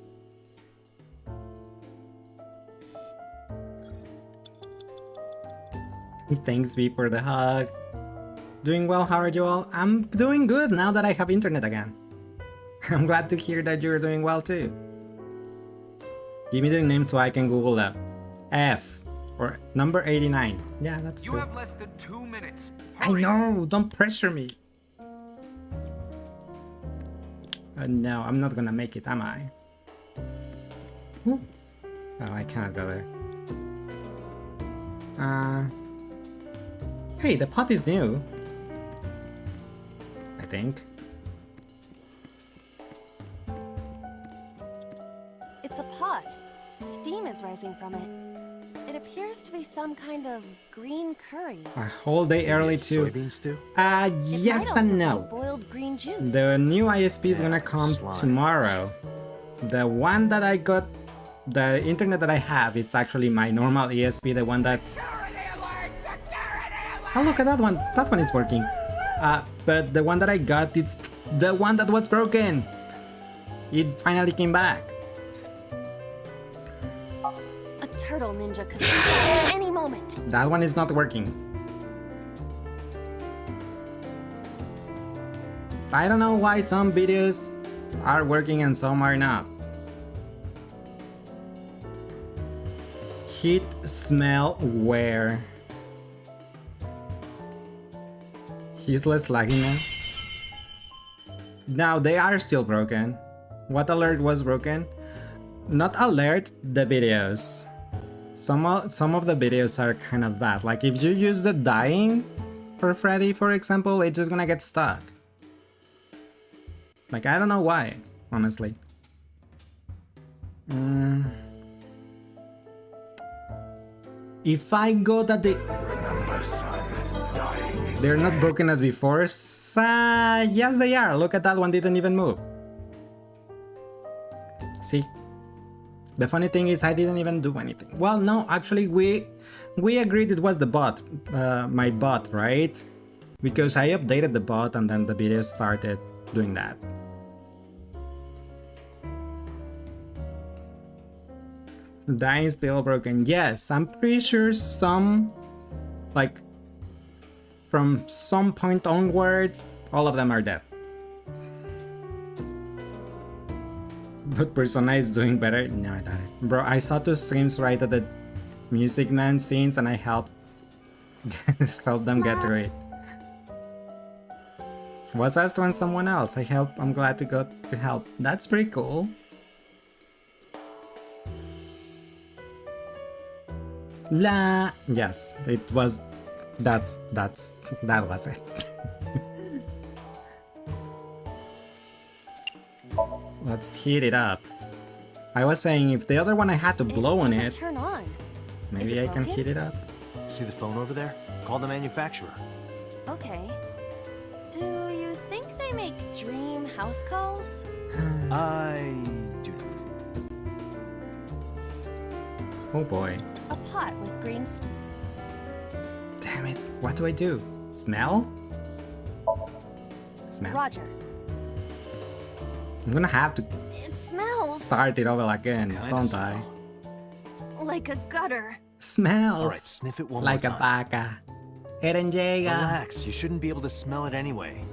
Thanks, V, for the hug. Doing well, how are you all? I'm doing good now that I have internet again. I'm glad to hear that you're doing well too. Give me the name so I can Google that. F, or number 89. Yeah, that's You good. have less than 2 minutes. I know, don't pressure me. No, I'm not gonna make it, am I? Ooh. Oh, I cannot go there. Hey, the pot is new. I think. It's a pot. Steam is rising from it. It appears to be some kind of green curry. A whole day early too. Soybean stew? Yes It might and also no. be boiled green juice. The new ISP is gonna come slime. tomorrow. The one that I got, the internet that I have is actually my normal ESP, the one that... Oh, look at that one. That one is working. But the one that I got, it's the one that was broken. It finally came back. A turtle ninja could be at any moment. That one is not working. I don't know why some videos are working and some are not. Heat, smell, wear. He's less laggy now. Now they are still broken. What alert was broken? Not alert, the videos. Some of the videos are kind of bad. Like if you use the dying for Freddy, for example, it's just gonna get stuck. Like I don't know why, honestly. If I go that they're not broken as before. Yes, they are. Look at that one, didn't even move. See? The funny thing is I didn't even do anything. Well, no, actually we agreed it was the bot, my bot, right? Because I updated the bot and then the video started doing that. Dying still broken. Yes, I'm pretty sure some, like, from some point onwards, all of them are dead. But Persona is doing better? No, I doubt it. Bro, I saw 2 streams right at the Music Man scenes and I helped them get through it. Was asked on someone else. I'm glad to go to help. That's pretty cool. Yes, it was. That was it. Let's heat it up. I was saying if the other one I had to blow on it, turn on. Maybe I can heat it up. See the phone over there? Call the manufacturer. Okay. Do you think they make dream house calls? I do not. Oh boy. A pot with green. Damn it. What do I do? Smell? Smell. Roger. I'm gonna have to It smells start it over again, don't I? like a gutter. Smells. Alright, sniff it one like more a time. vaca. Eren llega. Relax, you shouldn't be able to smell it anyway.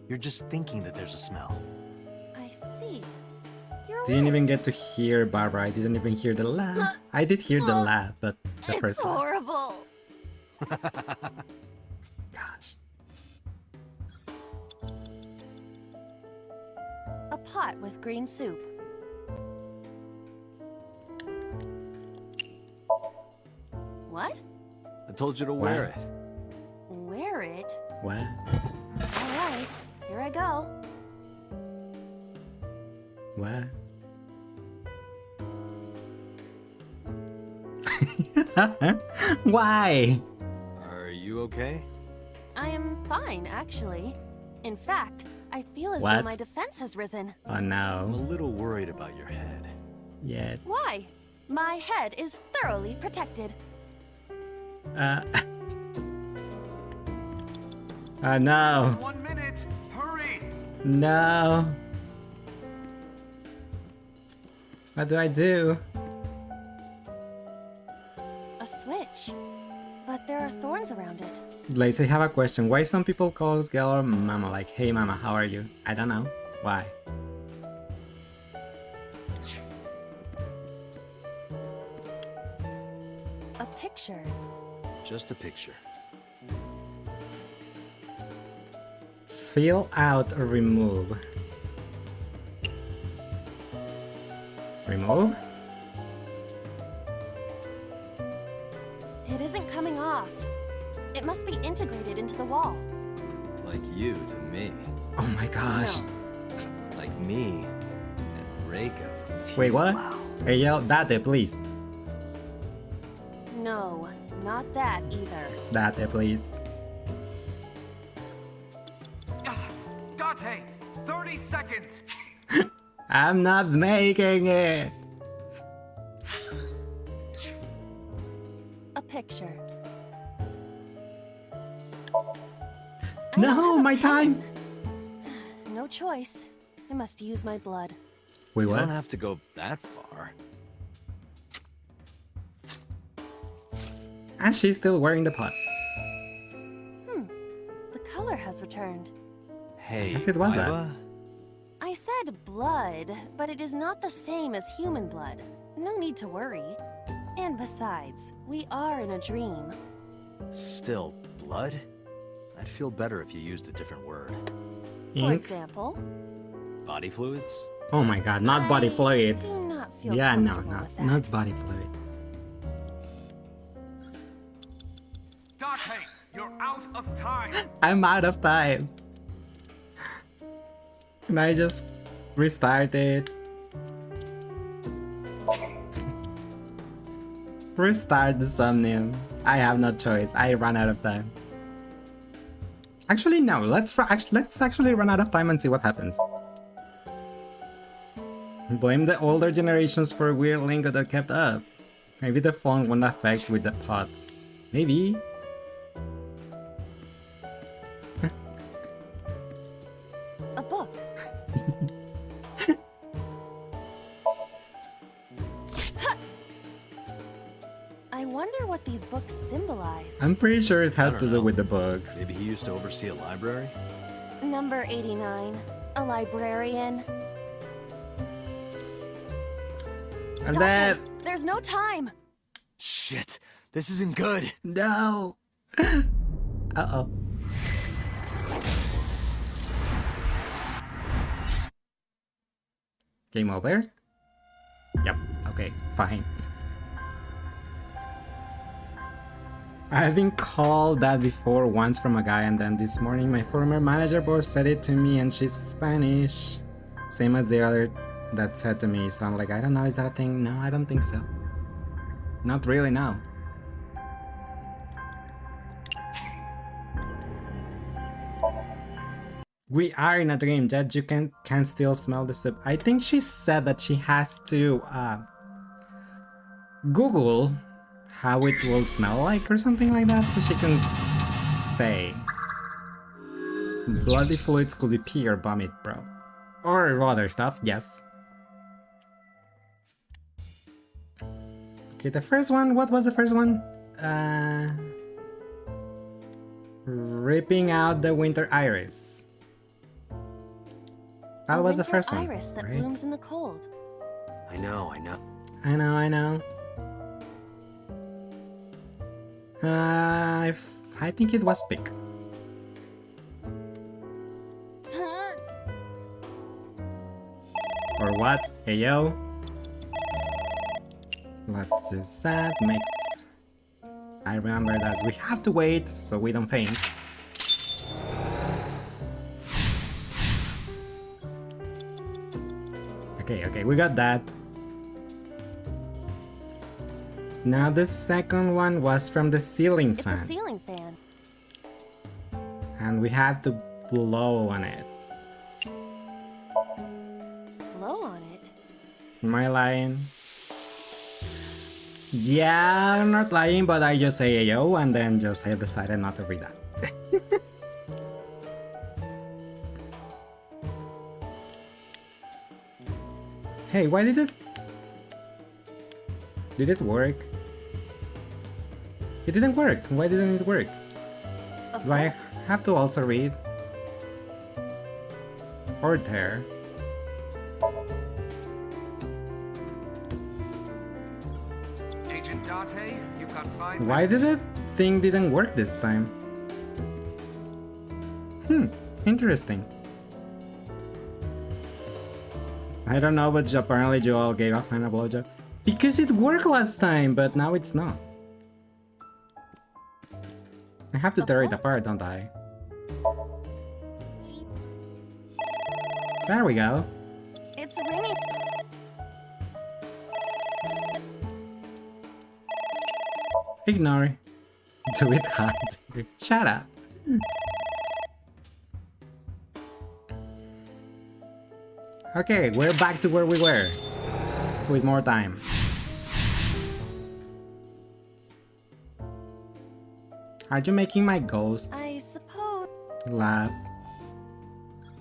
You're just thinking that there's a smell. I see. You're Didn't right. even get to hear Barbara. I didn't even hear the laugh. I did hear the laugh, but the It's first one. horrible. Gosh. A pot with green soup. What? I told you to What? wear it. Wear it? What? Alright, here I go. What? Why? Are you okay? I am fine, actually. In fact, I feel as though What? my defense has risen. Oh I'm a no. little worried about your head. Yes. Why? My head is thoroughly protected. No. 1 minute! Hurry! No. What do I do? A switch. But there are thorns around it. Lace, I have a question. Why some people call girl mama? Like, hey mama, how are you? I don't know. Why? A picture. Just a picture. Fill out or remove. Remove? It isn't coming off. It must be integrated into the wall. Like you to me. Oh my gosh. No. Like me and Reika from Teeth. Wait, what? Wow. Hey, yell date, please. No, not that either. Date, please. Date! 30 seconds! I'm not making it. A picture. No, my time. No choice. I must use my blood. Wait, You what? don't have to go that far. And she's still wearing the pot. The color has returned. Hey, I guess it was that. Iva? I said blood, but it is not the same as human blood. No need to worry. And besides, we are in a dream. Still, blood? I'd feel better if you used a different word. For Ink? example, Body fluids? Oh my god, not body I fluids. do not feel Yeah, no, comfortable with that. not body fluids. Date, you're out of time. I'm out of time. Can I just restart it? Restart the Somnium. I have no choice. I ran out of time. Actually, no. Let's actually run out of time and see what happens. Blame the older generations for weird lingo that kept up. Maybe the phone won't affect with the pot. Maybe. A book. I wonder what these books symbolize. I'm pretty sure it has I to don't do know. with the books. Maybe he used to oversee a library? Number 89. A librarian. And Date, then... there's no time. Shit, this isn't good. No! Uh-oh. Game over? Yep, okay, fine. I've been called that before once from a guy, and then this morning my former manager boss said it to me, and she's Spanish. Same as the other that said to me, so I'm like, I don't know, is that a thing? No, I don't think so. Not really, no. We are in a dream, Judge. You can still smell the soup. I think she said that she has to Google how it will smell like or something like that, so she can say. Bloody fluids could be pee or vomit, bro. Or other stuff, yes. Okay, the first one, what was the first one? Ripping out the winter iris. That was the first one, Iris that right? blooms in the cold. I know. I know. I think it was pig. Or what? Hey yo. Let's just that. Make. I remember that we have to wait so we don't faint. Okay, we got that. Now the second one was from the ceiling It's fan. a ceiling fan. And we had to blow on it. Blow on it. Am I lying? Yeah, I'm not lying, but I just say Ayo and then just I decided not to read that. Hey, why did it... Did it work? It didn't work. Why didn't it work? Do I have to also read? Or tear? Agent Date, you've got 5 Why did minutes. the thing didn't work this time? Interesting. I don't know, but apparently Joel gave a final blowjob. Because it worked last time, but now it's not. I have to tear it apart, don't I? There we go. It's ringing. Ignore. Do it hard. Shut up. Okay, we're back to where we were. With more time. Are you making my ghost I suppose. laugh?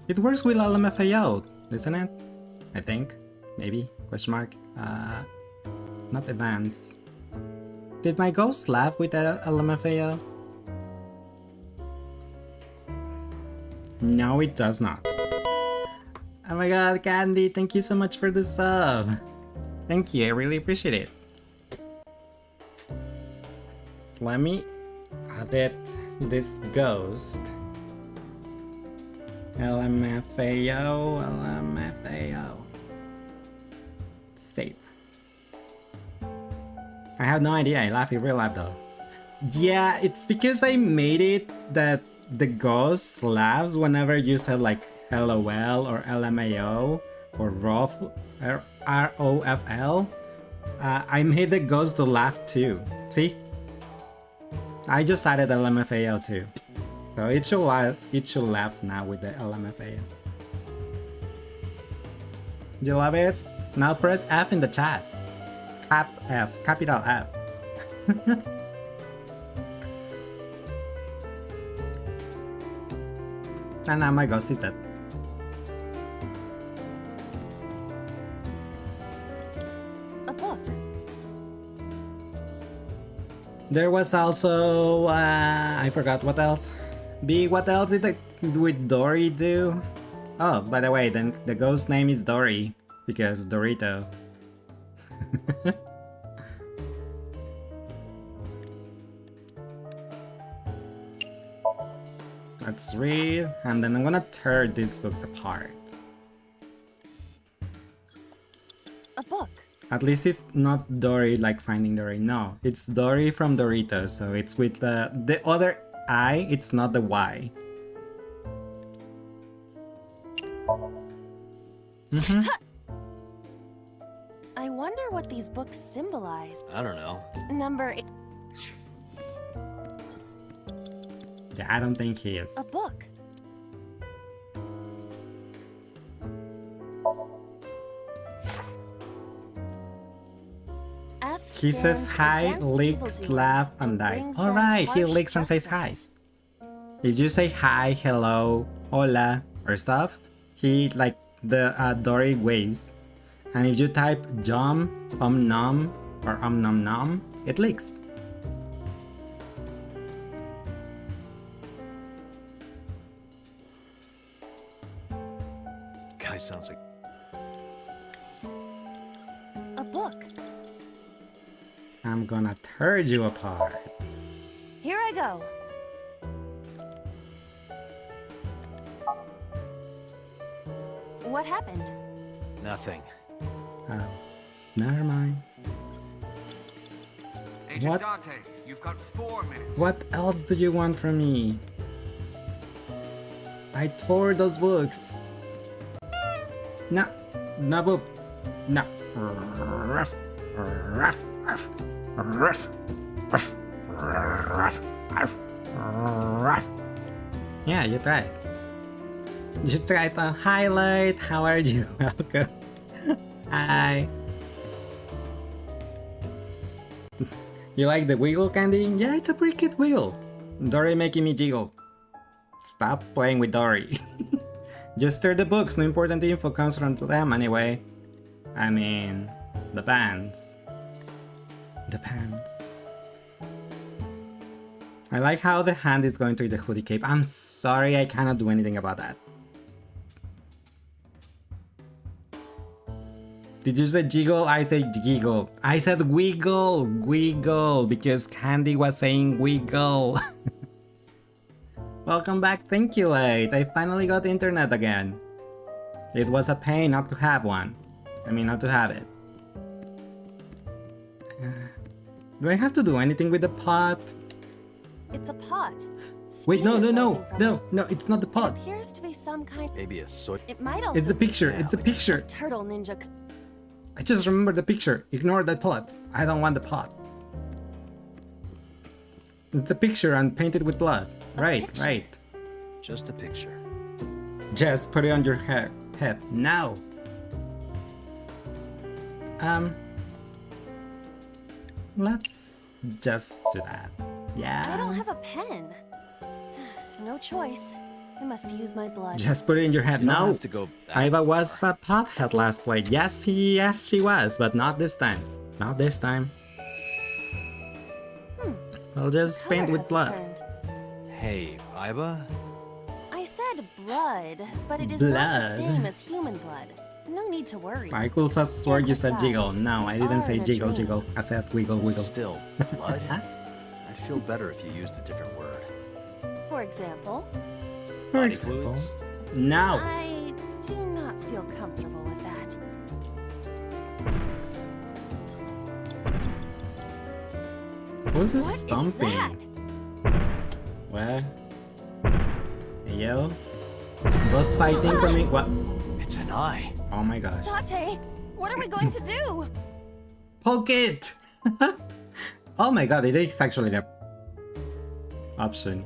It works with LMFAO, isn't it? I think. Maybe? Question mark. Not advanced. Did my ghost laugh with LMFAO? No, it does not. Oh my god, Candy, thank you so much for the sub. Thank you, I really appreciate it. Let me edit this ghost. LMFAO, LMFAO. Save. I have no idea, I laugh in real life though. Yeah, it's because I made it that the ghost laughs whenever you said like LOL or LMAO or ROFL. I made the ghost to laugh too. See? I just added LMFAO too. So it should laugh now with the LMFAO. You love it? Now press F in the chat. Capital F. And now my ghost is dead. A book. There was also I forgot what else. What else did Dory do? Oh, by the way, then the ghost name is Dory because Dorito. Let's read, and then I'm gonna tear these books apart. A book. At least it's not Dory like Finding Dory. No, it's Dory from Doritos. So it's with the other I. It's not the Y. I wonder what these books symbolize. I don't know. Number 8. Yeah, I don't think he is. A book. F He says stands hi, against licks, evildoers laugh, and dies. brings them Alright, he harsh licks and says justice. hi. If you say hi, hello, hola, or stuff, he like the Dory waves. And if you type jum, nom, or nom nom, it licks. Guy sounds like... A book. I'm gonna tear you apart. Here I go. What happened? Nothing. Oh, never mind. Agent What? Dante, you've got 4 minutes. What else do you want from me? I tore those books. No, no, boop. No. Ruff, ruff, ruff, ruff, ruff, ruff, ruff, ruff. Yeah, you tried. You tried to highlight. How are you? Welcome. Hi. You like the wiggle candy? Yeah, it's a pretty cute wiggle. Dory making me jiggle. Stop playing with Dory. Just stir the books, no important info comes from them anyway. I mean, the pants. The pants. I like how the hand is going through the hoodie cape. I'm sorry, I cannot do anything about that. Did you say jiggle? I say giggle. I said wiggle, wiggle, because Candy was saying wiggle. Welcome back, thank you, Late. I finally got internet again. It was a pain not to have one. I mean, not to have it. Do I have to do anything with the pot? It's a pot. Wait, no, Steam no, is no, rising from no, it. no, it's not the It pot. appears to be some kind. Maybe a soy... It might also. It's the picture, be it's the picture. Turtle ninja. I just remember the picture. Ignore that pot. I don't want the pot. It's a picture and painted with blood. Right, picture? right. Just a picture. Just put it on your head. Now. Let's just do that. Yeah. I don't have a pen. No choice. I must use my blood. Just put it in your head. You don't No. have to go that Iva far. was a pothead last play. Yes, she was, but not this time. Not this time. We'll just Color paint with has blood. returned. Hey, Iba? I said blood, but it is not the Blood. same as human blood. No need to worry. Sparkles a sword, you said jiggle. No, I didn't say are in a jiggle, dream. jiggle. I said wiggle, wiggle. Still, blood? I'd feel better if you used a different word. For example, For Body example. fluids? No. I do not feel comfortable with that. Who's this What is stomping? that? What? Hey, yo? Boss fighting coming? What? It's an eye. Oh my gosh. Date, what are we going to do? Poke it! Oh my god, it is actually the option.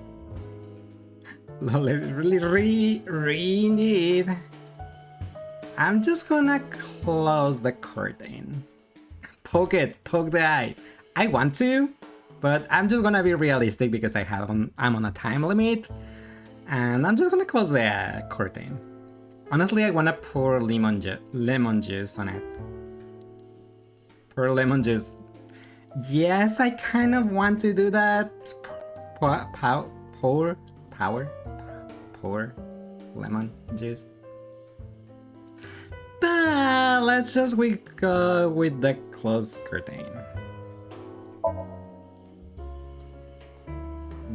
Lol, it really indeed. I'm just gonna close the curtain. Poke it, poke the eye. I want to, but I'm just gonna be realistic because I'm on a time limit, and I'm just gonna close the curtain. Honestly, I wanna pour lemon juice on it. Pour lemon juice. Yes, I kind of want to do that. Pour lemon juice. But let's just go with the closed curtain.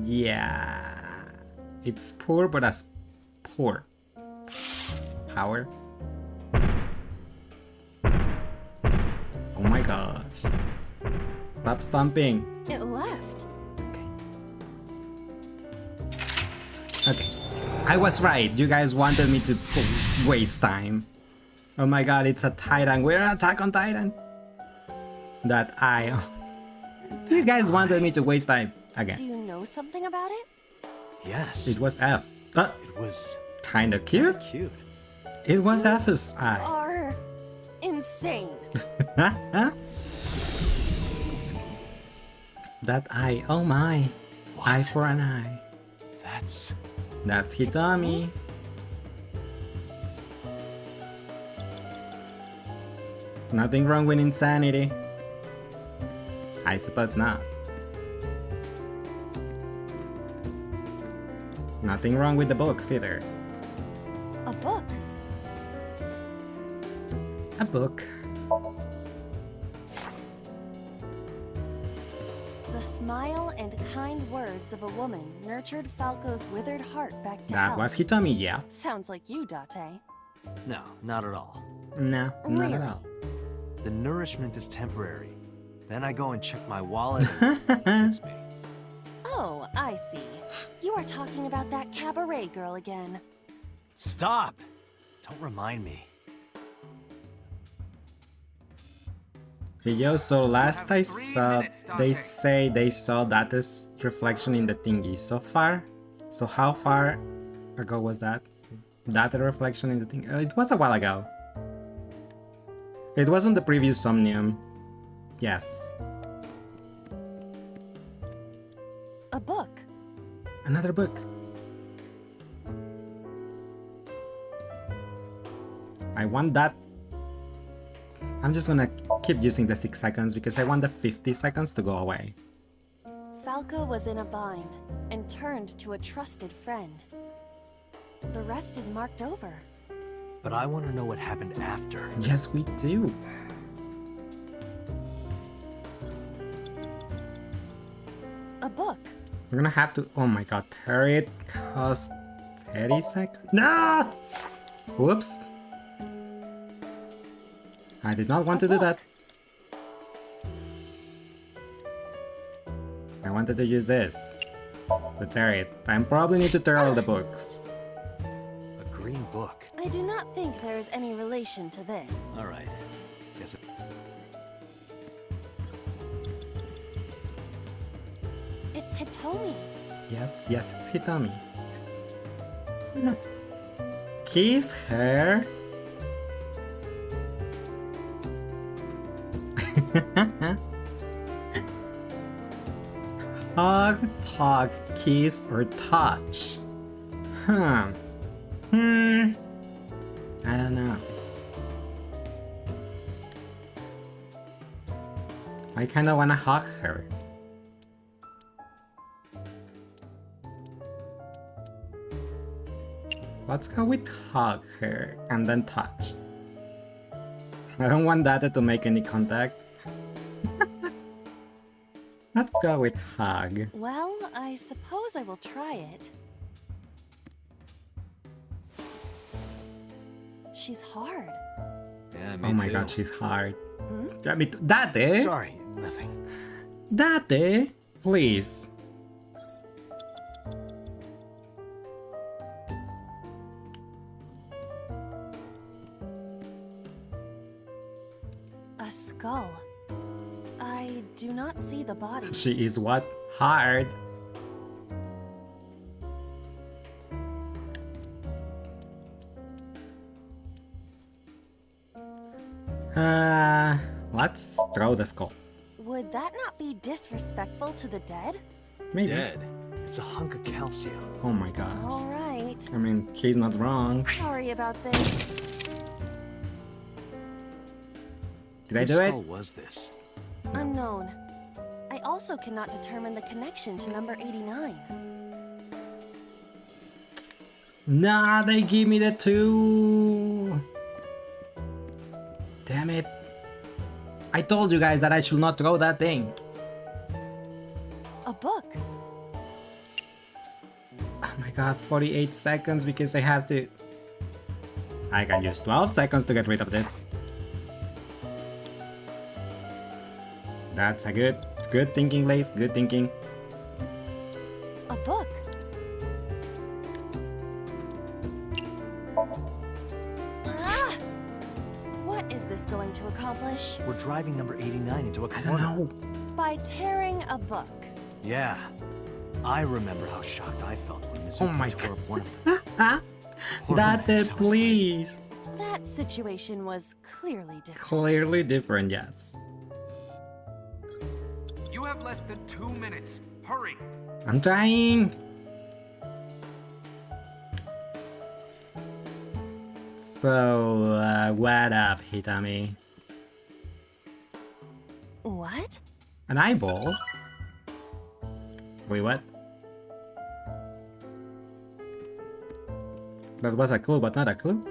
Yeah, it's poor, but as poor. Power. Oh my gosh. Stop stomping. It left. Okay. I was right. You guys wanted me to waste time. Oh my god, it's a Titan. We're on Attack on Titan. That eye. You guys wanted me to waste time Do again. you know something about it? Yes. It was F. It was Kinda cute. cute. It was F's eye. Are insane. That eye. Oh my. Eye for an eye. That's That's Hitami. Nothing wrong with insanity. I suppose not. Nothing wrong with the books either. A book. A book. The smile and kind words of a woman nurtured Falco's withered heart back to That health. was Hitami, yeah. Sounds like you, Date. no, not at all. No, not at Really? all. The nourishment is temporary. Then I go and check my wallet. And it's me. Oh, I see. You are talking about that cabaret girl again. Stop! Don't remind me. Hey, yo, so last I saw, they say they saw Data's reflection in the thingy. So far? So how far ago was that? Data reflection in the thing? It was a while ago. It wasn't the previous Somnium. Yes. A book. Another book. I want that. I'm just gonna keep using the 6 seconds because I want the 50 seconds to go away. Falco was in a bind and turned to a trusted friend. The rest is marked over. But I want to know what happened after. Yes, we do. A book. We're gonna have to. Oh my god, it cost 30 seconds. No! Whoops. I did not want to do that. I wanted to use this to tear it. I probably need to tear all the books. A green book. I do not think there is any relation to this. All right. Guess it. It's Hitomi. Yes, yes, it's Hitami. Kiss her. Hug, talk, kiss, or touch. I don't know. I kinda wanna hug her. Let's go with hug her and then touch. I don't want Data to make any contact. Let's go with hug. Well, I suppose I will try it. She's hard. Yeah, me Oh my too. god, she's hard. Damn it. Date? Sorry, nothing. Date? Please. A skull. I do not see the body. She is what? Hard. Let's throw the skull. Would that not be disrespectful to the dead? Maybe. Dead. It's a hunk of calcium. Oh my gosh. Alright. I mean, he's not wrong. Sorry about this. Did I Whose do it? skull was this? Unknown. I also cannot determine the connection to number 89. Nah, they give me the 2. Damn it. I told you guys that I should not throw that thing. A book. Oh my god, 48 seconds because I have to... I can use 12 seconds to get rid of this. That's a good thinking, Lace. Good thinking. A book. Ah! What is this going to accomplish? We're driving number 89 into a I corner. don't know. By tearing a book. Yeah. I remember how shocked I felt when Mizuki Oh my tore up one of them. Poor That Max, I was please. That situation was clearly different. Clearly different, yes. You have less than 2 minutes. Hurry. I'm trying. So, what up, Hitami? What? An eyeball? Wait, what? That was a clue, but not a clue?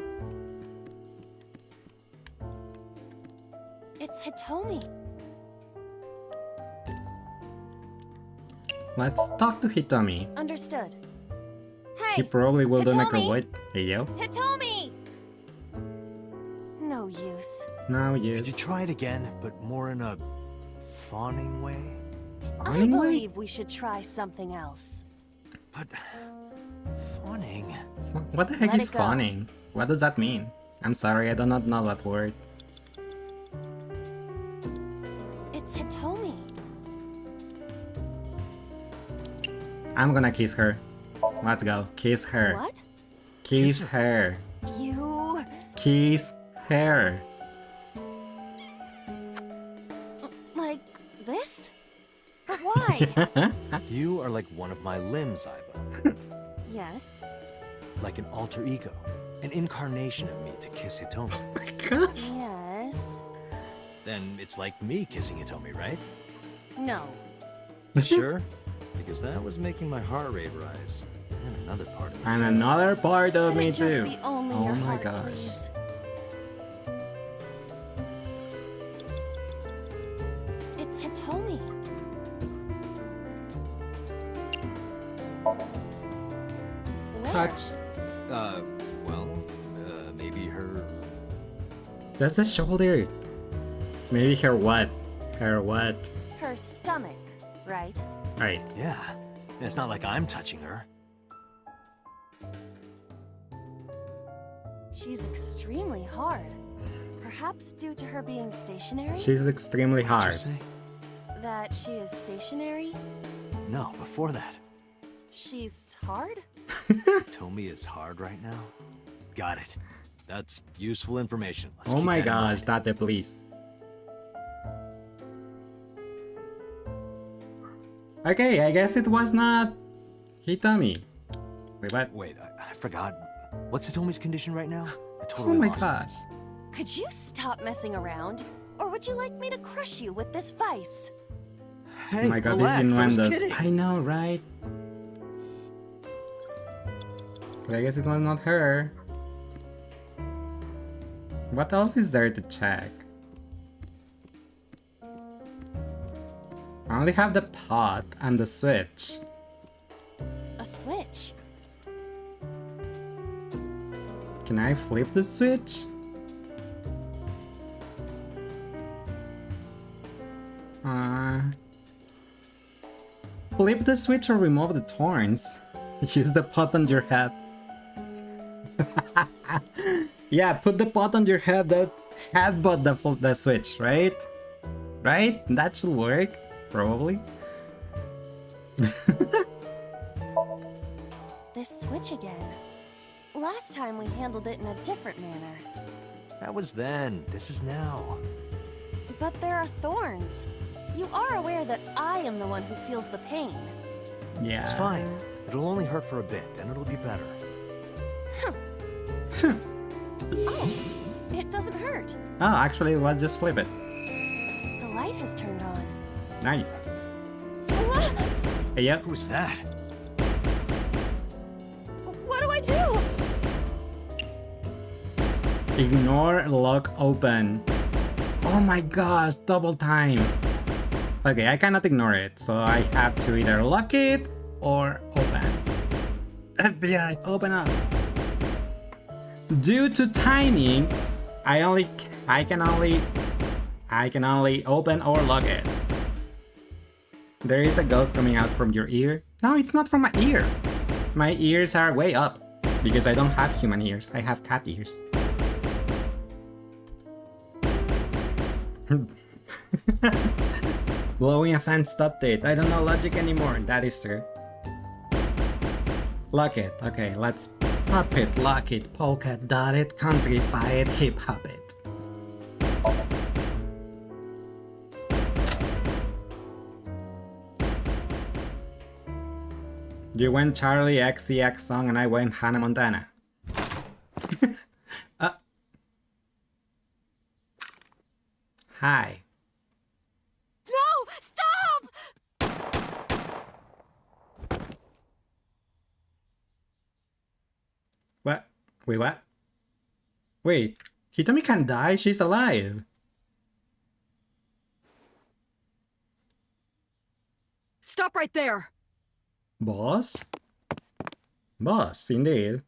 It's Hitomi. Let's talk to Hitami. Understood. He Hey! probably will do Hitomi! necrovoid. Hey yo. Hitomi! No use. Now Could you use. try it again, but more in a fawning way? I Fawning way? believe we should try something else. But fawning? What the heck Let is it go. fawning? What does that mean? I'm sorry, I do not know that word. It's Hitomi. I'm gonna kiss her. Let's go. Kiss her. What? Kiss her. You... Kiss her. like this? But why? You are like one of my limbs, Aiba. Yes. Like an alter ego. An incarnation of me to kiss Hitomi. Oh my gosh. Yes. Then it's like me kissing Hitomi, right? No. Sure? Because that was making my heart rate rise. And another part of me And too. another part of Could me it just too. be only Oh your my heart, gosh. please? It's Hitomi. Where? Touch. Maybe her... That's the shoulder. Maybe her what? Her what? Her stomach, right? Right. Yeah. It's not like I'm touching her. She's extremely hard. Perhaps due to her being stationary? She's extremely What'd you hard. say? That she is stationary? No, before that. She's hard? Hitomi is hard right now? Got it. That's useful information. Let's Oh keep my that in gosh, mind. Date, please. Okay, I guess it was not Hitami. Wait, what? Wait, I forgot. What's Hitomi's condition right now? I Oh totally my lost it. gosh. Could you stop messing around? Or would you like me to crush you with this vice? Hey, Oh my god, relax, these I was innuendos. kidding. I know, right? But I guess it was not her. What else is there to check? I only have the pot and the switch. A switch? Can I flip the switch? Flip the switch or remove the thorns. Use the pot on your head. Yeah, put the pot on your head, that headbutt the switch, right? Right? That should work, probably. This switch again. Last time we handled it in a different manner. That was then. This is now. But there are thorns. You are aware that I am the one who feels the pain. Yeah. It's fine. It'll only hurt for a bit, then it'll be better. Oh, it doesn't hurt. Oh, actually, let's just flip it. The light has turned on. Nice. What? Hey, yep. Who's that? What do I do? Ignore lock open. Oh my gosh, double time. Okay, I cannot ignore it, so I have to either lock it or open. FBI, open up. Due to timing, I can only open or lock it. There is a ghost coming out from your ear. No, it's not from my ear. My ears are way up because I don't have human ears. I have cat ears. Blowing a fan's update. I don't know logic anymore. That is true. Lock it. Okay, let's pop it, lock it, polka dot it, countrify it, hip hop it. You went Charlie XCX song and I went Hannah Montana. Hi. No! Stop! What? Wait, what? Wait, Hitomi can't die? She's alive. Stop right there! Boss? Boss, indeed.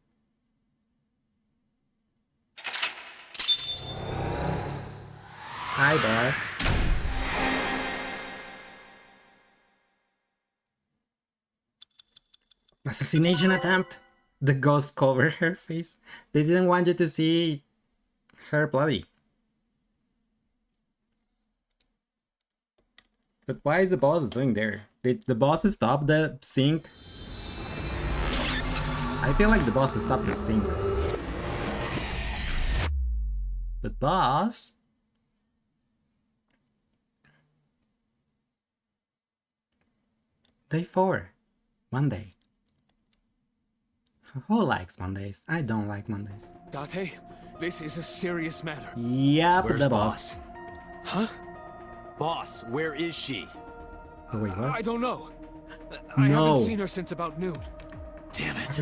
Hi, boss. Assassination attempt? The ghost covered her face. They didn't want you to see her bloody. But why is the boss doing there? Did the boss stop the sync? I feel like the boss stopped the sync. But boss? Day 4. Monday. Who likes Mondays? I don't like Mondays. Date, this is a serious matter. Yep, Where's the boss. Huh? Boss, where is she? Oh, wait, what? I don't know. I No. haven't seen her since about noon. Damn it.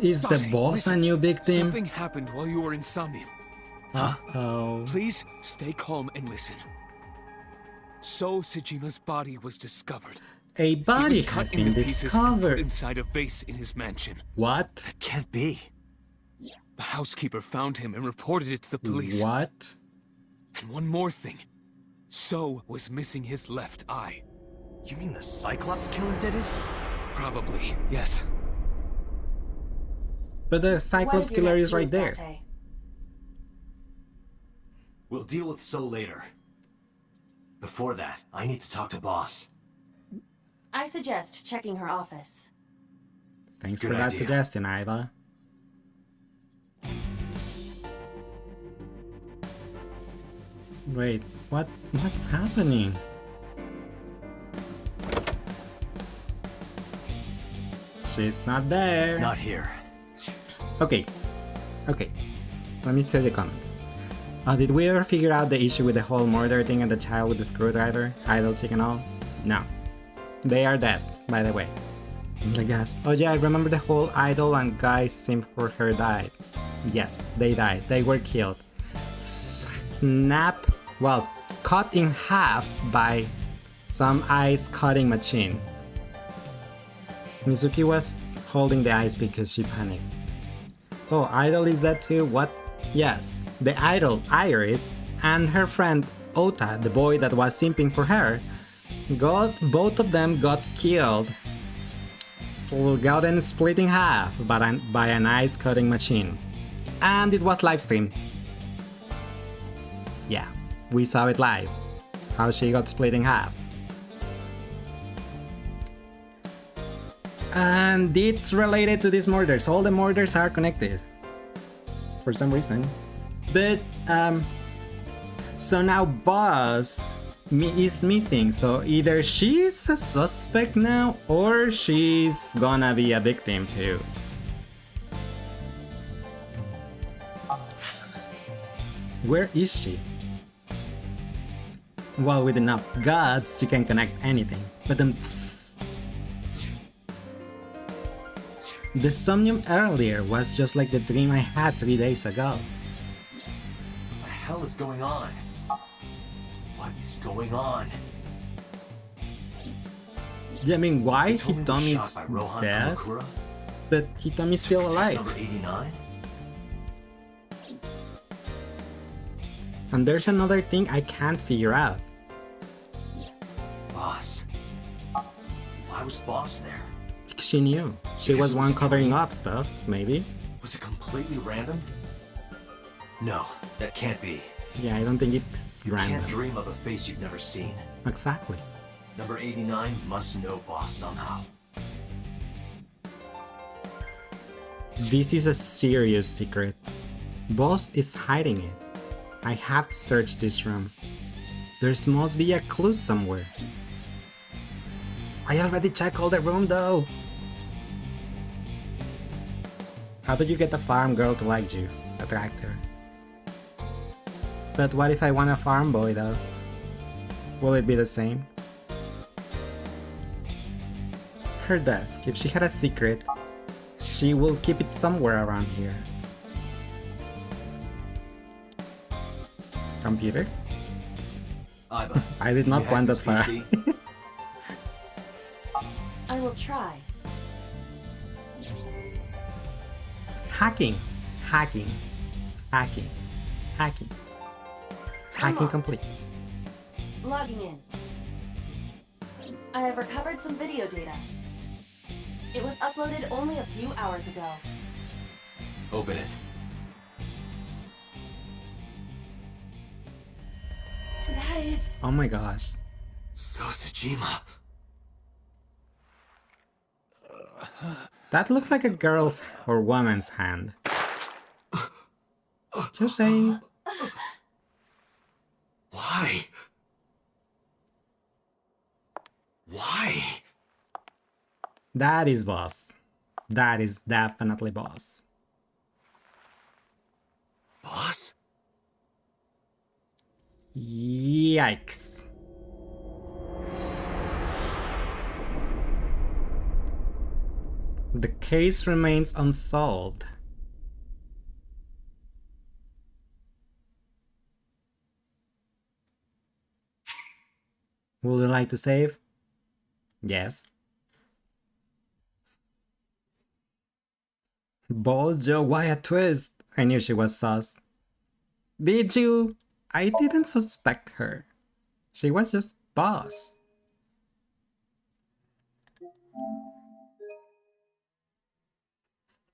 Is the Date, boss listen. a new victim? Something happened while you were insomnia. Uh-oh. Please stay calm and listen. So Sejima's body was discovered. A He body was cut has been into pieces and put discovered. inside a vase in his mansion. What? That can't be. The housekeeper found him and reported it to the police. What? And one more thing. So was missing his left eye. You mean the Cyclops killer did it? Probably, yes. But the What Cyclops is your killer next is right move, there. Date? We'll deal with So later. Before that, I need to talk to Boss. I suggest checking her office. Thanks Good for that idea. suggestion, Iva. Wait, what's happening? She's not there. Not here. Okay. Let me tell the comments. Did we ever figure out the issue with the whole murder thing and the child with the screwdriver, idol chick and all? No. They are dead, by the way. I guess. Oh yeah, I remember the whole idol and guy simp for her died. Yes, they died. They were killed. Well, cut in half by some ice cutting machine. Mizuki was holding the ice because she panicked. Oh, idol is that too? What? Yes, the idol, Iris, and her friend Ota, the boy that was simping for her, both of them got killed. Gotten split in half by an ice cutting machine. And it was live streamed. Yeah, we saw it live. How she got split in half. And it's related to these murders. All the murders are connected. For some reason. But, so now Boss is missing. So either she's a suspect now, or she's gonna be a victim too. Where is she? Well, with enough guts, you can connect anything. But then, the somnium earlier was just like the dream I had 3 days ago. What the hell is going on? What is going on? Yeah, I mean, why Hitomi Hitomi's dead, but Hitomi's still alive. Number 89? And there's another thing I can't figure out. Boss. Why was Boss there? Because she knew. She was one covering up stuff, maybe. Was it completely random? No, that can't be. Yeah, I don't think it's You random. can't dream of a face you've never seen. Exactly. Number 89 must know Boss somehow. This is a serious secret. Boss is hiding it. I have to search this room. There must be a clue somewhere. I already checked all the room though. How did you get a farm girl to like you? Attract her. But what if I want a farm boy though? Will it be the same? Her desk. If she had a secret, she will keep it somewhere around here. Computer? I did not plan that far. I will try. Hacking. Hacking. Hacking. Hacking. Hacking Unlocked. complete. Logging in. I have recovered some video data. It was uploaded only a few hours ago. Open it. That is... Oh my gosh. Sosajima. That looks like a girl's or woman's hand. Just saying. Why? Why? That is Boss. That is definitely Boss. Boss? Yikes. The case remains unsolved. Would you like to save? Yes. Boss Joe, why a twist? I knew she was sus. Did you? I didn't suspect her. She was just Boss.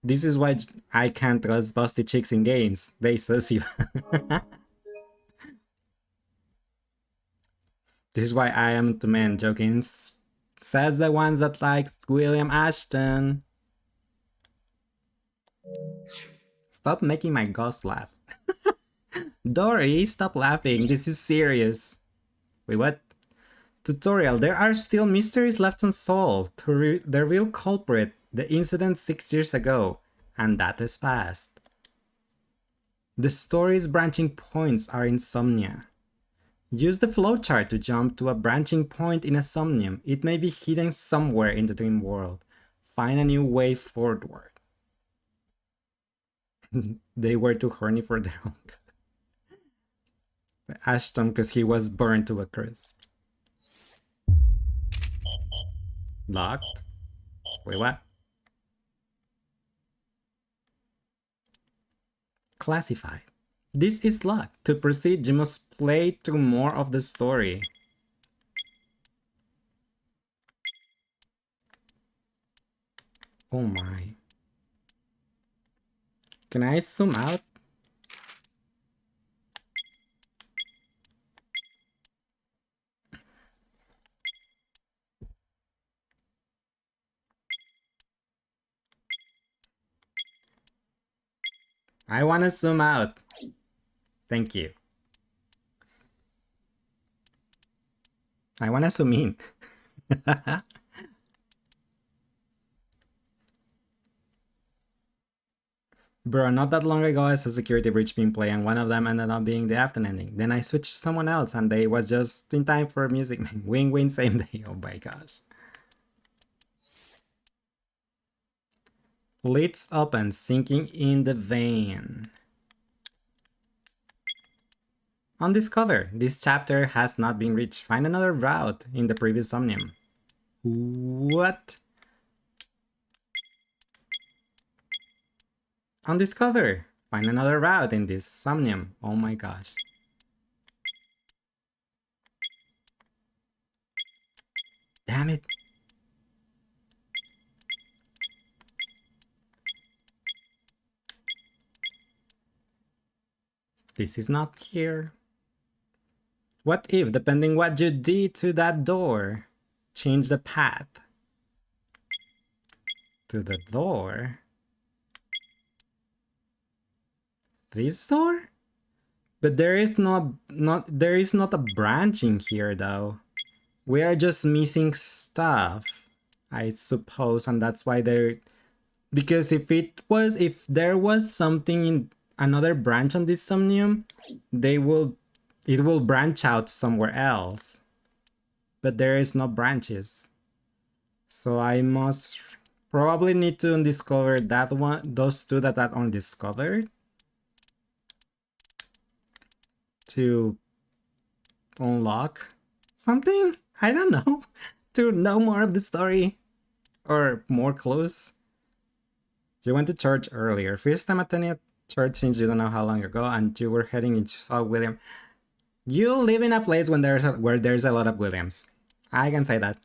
This is why I can't trust busty chicks in games. They sussy. This is why I am to men joking. Says the ones that likes William Ashton. Stop making my ghost laugh. Dory, stop laughing. This is serious. Wait, what? Tutorial. There are still mysteries left unsolved. The real culprit. The incident 6 years ago. And that is past. The story's branching points are insomnia. Use the flowchart to jump to a branching point in a somnium. It may be hidden somewhere in the dream world. Find a new way forward. They were too horny for their own good. Ashton, because he was burned to a crisp. Locked? Wait, what? Classified. This is locked. To proceed, you must play through more of the story. Oh my. Can I zoom out? I want to zoom out. Thank you. I want to zoom in. Bro, not that long ago I saw Security Breach being played and one of them ended up being the after ending. Then I switched to someone else and they was just in time for music. Win-win same day. Oh my gosh. Lids open, sinking in the vein. Undiscovered. This chapter has not been reached. Find another route in the previous Somnium. What? Undiscovered. Find another route in this Somnium. Oh my gosh. Damn it. This is not here. What if, depending what you did to that door, change the path to the door? This door? But there is not a branch in here though. We are just missing stuff, I suppose, and that's why they're, because if there was something in another branch on this Somnium, it will branch out somewhere else. But there is no branches. So I must probably need to undiscover that one, those two that are undiscovered, to unlock something? I don't know. To know more of the story. Or more clues. You went to church earlier. First time attending church since you don't know how long ago, and you were heading into South William. You live in a place when where there's a lot of Williams. I can say that.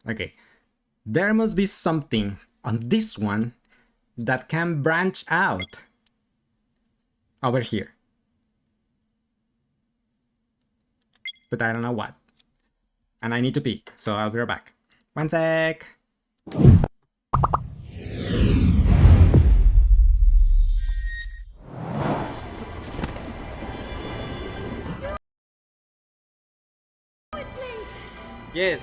Okay. There must be something on this one that can branch out over here. But I don't know what. And I need to pee, so I'll be right back. One sec. Yes.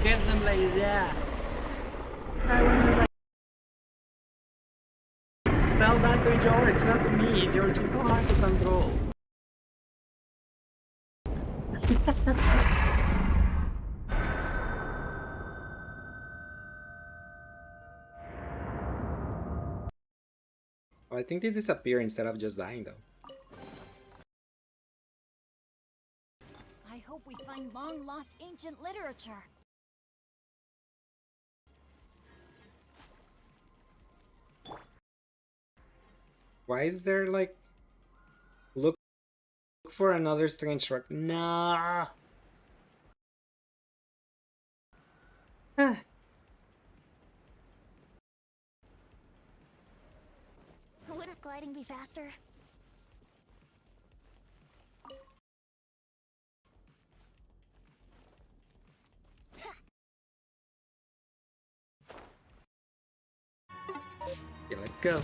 Get them like that. I was like, tell that to George, not to me. George is so hard to control. I think they disappear instead of just dying though. I hope we find long-lost ancient literature. Why is there like... Look for another strange rock. Nah. Wouldn't gliding be faster? Yeah, let's go.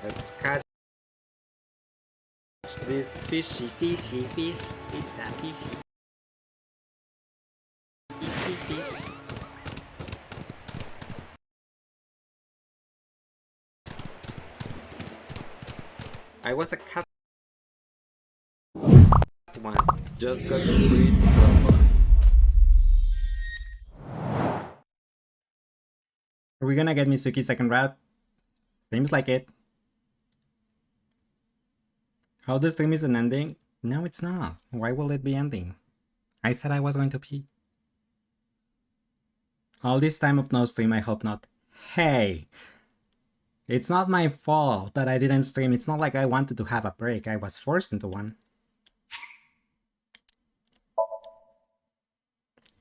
Let's catch this fishy fish. It's a fishy fish. I was a cat one. Just got the free robots. Are we gonna get Mitsuki second route? Seems like it. How this stream is an ending? No, it's not. Why will it be ending? I said I was going to pee. All this time of no stream, I hope not. Hey! It's not my fault that I didn't stream. It's not like I wanted to have a break. I was forced into one.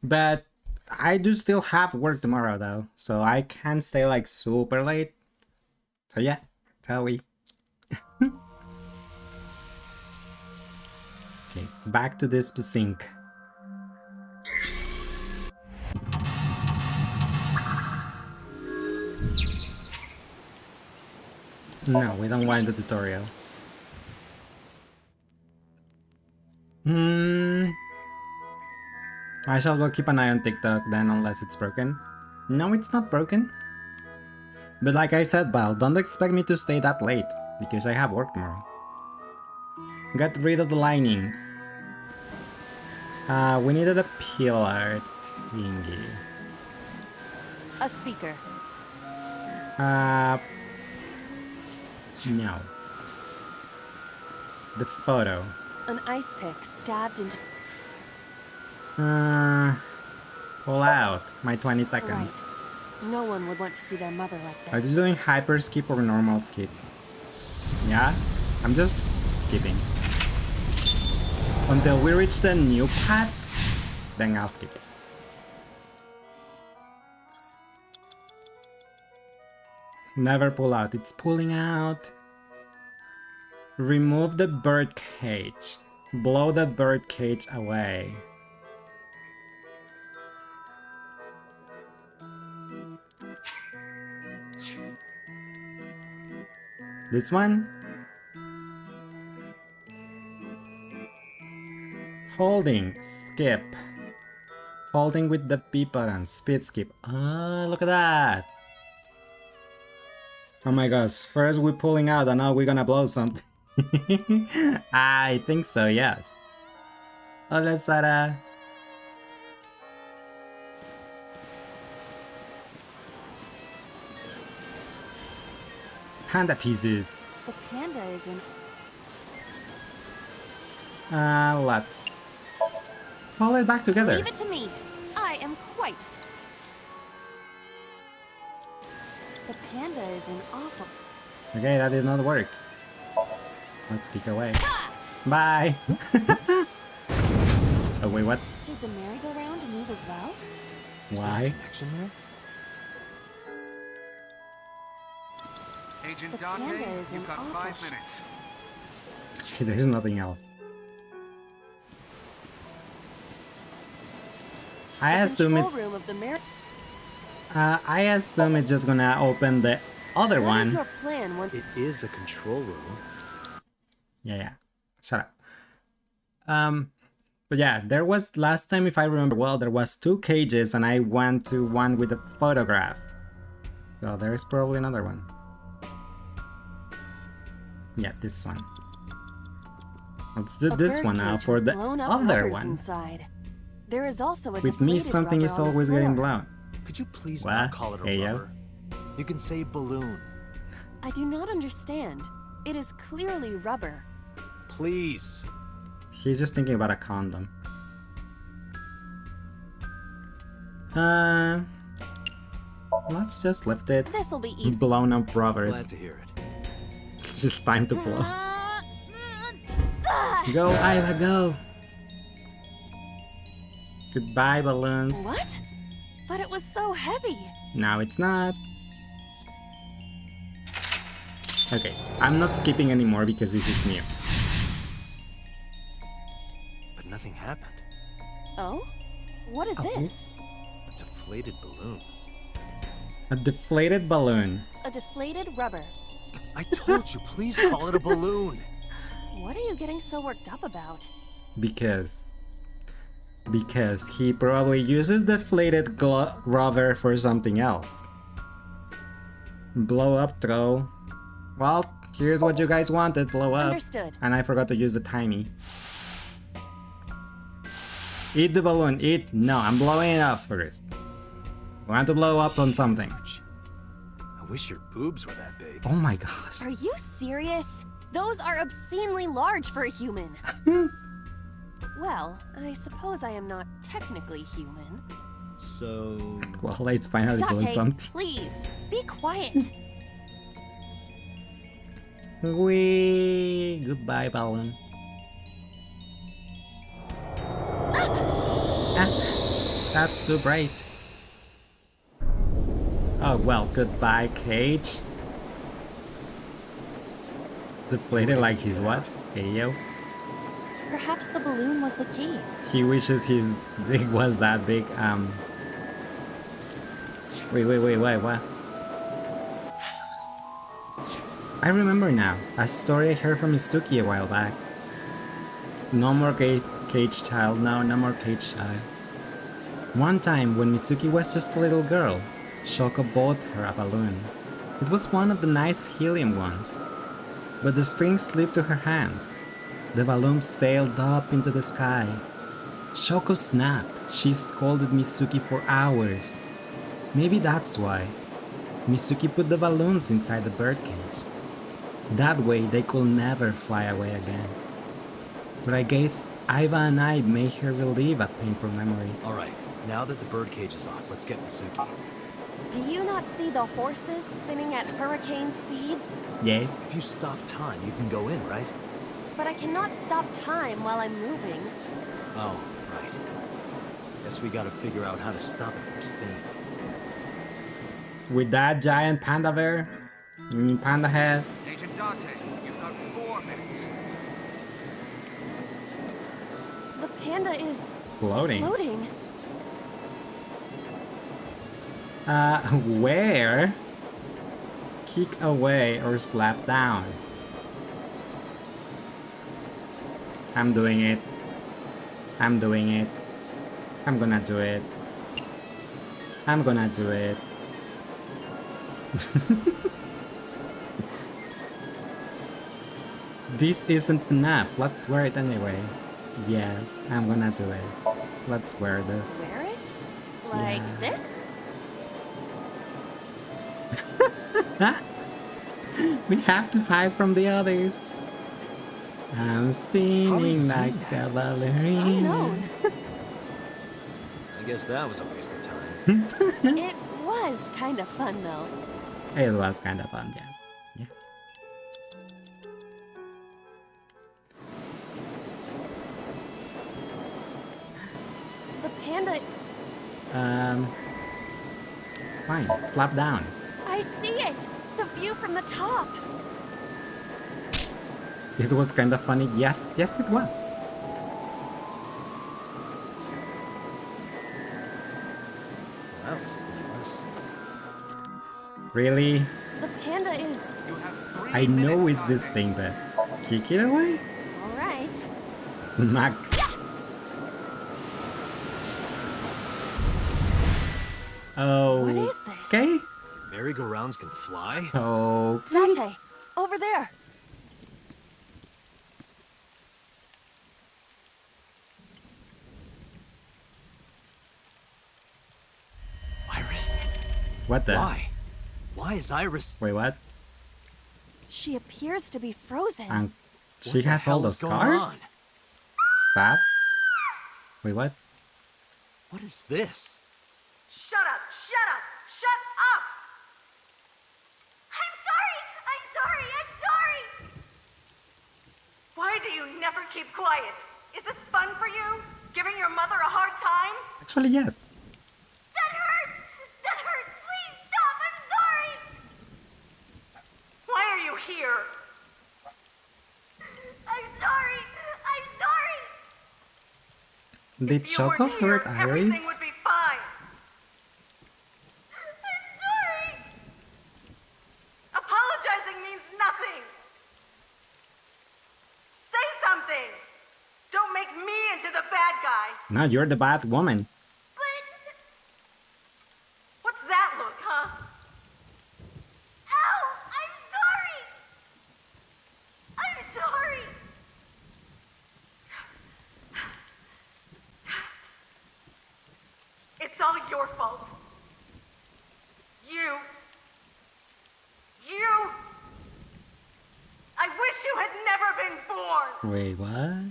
But I do still have work tomorrow though, so I can't stay like super late. So yeah, tell we. Okay, back to this sink. No, we don't want the tutorial. I shall go keep an eye on TikTok then, unless it's broken. No, it's not broken. But like I said, Val, don't expect me to stay that late, because I have work tomorrow. Get rid of the lining. We needed a pillar thingy. A speaker. No. The photo. An ice pick stabbed into... Pull out. My 20 seconds. Right. No one would want to see their mother like this. Are you doing hyper skip or normal skip? Yeah? I'm just skipping. Until we reach the new path, then I'll skip it. Never pull out. It's pulling out. Remove the bird cage. Blow the bird cage away. This one? Holding, skip. Holding with the B button, speed skip. Ah, look at that. Oh my gosh, first we're pulling out and now we're gonna blow something. I think so, yes. Hola, Sara. Panda pieces. The panda is in... Let's pull it back together. Leave it to me. I am quite... The panda is in awful... Okay, that did not work. Let's kick away. Bye! Oh wait, what? Did the merry-go-round move as well? Why? Agent The Dante, panda is you've in got awful 5 minutes. Okay, there's nothing else. I assume it's... room of the mer I assume it's just gonna open the other What one. is your plan once... It is a control room. Yeah. Shut up. But yeah, there was last time, if I remember well, there was 2 cages and I went to one with a photograph. So there's probably another one. Yeah, this one. Let's do A this bird one now cage for with the blown-up other rubbers one. Inside. There is also a With me, deflated something rubber is on the always getting floor. blown. Could you please What? not call it a Hey, yo. rubber? You can say balloon. I do not understand. It is clearly rubber. Please. He's just thinking about a condom. Let's just lift it. This'll be easy. Blown up rubbers. Glad to hear it. It's just time to blow. Go, Iva, go! Goodbye, balloons. What? But it was so heavy. Now it's not. Okay, I'm not skipping anymore because this is new. But nothing happened. Oh? What is this? A deflated balloon. A deflated balloon. A deflated rubber. I told you, please call it a balloon. What are you getting so worked up about? Because he probably uses deflated rubber for something else. Blow up throw. Well, Here's what you guys wanted, blow up. Understood. And I forgot to use the timey. Eat the balloon, eat. No, I'm blowing it up first. I want to blow up on something. I wish your boobs were that big. Oh my gosh. Are you serious? Those are obscenely large for a human. Well, I suppose I am not technically human. So... Well, let's finally blow Date, something. please, be quiet. Wee! Goodbye, balloon. That's too bright. Oh well, goodbye, cage. Deflated like he's what? Hey yo. Perhaps the balloon was the key. He wishes his dick was that big. Wait, what? I remember now. A story I heard from Mizuki a while back. No more cage child. No more cage child. One time, when Mizuki was just a little girl, Shoko bought her a balloon. It was one of the nice helium ones. But the string slipped to her hand. The balloon sailed up into the sky. Shoko snapped. She scolded Mizuki for hours. Maybe that's why. Mizuki put the balloons inside the birdcage. That way they could never fly away again. But I guess Iva and I made her relieve a painful memory. Alright, now that the birdcage is off, let's get Mizuki. Do you not see the horses spinning at hurricane speeds? Yes. If you stop time, you can go in, right? But I cannot stop time while I'm moving. Oh, right. Guess we gotta figure out how to stop it from spinning. With that giant panda bear, panda head. Agent Dante, you've got 4 minutes. The panda is Floating. floating. Where? Kick away or slap down. I'm doing it. I'm doing it. I'm gonna do it. I'm gonna do it. This isn't FNAF. Let's wear it anyway. Yes, I'm gonna do it. Let's wear the... Wear it? Like this? We have to hide from the others. I'm spinning like a ballerina. Oh I guess that was a waste of time. no. It was kind of fun though. It was kind of fun, yes. Yeah. The panda... Fine, slap down. I see it! The view from the top! It was kind of funny. Yes, yes it was. That was pointless. Really? The panda is... I know it's this thing, but kick it away? Alright. Smack. Oh. What is this? Okay. Merry-go-rounds can fly? Oh. Dante, over there. Iris? What the? Why? Why is Iris... Wait, what? She appears to be frozen. She What the has all hell the is going scars? on? Stop. Wait, what? What is this? Shut up! Shut up! Shut up! I'm sorry! I'm sorry! I'm sorry! Why do you never keep quiet? Is this fun for you? Giving your mother a hard time? Actually, yes. That hurts! That hurts! Please stop! I'm sorry! Why are you here? I'm sorry! I'm sorry! Did If you weren't Shoko here, hurt Iris? everything would be fine. I'm sorry! Apologizing means nothing! Say something! Don't make me into the bad guy! No, you're the bad woman. But... What's that look, huh? Ow! I'm sorry! all your fault. You. I wish you had never been born! Wait, what?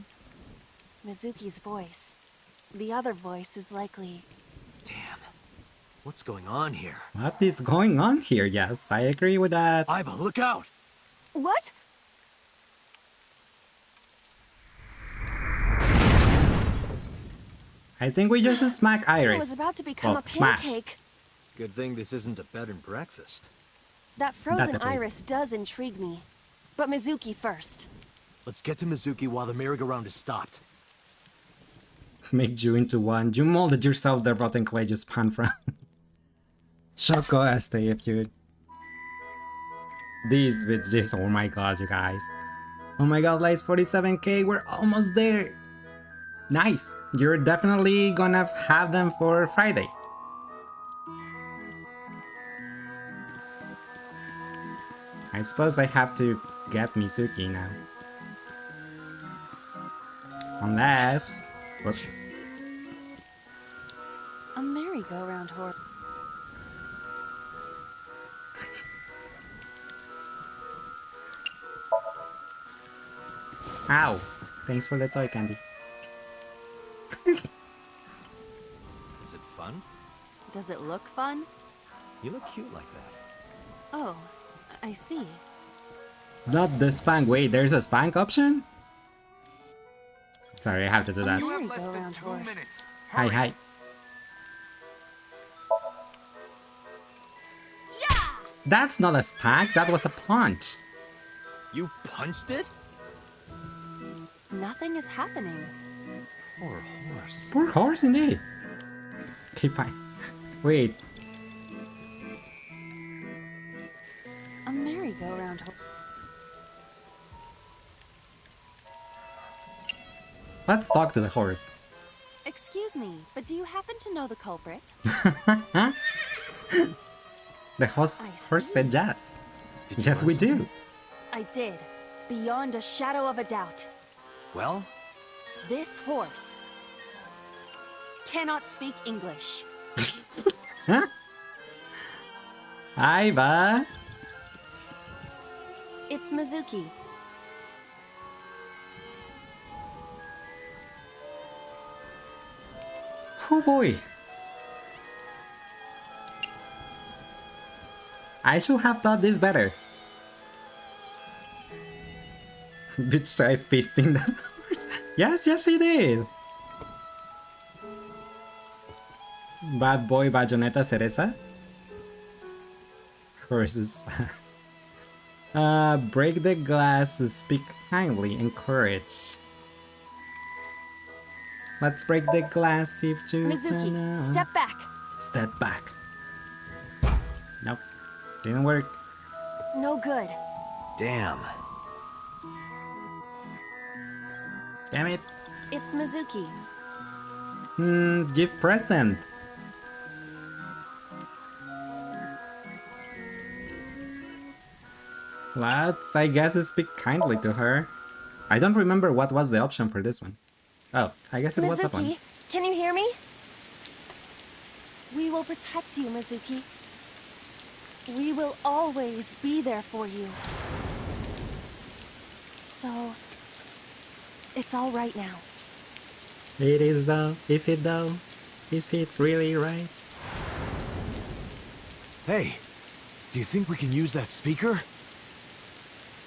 Mizuki's voice. The other voice is likely... Damn. What's going on here? What is going on here? Yes, I agree with that. Iva, look out! What? I think we just smack Iris. I was about to become a smash. pancake. Good thing this isn't a bed and breakfast. That frozen That iris does intrigue me. But Mizuki first. Let's get to Mizuki while the merry-go-round is stopped. Make you into one. You molded yourself the rotten clay you spun from. Shoko Este, dude. These bitches, oh my god, you guys. Oh my god, like 47k, we're almost there. Nice. You're definitely gonna have them for Friday. I suppose I have to get Mizuki now. Unless... Whoops. A merry-go-round horse. Ow! Thanks for the toy candy. Is it fun? Does it look fun? You look cute like that. Oh, I see. Not the spank. Wait, there's a spank option? Sorry, I have to do that. A merry-go-round horse. Hi, hi. That's not a spank, that was a punch. You punched it? Nothing is happening. Poor horse. Poor horse indeed. Okay, fine. Wait. A merry-go-round horse. Let's talk to the horse. Excuse me, but do you happen to know the culprit? The horse said yes. Yes, we do. I did. Beyond a shadow of a doubt. Well? This horse cannot speak English. Huh? Iva. It's Mizuki. Oh boy. I should have thought this better. Bitch tried feasting the horse. Yes, yes he did. Bad boy Bayonetta Cereza. Horses. Break the glass, speak kindly, encourage. Let's break the glass if you Mizuki, step back. Step back. Nope. Didn't work. No good. Damn. Damn it. It's Mizuki. Give present. Let's, I guess, speak kindly to her. I don't remember what was the option for this one. Oh, I guess it was that one. Mizuki, can you hear me? We will protect you, Mizuki. We will always be there for you. So, it's all right now. It is though. Is it though? Is it really right? Hey, do you think we can use that speaker?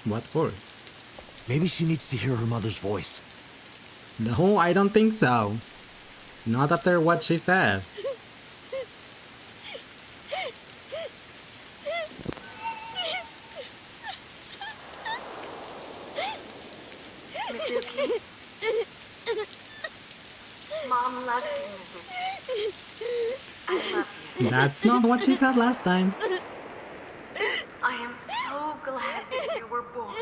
What for? Maybe she needs to hear her mother's voice. No, I don't think so. Not after what she said. Mom loves you, Mizuki. I love you. That's not what she said last time. I am so glad that you were born.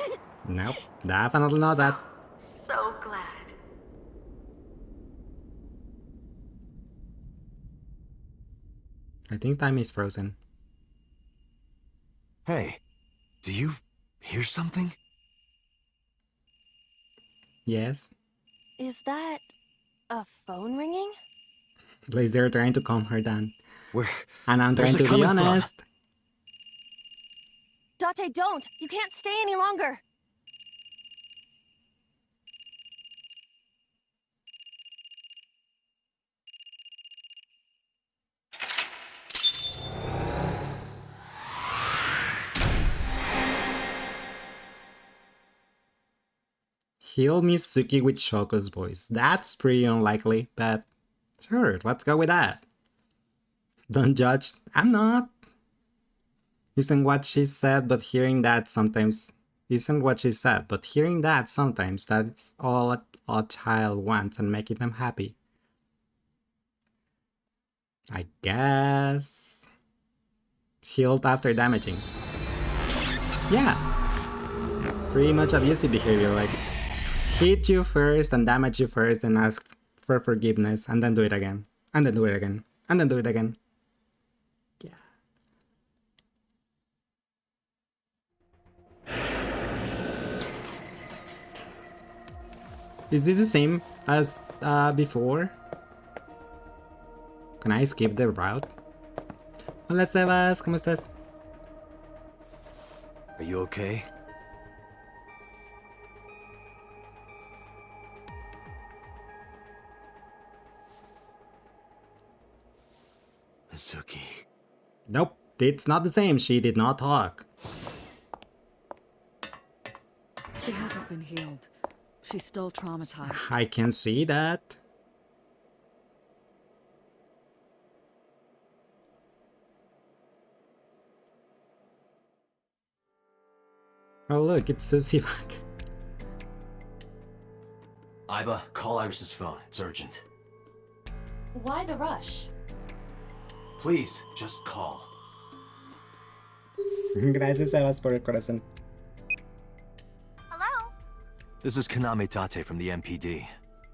Nope, definitely not that. So glad. I think time is frozen. Hey, do you hear something? Yes. Is that a phone ringing? At least they're trying to calm her down. Where? And I'm Where's trying it to be coming from? honest. Date, don't! You can't stay any longer! Heal Mitsuki with Shoko's voice. That's pretty unlikely, but sure, let's go with that. Don't judge. I'm not. Isn't what she said, but hearing that sometimes... Isn't what she said, but hearing that sometimes, that's all a child wants and making them happy. I guess... Healed after damaging. Yeah. Pretty much abusive behavior, like... Hit you first and damage you first and ask for forgiveness and then do it again. And then do it again. And then do it again. Yeah. Is this the same as before? Can I skip the route? Hola Sebas, ¿cómo estás? Are you okay? Mizuki. Nope, it's not the same. She did not talk. She hasn't been healed. She's still traumatized. I can see that. Oh look, it's Susie back. Iba, call Iris's phone. It's urgent. Why the rush? Please, just call. Gracias, Sebas, por el corazón. Hello? This is Kaname Tate from the MPD.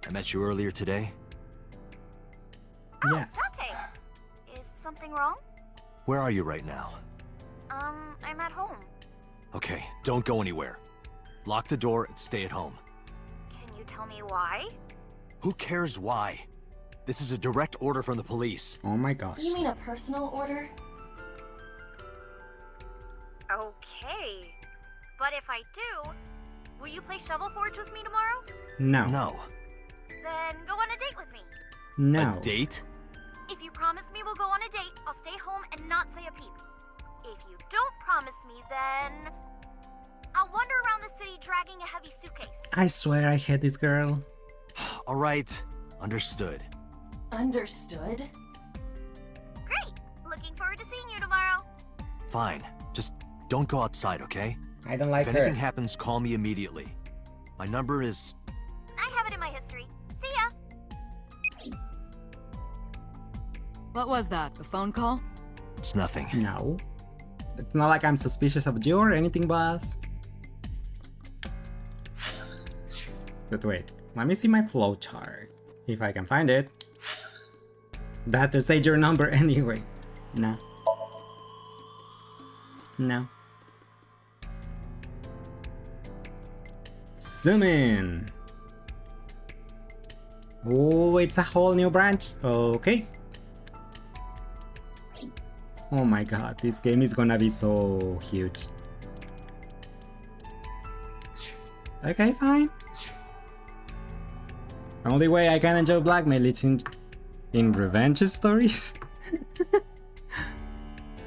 I met you earlier today. Yes. Tate. Is something wrong? Where are you right now? I'm at home. Okay, don't go anywhere. Lock the door and stay at home. Can you tell me why? Who cares why? This is a direct order from the police. Oh my gosh. You mean a personal order? Okay. But if I do, will you play Shovel Forge with me tomorrow? No. No. Then go on a date with me. No. A date? If you promise me we'll go on a date, I'll stay home and not say a peep. If you don't promise me, then I'll wander around the city dragging a heavy suitcase. I swear I hate this girl. All right. Understood. Understood? Great! Looking forward to seeing you tomorrow. Fine. Just don't go outside, okay? I don't like if her. anything happens, call me immediately. My number is... I have it in my history. See ya! What was that? A phone call? It's nothing. No. It's not like I'm suspicious of you or anything, boss. But wait, let me see my flowchart. If I can find it. That is your number anyway. No. No. Zoom in. Oh, it's a whole new branch. Okay. Oh my god, this game is gonna be so huge. Okay, fine. The only way I can enjoy blackmail is in revenge stories.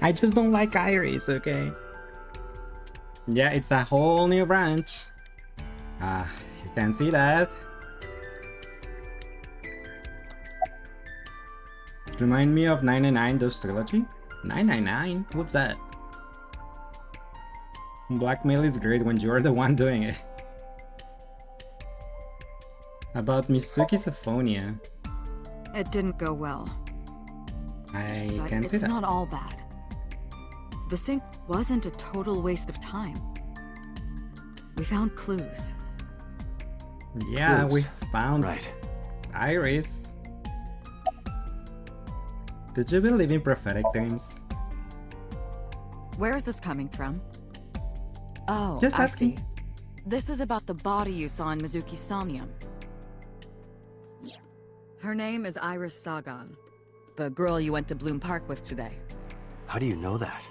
I just don't like Iris, okay? Yeah, it's a whole new branch. You can see that. Remind me of 999 Dose Trilogy? 999? What's that? Blackmail is great when you're the one doing it. About Mitsuki's aphonia. It didn't go well. I But can see it's that. not all bad. The sync wasn't a total waste of time. We found clues. Yeah, Clues. we found Right. Iris. Did you believe in prophetic dreams? Where is this coming from? Oh, Just I asking. see. This is about the body you saw in Mizuki's somnium. Her name is Iris Sagan. the girl you went to Bloom Park with today. How do you know that?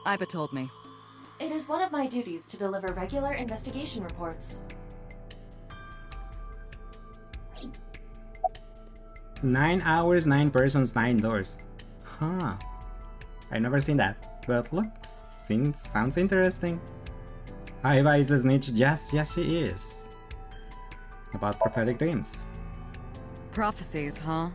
Iba told me. It is one of my duties to deliver regular investigation reports. 9 hours, 9 persons, 9 doors. Huh. I've never seen that. But look, sounds interesting. Iva is a snitch. Yes, she is. About prophetic dreams. Prophecies, huh?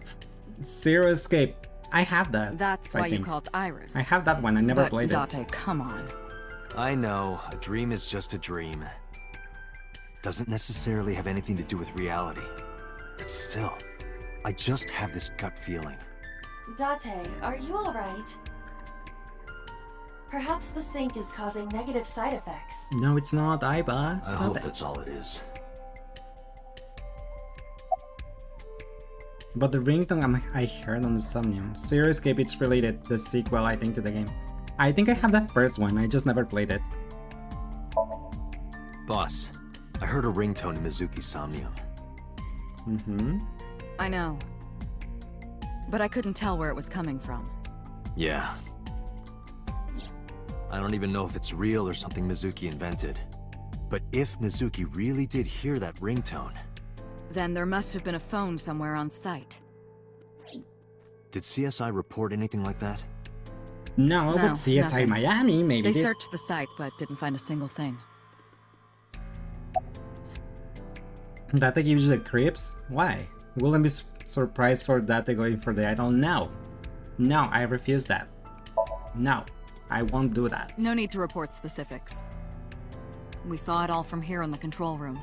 Zero Escape. I have that. That's why you called Iris. I have that one. I never played it. Date, come on. I know, a dream is just a dream. Doesn't necessarily have anything to do with reality. But still, I just have this gut feeling. Date, are you alright? Perhaps the sink is causing negative side effects. No, it's not, Iba. I hope that's all it is. But the ringtone I heard on the Somnium. Zero Escape, it's related, the sequel, I think, to the game. I think I have that first one, I just never played it. Boss, I heard a ringtone in Mizuki's Somnium. Mm-hmm. I know. But I couldn't tell where it was coming from. Yeah. I don't even know if it's real or something Mizuki invented. But if Mizuki really did hear that ringtone... Then there must have been a phone somewhere on site. Did CSI report anything like that? No, but CSI nothing. Miami maybe They did. searched the site, but didn't find a single thing. That gives you the creeps? Why? Wouldn't be surprised for that going for the idol? No. No, I refuse that. No, I won't do that. No need to report specifics. We saw it all from here in the control room.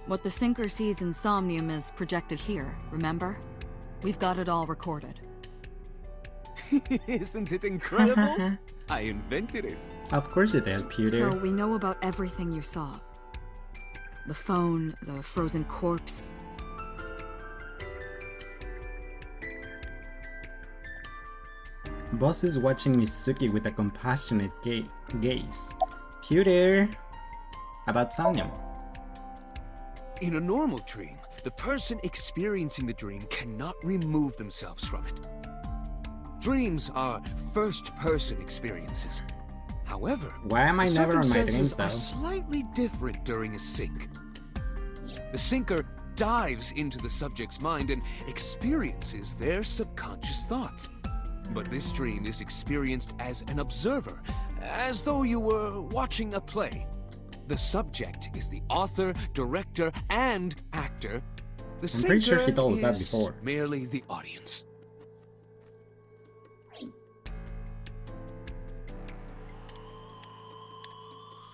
What the Sinker sees in Somnium is projected here, remember? We've got it all recorded. Isn't it incredible? I invented it. Of course you did, Peter. So we know about everything you saw. The phone, the frozen corpse. Boss is watching Mizuki with a compassionate gaze. Peter! About Somnium. In a normal dream, the person experiencing the dream cannot remove themselves from it. Dreams are first-person experiences. However, why am I the never on my dreams circumstances though? are slightly different during a sync. The sinker dives into the subject's mind and experiences their subconscious thoughts. But this dream is experienced as an observer, as though you were watching a play. The subject is the author, director, and actor. The I'm pretty sure he sinker told us that is before. merely the audience.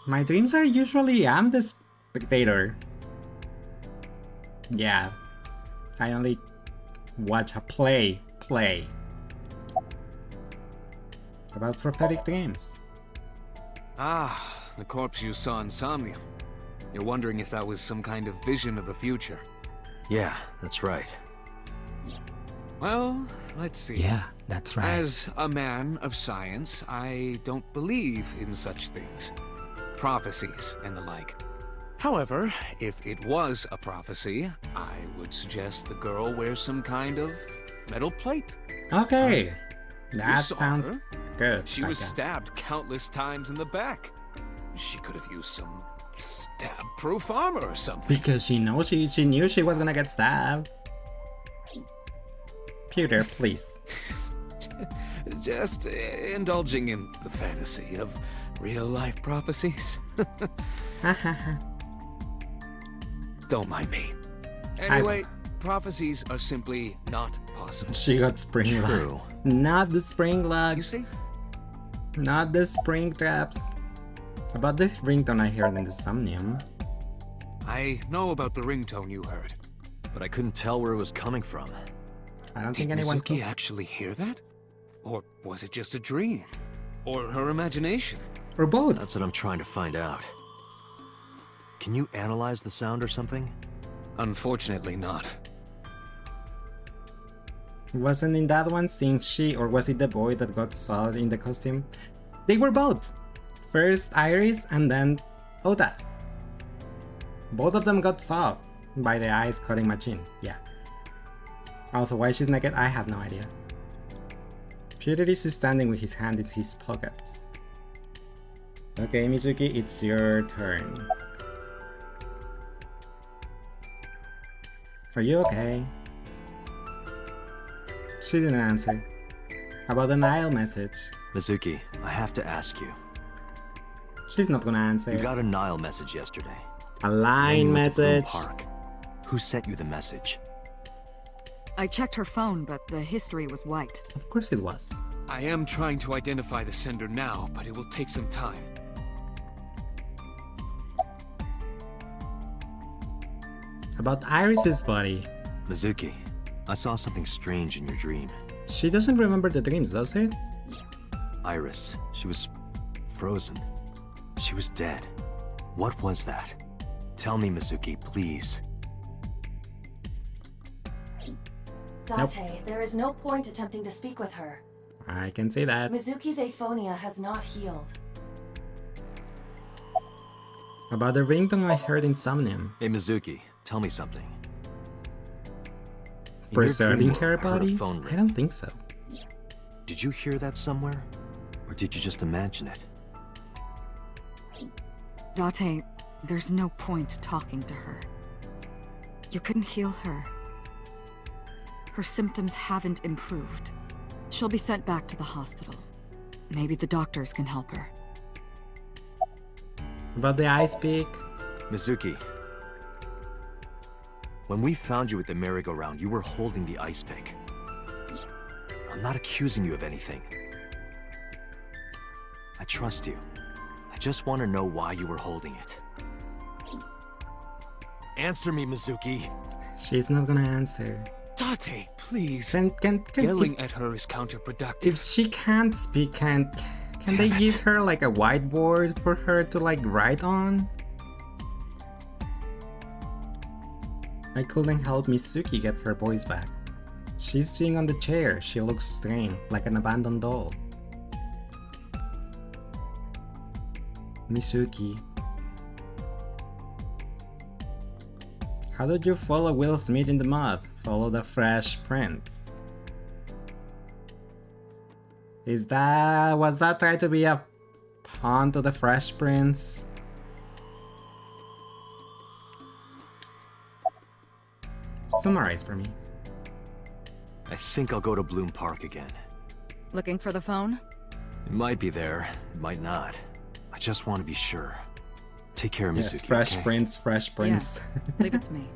My dreams are usually I'm the spectator. Yeah. I only watch a play. About prophetic dreams. Ah, the corpse you saw in Somnium. You're wondering if that was some kind of vision of the future. Yeah, that's right. Well, let's see. Yeah, that's right. As a man of science, I don't believe in such things. Prophecies and the like. However, if it was a prophecy, I would suggest the girl wears some kind of metal plate. Okay. You That saw sounds her. good. She I was guess. stabbed countless times in the back. She could have used some stab-proof armor or something. Because she knew she was gonna get stabbed. Peter, please. Just indulging in the fantasy of real-life prophecies. Don't mind me. Anyway, prophecies are simply not possible. She got spring True. lock. Not the spring lock. You see? Not the spring traps. About this ringtone I heard in the Somnium. I know about the ringtone you heard. But I couldn't tell where it was coming from. I don't Did think anyone Mizuki could. actually hear that? Or was it just a dream? Or her imagination? Or both. That's what I'm trying to find out. Can you analyze the sound or something? Unfortunately not. Wasn't in that one seeing she, or was it the boy that got sawed in the costume? They were both. First Iris and then Ota. Both of them got sawed by the ice cutting machine. Yeah. Also, why she's naked, I have no idea. Peter is standing with his hand in his pockets. Okay, Mizuki, it's your turn. Are you okay? She didn't answer. About the Nile message. Mizuki, I have to ask you. She's not gonna answer. You got a Nile message yesterday. A line message. Park. Who sent you the message? I checked her phone, but the history was white. Of course it was. I am trying to identify the sender now, but it will take some time. About Iris's body. Mizuki, I saw something strange in your dream. She doesn't remember the dreams, does it? Iris, she was frozen. She was dead. What was that? Tell me, Mizuki, please. Date, there is no point attempting to speak with her. I can say that. Mizuki's aphonia has not healed. About the ringtone I heard in Somnium. Hey, Mizuki, tell me something. In your Preserving dream, her I heard a body? phone ring. I don't think so. Did you hear that somewhere? Or did you just imagine it? Date, there's no point talking to her. You couldn't heal her. Her symptoms haven't improved. She'll be sent back to the hospital. Maybe the doctors can help her. About the ice pick. Mizuki, when we found you at the merry-go-round, you were holding the ice pick. I'm not accusing you of anything. I trust you. I just want to know why you were holding it. Answer me, Mizuki. She's not gonna answer. Date, please. Can Yelling at her is counterproductive. If she can't speak, can they give her like a whiteboard for her to like write on? I couldn't help Mizuki get her voice back. She's sitting on the chair. She looks strange, like an abandoned doll. Mizuki. How did you follow Will Smith in the mud? Follow the Fresh Prince. Was that trying to be a pawn to the Fresh Prince? Summarize for me. I think I'll go to Bloom Park again. Looking for the phone? It might be there, it might not. I just want to be sure. Take care of Mizuki, Yes, Fresh okay? Prince, Fresh Prince. Yeah. Leave it to me.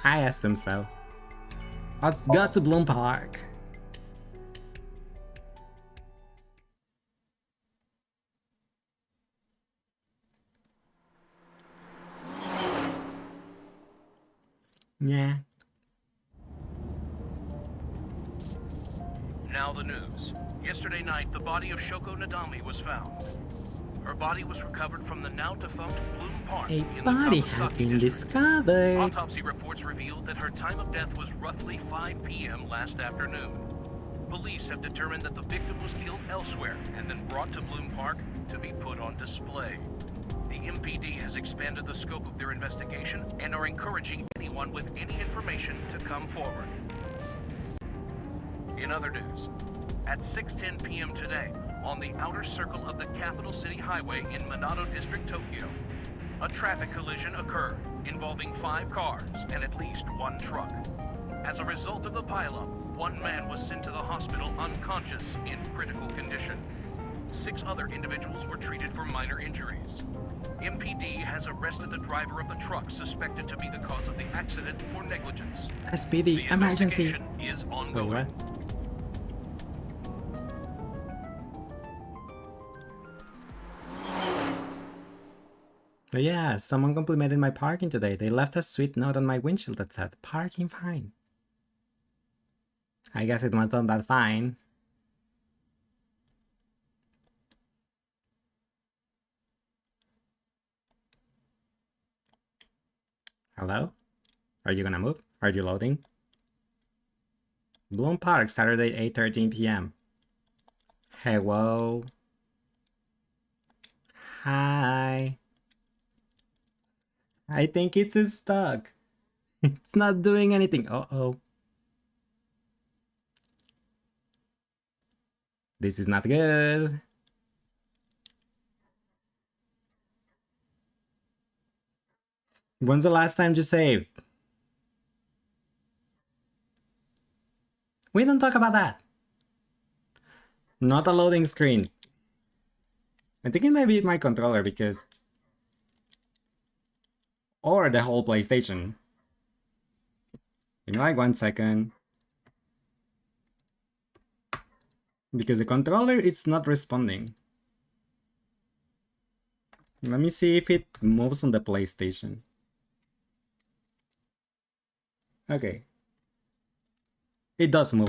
I assume so. Let's go to Bloom Park. Yeah. Now the news. Yesterday night, the body of Shoko Nadami was found. Her body was recovered from the now defunct Bloom Park. A in body the has Kawasaki been district. discovered. Autopsy reports revealed that her time of death was roughly 5 p.m. last afternoon. Police have determined that the victim was killed elsewhere and then brought to Bloom Park to be put on display. The MPD has expanded the scope of their investigation and are encouraging anyone with any information to come forward. In other news, at 6:10 p.m. today, on the outer circle of the Capital City Highway in Minato District, Tokyo, a traffic collision occurred involving 5 cars and at least 1 truck. As a result of the pileup, 1 man was sent to the hospital unconscious in critical condition. 6 other individuals were treated for minor injuries. MPD has arrested the driver of the truck suspected to be the cause of the accident for negligence. SPD emergency. The investigation is Wait, ongoing. what? Oh yeah, someone complimented my parking today. They left a sweet note on my windshield that said, "Parking fine." I guess it was not that fine. Hello? Are you gonna move? Are you loading? Bloom Park, Saturday, 8:13 p.m. Hello? Hi. I think it's stuck. It's not doing anything. Uh-oh. This is not good. When's the last time you saved? We don't talk about that. Not a loading screen. I think it might be my controller because... Or the whole PlayStation. Give me like 1 second. Because the controller, it's not responding. Let me see if it moves on the PlayStation. Okay. It does move.